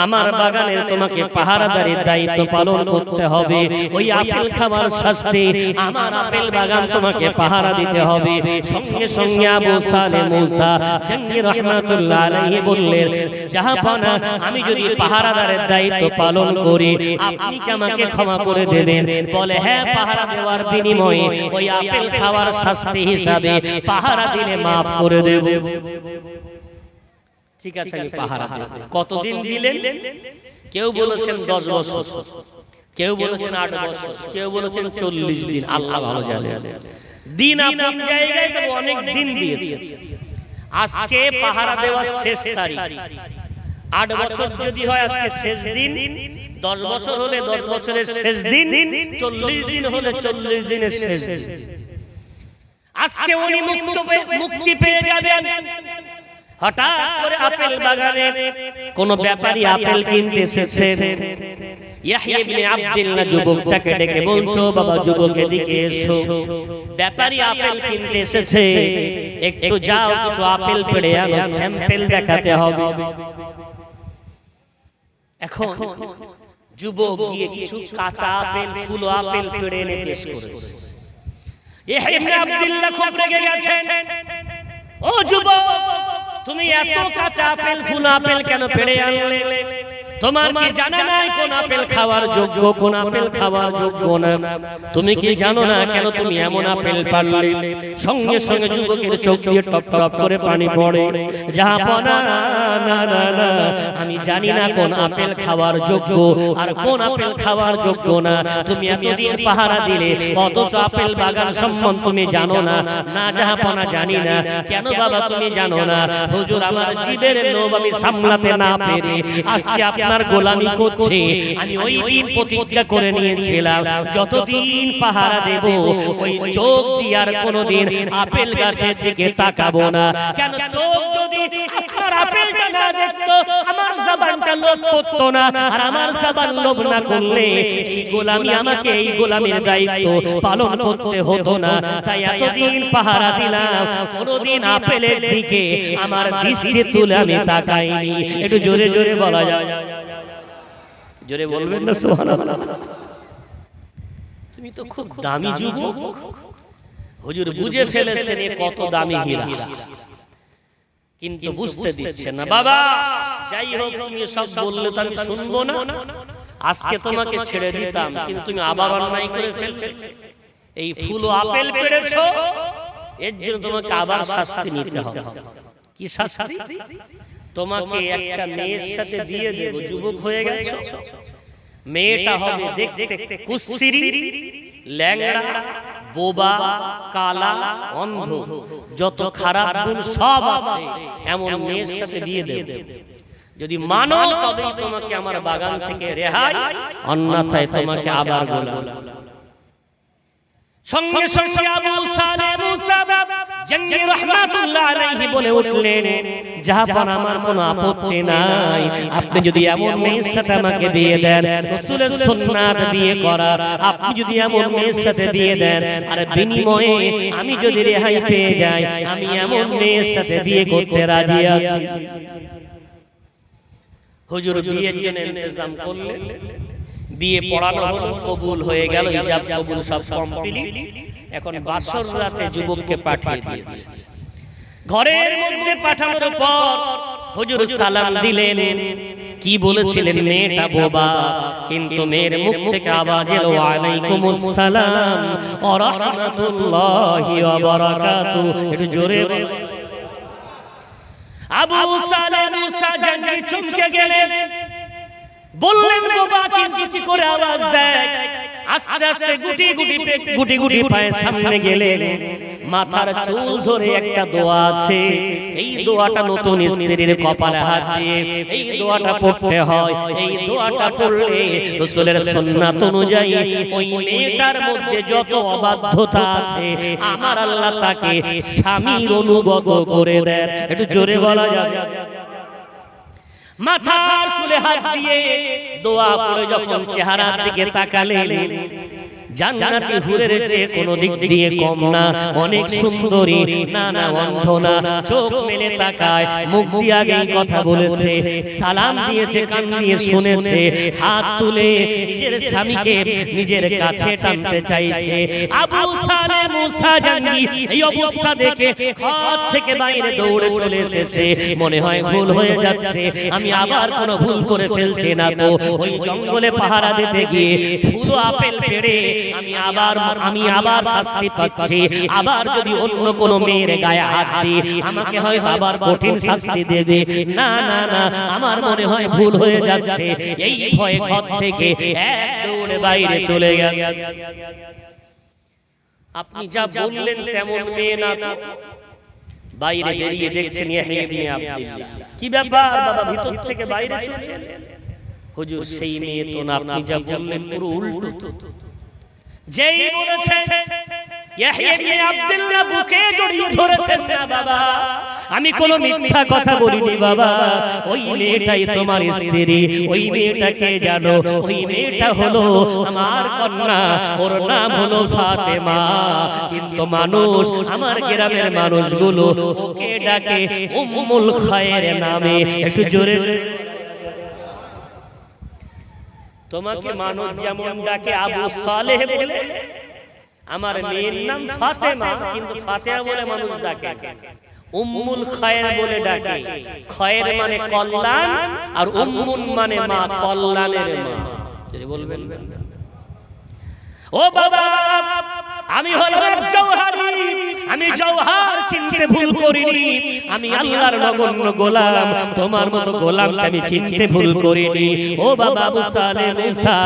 আমার বাগানের তোমাকে পাহারাদারের দায়িত্ব পালন করতে হবে। ওই আপেল খাবার শাস্তি, আমার আপেল বাগান তোমাকে পাহারা দিতে হবে। সঙ্গে সঙ্গে আবু সালেহ মুসা জঙ্গি রাহমাতুল্লাহ আলাইহি বললেন, জাহাপনা আমি যদি পাহারাদারের দায়িত্ব পালন করি আপনি কি আমাকে ক্ষমা করে দেবেন? বলে, হ্যাঁ, পাহারা দেওয়ার বিনিময়ে ওই আপেল খাওয়ার শাস্তি হিসাবে পাহারা দিলে maaf করে দেব। ঠিক আছে, আমি পাহারা দেব। কতদিন দিলেন? কেউ বলেছেন 10 বছর, কেউ বলেছেন 8 বছর, কেউ বলেছেন 40 দিন, আল্লাহ ভালো জানে। দিন আপন জায়গায় তো অনেক দিন দিয়েছে। আজকে পাহারা দেওয়ার শেষ তারিখ। 8 বছর যদি হয় আজকে শেষ দিন, 10 বছর হলে 10 বছরের শেষ দিন, 40 দিন হলে 40 দিনের শেষ দিন। আজকে উনি মুক্তি পেয়ে যাবেন। হঠাৎ করে আপেল বাগানে কোন ব্যাপারী আপেল কিনতে এসেছে। ইয়াহইয়া ইবনে আব্দুল্লাহ যুবকটাকে ডেকে বলছো, বাবা যুবক এদিকে এসো, ব্যাপারী আপেল কিনতে এসেছে, একটু যাও কিছু আপেল পেড়ে আনো, স্যাম্পল দেখাতে হবে। এখন যুবক গিয়ে কিছু কাঁচা আপেল ফুল আপেল পেড়ে এনে পেশ করেছে। ইয়াহইয়া ইবনে আব্দুল্লাহ খুব রেগে গেছেন। ও যুবক, তুমি এত কাঁচা আপেল ফুল আপেল কেন পেড়ে আনলে? তোমার কি জানা নাই কোন আপেল খাওয়ার যোগ্য, কোন আপেল খাওয়ার যোগ্য না? তুমি কি জানো না কেন তুমি এমন আপেল পারলে? সঙ্গে সঙ্গে যুবকের চোখ দিয়ে টপ টপ করে পানি পড়ে। জাহাপনা, না না না, আমি জানি না কোন আপেল খাওয়ার যোগ্য আর কোন আপেল খাওয়ার যোগ্য না। তুমি এতদিন পাহারা দিলে অথচ আপেল বাগান সম্বন্ধে তুমি জানো না। না জাহাপনা, জানি না। কেন বাবা তুমি জানো না? হুজুর, আমার জিদের লোভ আমি সামলাতে না পেরে আজকে আপনার গোলামি করছে। আমি ওই দিন প্রতিজ্ঞা করে নিয়েছিলাম যতদিন পাহারা দেব ওই চোখ দিয়ে আর কোনোদিন আপেল গাছের দিকে তাকাবো না। কেন? চোখ যদি আপনার আপেলটা না দেখতো আমার জবানটা লোভ করতো না, আর আমার জবান লোভ না করলে এই গোলামি আমাকে এই গোলামির দায়িত্ব পালন করতে হতো না। তাই এতদিন পাহারা দিলাম, কোনোদিন আপেলের দিকে আমার দৃষ্টি তুলে আমি তাকাইনি। একটু জোরে জোরে বলা যায়, জোরে বলবেন না সুবহানাল্লাহ। তুমি তো খুব দামি যুবক, হুজুর বুঝে ফেলেছেন এ কত দামি হীরা, কিন্তু বুঝতে দিচ্ছেন না। বাবা যাই হোক, তুমি সব বললে তো আমি শুনবো না। আজকে তোমাকে ছেড়ে দিতাম, কিন্তু তুমি আবার অন্যায় করে ফেললে। এই ফুল আপেল পেড়েছো, এর জন্য তোমাকে আবার শাস্তি নিতে হবে। কি শাস্তি? তোমাকে একটা মেয়ের সাথে বিয়ে দেব, যুবক হয়ে গেছো। মেয়েটা হবে দেখতে কুচ্ছিরি, ল্যাংড়া, বোবা, কালা, অন্ধ, যত খারাপ গুণ সব আছে এমন মেয়ের সাথে বিয়ে দেবে। যদি মানো তবেই তোমাকে আমার বাগান থেকে রেহাই, অন্যথায় তোমাকে আবার গোলাম। সঙ্গে সঙ্গে আবু সালেহ মুসা জঙ্গি রাহমাতুল্লাহ আলাইহি বলে উঠলেন, জাহাপান আমার কোনো আপত্তি নাই, আপনি যদি এমন মেয়ের সাথে আমাকে বিয়ে দেন, রাসূলের সুন্নাত বিয়ে করা, আপনি যদি এমন মেয়ের সাথে বিয়ে দেন আর বিনিময়ে আমি যদি রেহাই পেয়ে যাই, আমি এমন মেয়ের সাথে বিয়ে করতে রাজি আছি। হুজুর বিয়ের জন্য ইন্তজাম করলেন, বিয়ে পড়ানো হলো, কবুল হয়ে গেল, হিজাব কবুল সব কমপ্লিট। এখন বাসর রাতে যুবককে পাঠিয়ে দিয়েছে। ঘরের মধ্যে পাঠানোর পর হুজুর সালাম দিলেন। কি বলেছিলেন? মেয়েটা বোবা, কিন্তু মেয়ের মুখ থেকে আওয়াজ এলো ওয়ালাইকুমুস সালাম ওয়া রাহমাতুল্লাহি ওয়া বারাকাতুহু। একটু জোরে আবু সালেহ মুসা জঙ্গি চমকে গেলেন, বললেন বোবা কিন্তু কি করে আওয়াজ দেয়। আস্তে আস্তে গুটি গুটি পায়ে সামনে গেলেন। মাথার চুল ধরে একটা দোয়া আছে, এই দোয়াটা নতুন স্ত্রীর কপালে হাত দিয়ে এই দোয়াটা পড়তে হয়। এই দোয়াটা পড়লে রাসূলের সুন্নাত অনুযায়ী ওই মেয়েটার মধ্যে যত অবাধ্যতা আছে আমার আল্লাহ তাকে স্বামীর অনুগত করে দেন। একটু জোরে বলা যাবে। মাথার চুলে হাত দিয়ে দোয়া পড়ে যখন চেহারার দিকে তাকালেন, জান্নাতি হুরের চেয়ে কোনো দিক দিয়ে কম না, অনেক সুন্দরী, না না অন্ধ না, চোখ মেলে তাকায়, মুখ দিয়ে আগেই কথা বলেছে, সালাম দিয়েছে, কান দিয়ে শুনেছে, হাত তুলে নিজের স্বামীকে নিজের কাছে টানতে চাইছে। আবু সালেহ মুসা জঙ্গি এই অবস্থা দেখে ঘর থেকে বাইরে দৌড়ে চলে এসেছে। মনে হয় ভুল হয়ে যাচ্ছে, আমি আবার কোনো ভুল করে ফেলছি না তো। ওই জঙ্গলে পাহারা দিতে গিয়ে ফুলো আপেল পেড়ে আমি আবার শাস্তি পাচ্ছি। আবার যদি অন্য কোনো মেয়ের গায়ে হাত দিই আমাকে হয়তো আবার কঠিন শাস্তি দেবে। না না না, আমার মনে হয় ভুল হয়ে যাচ্ছে। এই ভয়ে ঘর থেকে এক দৌড়ে বাইরে চলে গেছে। আপনি যা বললেন তেমন মেয়ে না তো। বাইরে বেরিয়ে দেখছেন ইয়াহইয়া ইবনে আব্দুল্লাহ। কি ব্যাপার বাবা, ভিতর থেকে বাইরে চলে এলেন? হুজুর সেই মেয়ে তো না, আপনি যা বললেন পুরো উল্টো। যেই বলেছেন ইয়াহইয়া ইবনে আব্দুল্লাহ বুকে জড়িয়ে ধরেছেন, না বাবা আমি কোনো মিথ্যা কথা বলিনি বাবা, ওই মেয়েটাই তোমার স্ত্রী। ওই মেয়েটাকে জানো? ওই মেয়েটা হলো আমার কন্যা, ওর নাম হলো ফাতেমা। কিন্তু মানুষ, আমার গ্রামের মানুষগুলো ওকে ডাকে উম্মুল খায়ের নামে। একটু জোরে। তোমাকে মানুষ যেমন ডাকে আবু সালেহ বলে, আমার মেয়ের নাম ফাতেমা, কিন্তু ফাতেমা বলে মানুষ ডাকে, উম্মুল খায়ের বলে ডাকে। খায়ের মানে কল্যাণ, আর উম্মুন মানে মা, কল্যাণের মা। যদি বলবেন ও বাবা আমি হলাম এক জওহারি, আমি জওহার চিনতে ভুল করিনি, আমি আল্লাহর নগণ্য গোলাম, তোমার মতো গোলামকে আমি চিনতে ভুল করিনি। ও বাবা আবু সালেহ মুসা,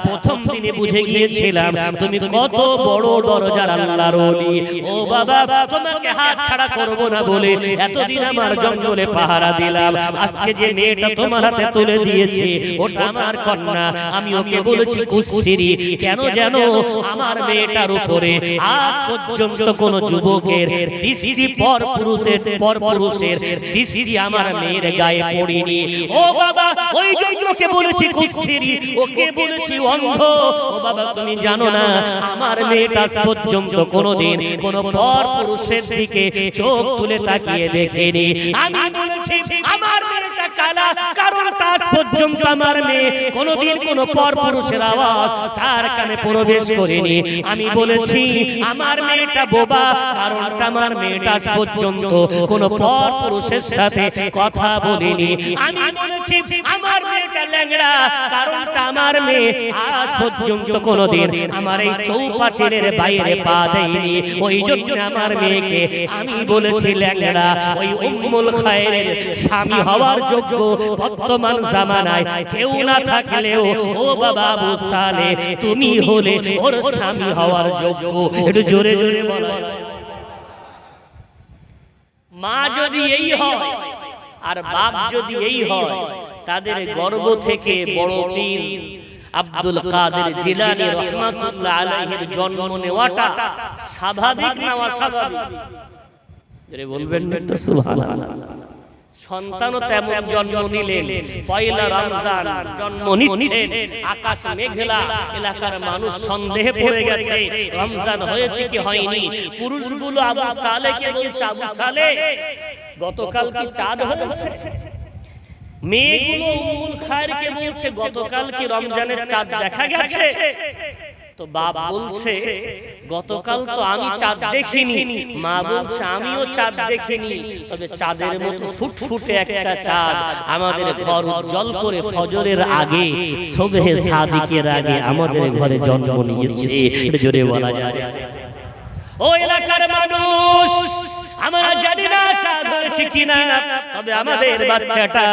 প্রথম দিনে বুঝে গিয়েছিলাম তুমি কত বড় দরজার আল্লাহর ওলি। ও বাবা তোমাকে হাত ছাড়া করব না বলে এতদিন আমার জঙ্গলে পাহারা দিলাম। আজকে যে মেয়েটা তোমার হাতে তুলে দিয়েছে ওটা আমার কন্যা, আমি ওকে বলেছি কুসিরি। কেন জানো? আমার মেয়েটার উপরে আজ পর্যন্ত কোন যুবকের দৃষ্টি পরপুরুষের দৃষ্টি আমার মেয়ের গায়ে পড়েনি। ও বাবা ওই জন্যকে বলেছি কুসিরি, ওকে বলেছি অন্ধ। ও বাবা তুমি জানো না আমার মেয়েটা আজ পর্যন্ত কোনদিন কোন পরপুরুষের দিকে চোখ তুলে তাকিয়ে দেখেনি। আমি বলেছি আমার মেয়েটা কালা, কারণ তার পর্যন্ত আমার মেয়ে কোনদিন কোন পরপুরুষের আওয়াজ তার কানে প্রবেশ করেনি। আমি বলেছি আমার মেয়েটা বোবা, কারণ আমার মেয়েটা আজ পর্যন্ত কোন পরপুরুষের সাথে কথা বলেনি। আমি বলেছি আমার মেয়ে মেয়েটা ল্যাংড়া, কারণটা আমার মেয়ে আজ পর্যন্ত কোনোদিন আমার এই চৌপাচের বাইরে পা দেয়নি। ওই জন্য আমার মেয়েকে আমি বলেছি ল্যাংড়া। ওই উম্মুল খায়রের স্বামী হওয়ার যোগ্য বর্তমান জামানায় কেউ না থাকলেও ও বাবা আবু সালেহ তুমি হলে ওর স্বামী হওয়ার যোগ্য। একটু জোরে জোরে বলো। মা যদি এই হয় আর বাপ যদি এই হয়, তাদের গর্ভ থেকে বড় পীর আব্দুল কাদের জিলানী রাহমাতুল্লাহ আলাইহির জন্ম নেওয়াটা স্বাভাবিক না অস্বাভাবিক? জোরে বলবেন তো সুবহানাল্লাহ। সন্তানও তেমন জন্ম নিলেন, পয়লা রমজান জন্ম নিচ্ছেন, আকাশ মেঘলা, এলাকার মানুষ সন্দেহে পড়ে গেছে রমজান হয়েছে কি হয়নি। পুরুষগুলো আবু সালেহকে বলছে, আবু সালেহ গতকাল কি চাঁদ হয়েছে? মেয়েগুলো উম্মুল খায়রকে বলছে, গতকাল কি রমজানের চাঁদ দেখা গেছে? তো বাপ বলছে, গতকাল তো আমি চাঁদ দেখিনি। মা বলছে, আমিও চাঁদ দেখিনি, তবে চাঁদের মতো ফুটফুটে একটা চাঁদ আমাদের ঘর উজ্জ্বল করে ফজরের আগে, সুবহে সাদিকের আগে আমাদের ঘরে জন্ম নিয়েছে। জোরে বলা যায়। ও এলাকার মানুষ, আমরা জানি না চাঁদ হয়েছে কিনা, তবে আমাদের বাচ্চাটা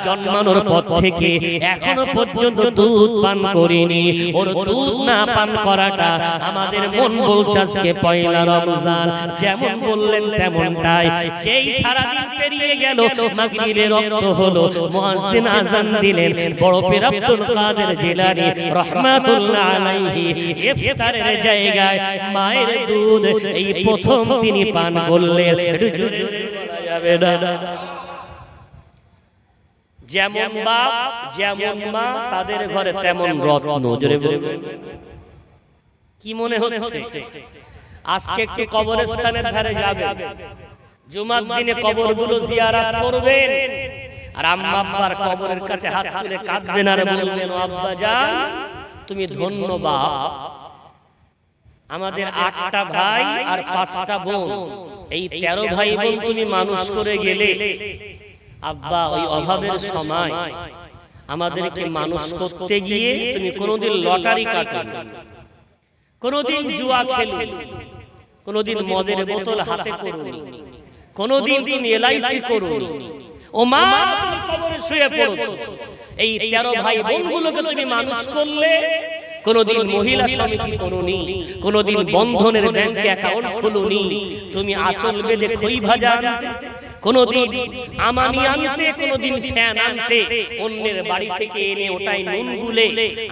জন্মানোর পর থেকে এখনো পর্যন্ত দুধ পান করিনি। ওর দুধ না পান করাটা আমাদের মন বলছে আজকে পয়লা রমজান। যেমন বললেন তেমনটাই। যেই সারাদিন পেরিয়ে গেল, মাগরিবের রক্ত হলো, মুয়াজ্জিন আযান দিলেন, বড় পীর আব্দুল কাদের জিলানী রাহমাতুল্লাহ আলাইহি ইফতারের জায়গায় মায়ের দুধ এই প্রথম তিনি পান করলেন। যেমন বাপ যেমন মা, তাদের ঘরে তেমন রত্ন। জোরে বলবেন। কি মনে হচ্ছে আজকে একটু কবরস্থানের ধারে যাবেন, জুমার দিনে কবরগুলো জিয়ারত করবেন, আর আম্মা আব্বার কবরের কাছে হাত তুলে কাঁদবেন আর বলবেন, ও আব্বা জান তুমি ধন্য বাপ, আমাদের 8টা ভাই আর 5টা বোন, এই 13 ভাই বোন তুমি মানুষ করে গেলে। আব্বা ওই অভাবের সময় আমাদেরকে মানুষ করতে গিয়ে তুমি কোনোদিন লটারি কাটনি, কোনোদিন জুয়া খেলে, কোনোদিন মদের বোতল হাতে করোনি, কোনোদিন তুমি এলআইসি করোনি। ও মা তুমি কবরে শুয়ে পড়েছো, এই 13 ভাই বোনগুলোকে তুমি মানুষ করলে। কোনদিন মহিলা সমিতি করোনি, কোনদিন বন্ধনের ব্যাংকে অ্যাকাউন্ট খুলুনি, তুমি আঁচল বেঁধে খই ভাজা আনতে, কোনদিন আমানি আনতে, কোনদিন ফ্যান আনতে, অন্যের বাড়ি থেকে এনে ওটাই নুন গুলে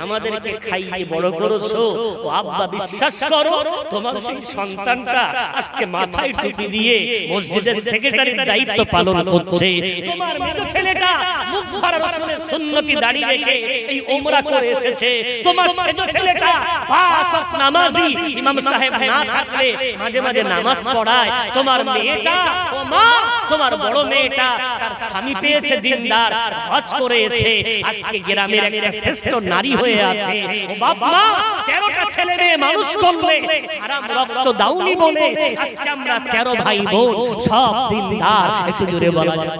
আমাদেরকে খাইয়ে বড় করেছো। ও আব্বা বিশ্বাস করো, তোমার সেই সন্তানটা আজকে মাথায় টুপি দিয়ে মসজিদের সেক্রেটারির দায়িত্ব পালন করছে। তোমার মেয়ে ছেলেটা মুখ ভরা রাসূলের সুন্নতি দাড়ি রেখে এই উমরা করে এসেছে। তোমার ছেলেটা 5 ওয়াক্ত নামাজি, ইমাম সাহেব না থাকলে মাঝে মাঝে নামাজ পড়ায়। তোমার মেয়েটা, ও মা তোমার বড় মেয়েটা তার স্বামী পেয়েছে দিনদার, হজ করে এসে আজকে গ্রামের একটা শ্রেষ্ঠ নারী হয়ে আছে। ও বাপ মা 13টা ছেলে মেয়ে মানুষ করলে, হারাম রক্ত দাউনি বলে আজকে আমরা 13 ভাই বোন সব দিনদার। একটু জোরে বলা যায়।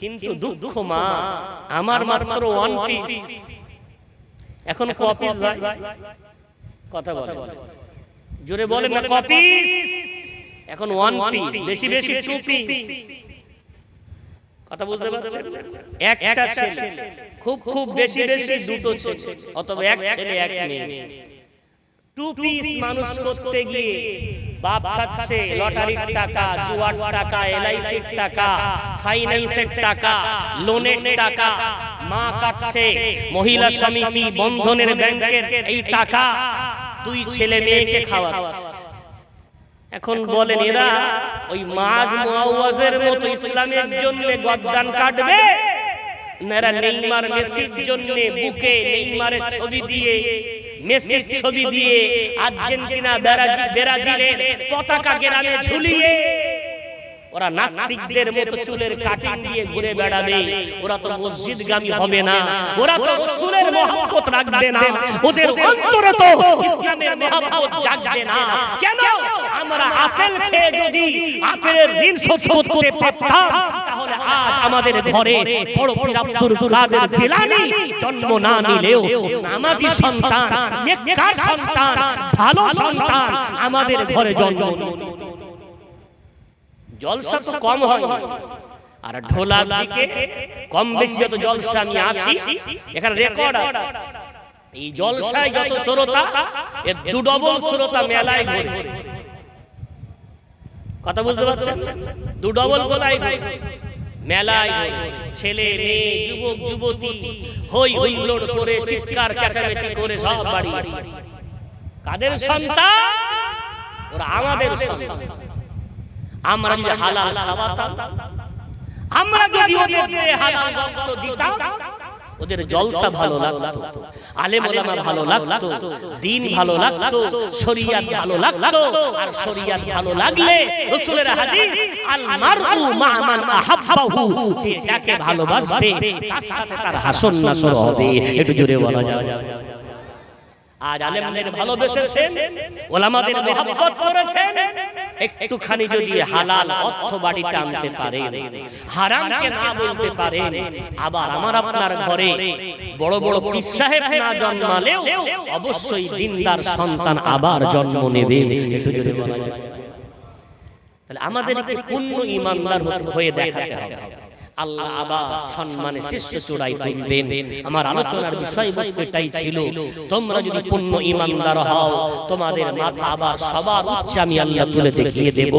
কিন্তু দুঃখ মা, আমার মাত্র 1 পিস, এখন কপিস ভাই কথা বলে, জোরে বলেন না, কপিস এখন 1 পিস, বেশি বেশি 2 পিস। কথা বুঝতে পারছেন? একটা ছেলে, খুব খুব বেশি বেশি 2টো ছেলে, অথবা 1 ছেলে 1 মেয়ে। 2 পিস মানুষ করতে গিয়ে বাপ খাচ্ছে লটারির টাকা, জুয়ার টাকা, এলআইসির টাকা, ফাইন্যান্সের টাকা, লোনের টাকা, মা কাটছে মহিলা সমিতি, বন্ধনের ব্যাংকের এই টাকা, 2 ছেলে মেয়েকে খাওয়াচ্ছে। এখন বলেন এরা ওই মাজ মুআওয়াজের মতো ইসলামের জন্য গদ্দান কাটবে, না এরা নেইমার মেসির জন্য বুকে নেইমারের ছবি দিয়ে, মেসির ছবি দিয়ে আর্জেন্টিনা ব্রাজিলের পতাকা গ্রামে ঝুলিয়ে ওরা নাস্তিকদের মতো চুলের কাটিং দিয়ে ঘুরে বেড়াবে? ওরা তো মসজিদগামী হবে না, ওরা তো রাসূলের মহব্বত রাখবে না, ওদের অন্তরে তো ইসলামের মহব্বত জাগবে না। কেন? আমরা আপেল খেয়ে যদি আপেলের ঋণ শোধ করতে পারতাম তাহলে আজ আমাদের ঘরে বড় পীর আব্দুল কাদের জিলানী জন্ম না নিলেও নামাজি সন্তান, নেককার সন্তান, ভালো সন্তান আমাদের ঘরে জন্ম। জলসা তো কম হয় আর ঢোলার দিকে কম বেশি যত জলসা আমি আসি এখানে রেকর্ড আছে। এই জলসায় যত শ্রোতা এর দু ডবল শ্রোতা মেলায় ঘুরে। কথা বুঝতে পারছেন? দু ডবল কোথায় মেলায় ছেলে মেয়ে যুবক যুবতী হই হুল্লোড় করে চিৎকার চেঁচামেচি করে সব বাড়ি। কাদের সন্তান? ওরা আমাদের সন্তান। আমরা যদি হালাল খাওয়াতাম, আমরা যদি ওদেরকে হালাল রক্ত দিতাম, ওদের জলসা ভালো লাগতো, আলেম ওলামা ভালো লাগতো, দ্বীন ভালো লাগতো, শরিয়াত ভালো লাগতো। আর শরিয়াত ভালো লাগলে রাসূলের হাদিস আল মারউ মা মান আহাব্বাহু, যে যাকে ভালোবাসবে তার সাথে তার হাসন নাসর হবে। একটু জোরে বলা যায়। আজ আলেমদের ভালোবেসেছেন, ওলামাদের মহব্বত করেছেন, একটুখানি যদি হালাল অর্থ বাড়িতে আনতে পারেন, হারামকে না বলতে পারেন, আবার আমার আপনার ঘরে বড় বড় পীর সাহেব না জন্মালেও অবশ্যই দিনদার সন্তান আবার জন্ম নেবে। একটু যদি বলা যায়, তাহলে আমাদেরকে পূর্ণ ঈমানদার হয়ে দেখাতে হবে। আল্লাহ আবার সম্মানে শীর্ষ চূড়ায় তুলবেন। আমার আলোচনার বিষয়বস্তু এটাই ছিল, তোমরা যদি পূর্ণ ঈমানদার হও তোমাদের মাথা আবার সবার উচ্চে আমি আল্লাহ তুলে দেখিয়ে দেব।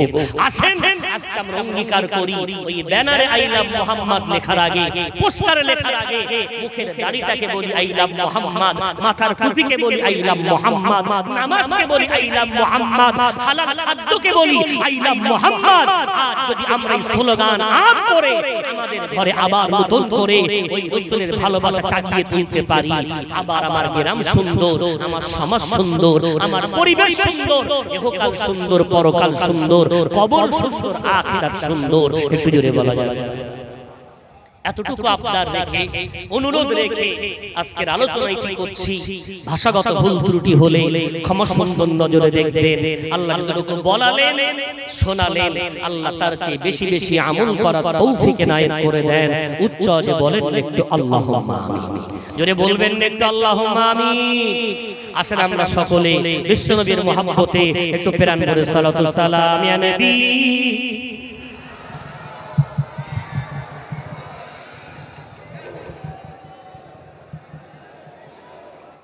আসেন আজকে আমরা অঙ্গীকার করি, ওই ব্যানারে আই লাভ মুহাম্মদ লেখার আগে, পোস্টারে লেখার আগে মুখের দাড়িটাকে বলি আই লাভ মুহাম্মদ, মাথার টুপিকে বলি আই লাভ মুহাম্মদ, নামাজকে বলি আই লাভ মুহাম্মদ, হালাল খাদ্যকে বলি আই লাভ মুহাম্মদ। আজ যদি আমরা এই স্লোগান আপ করে আমাদের ঘরে আবার নতুন করে ওই রাসূলের ভালোবাসা চাকিয়ে তুলতে পারি, আবার আমার গ্রাম সুন্দর, আমার সমাজ সুন্দর, আমার পরিবেশ সুন্দর, ইহকাল সুন্দর, পরকাল সুন্দর, কবর সুন্দর, আখিরাত সুন্দর। একটু জোরে বলা যায়। এতটুকু আপনার রেখে, অনুরোধ রেখে আজকের আলোচনায় কি করছি, ভাষাগত ভুল ত্রুটি হলে ক্ষমা সুন্দর নজরে দেখবেন। আল্লাহ যতটুকু বলালেন শোনালেন, আল্লাহ তার চেয়ে বেশি বেশি আমল করার তৌফিক এনায়েত করে দেন। উচ্চ যে বলেন একটু আল্লাহুম্মা আমিন, জোরে বলবেন একটু আল্লাহুম্মা আমিন। আসেন আমরা সকলে বিশ্বনবীর মহব্বতে একটু প্রাণ ভরে সালাতু সালাম ইয়া নবী।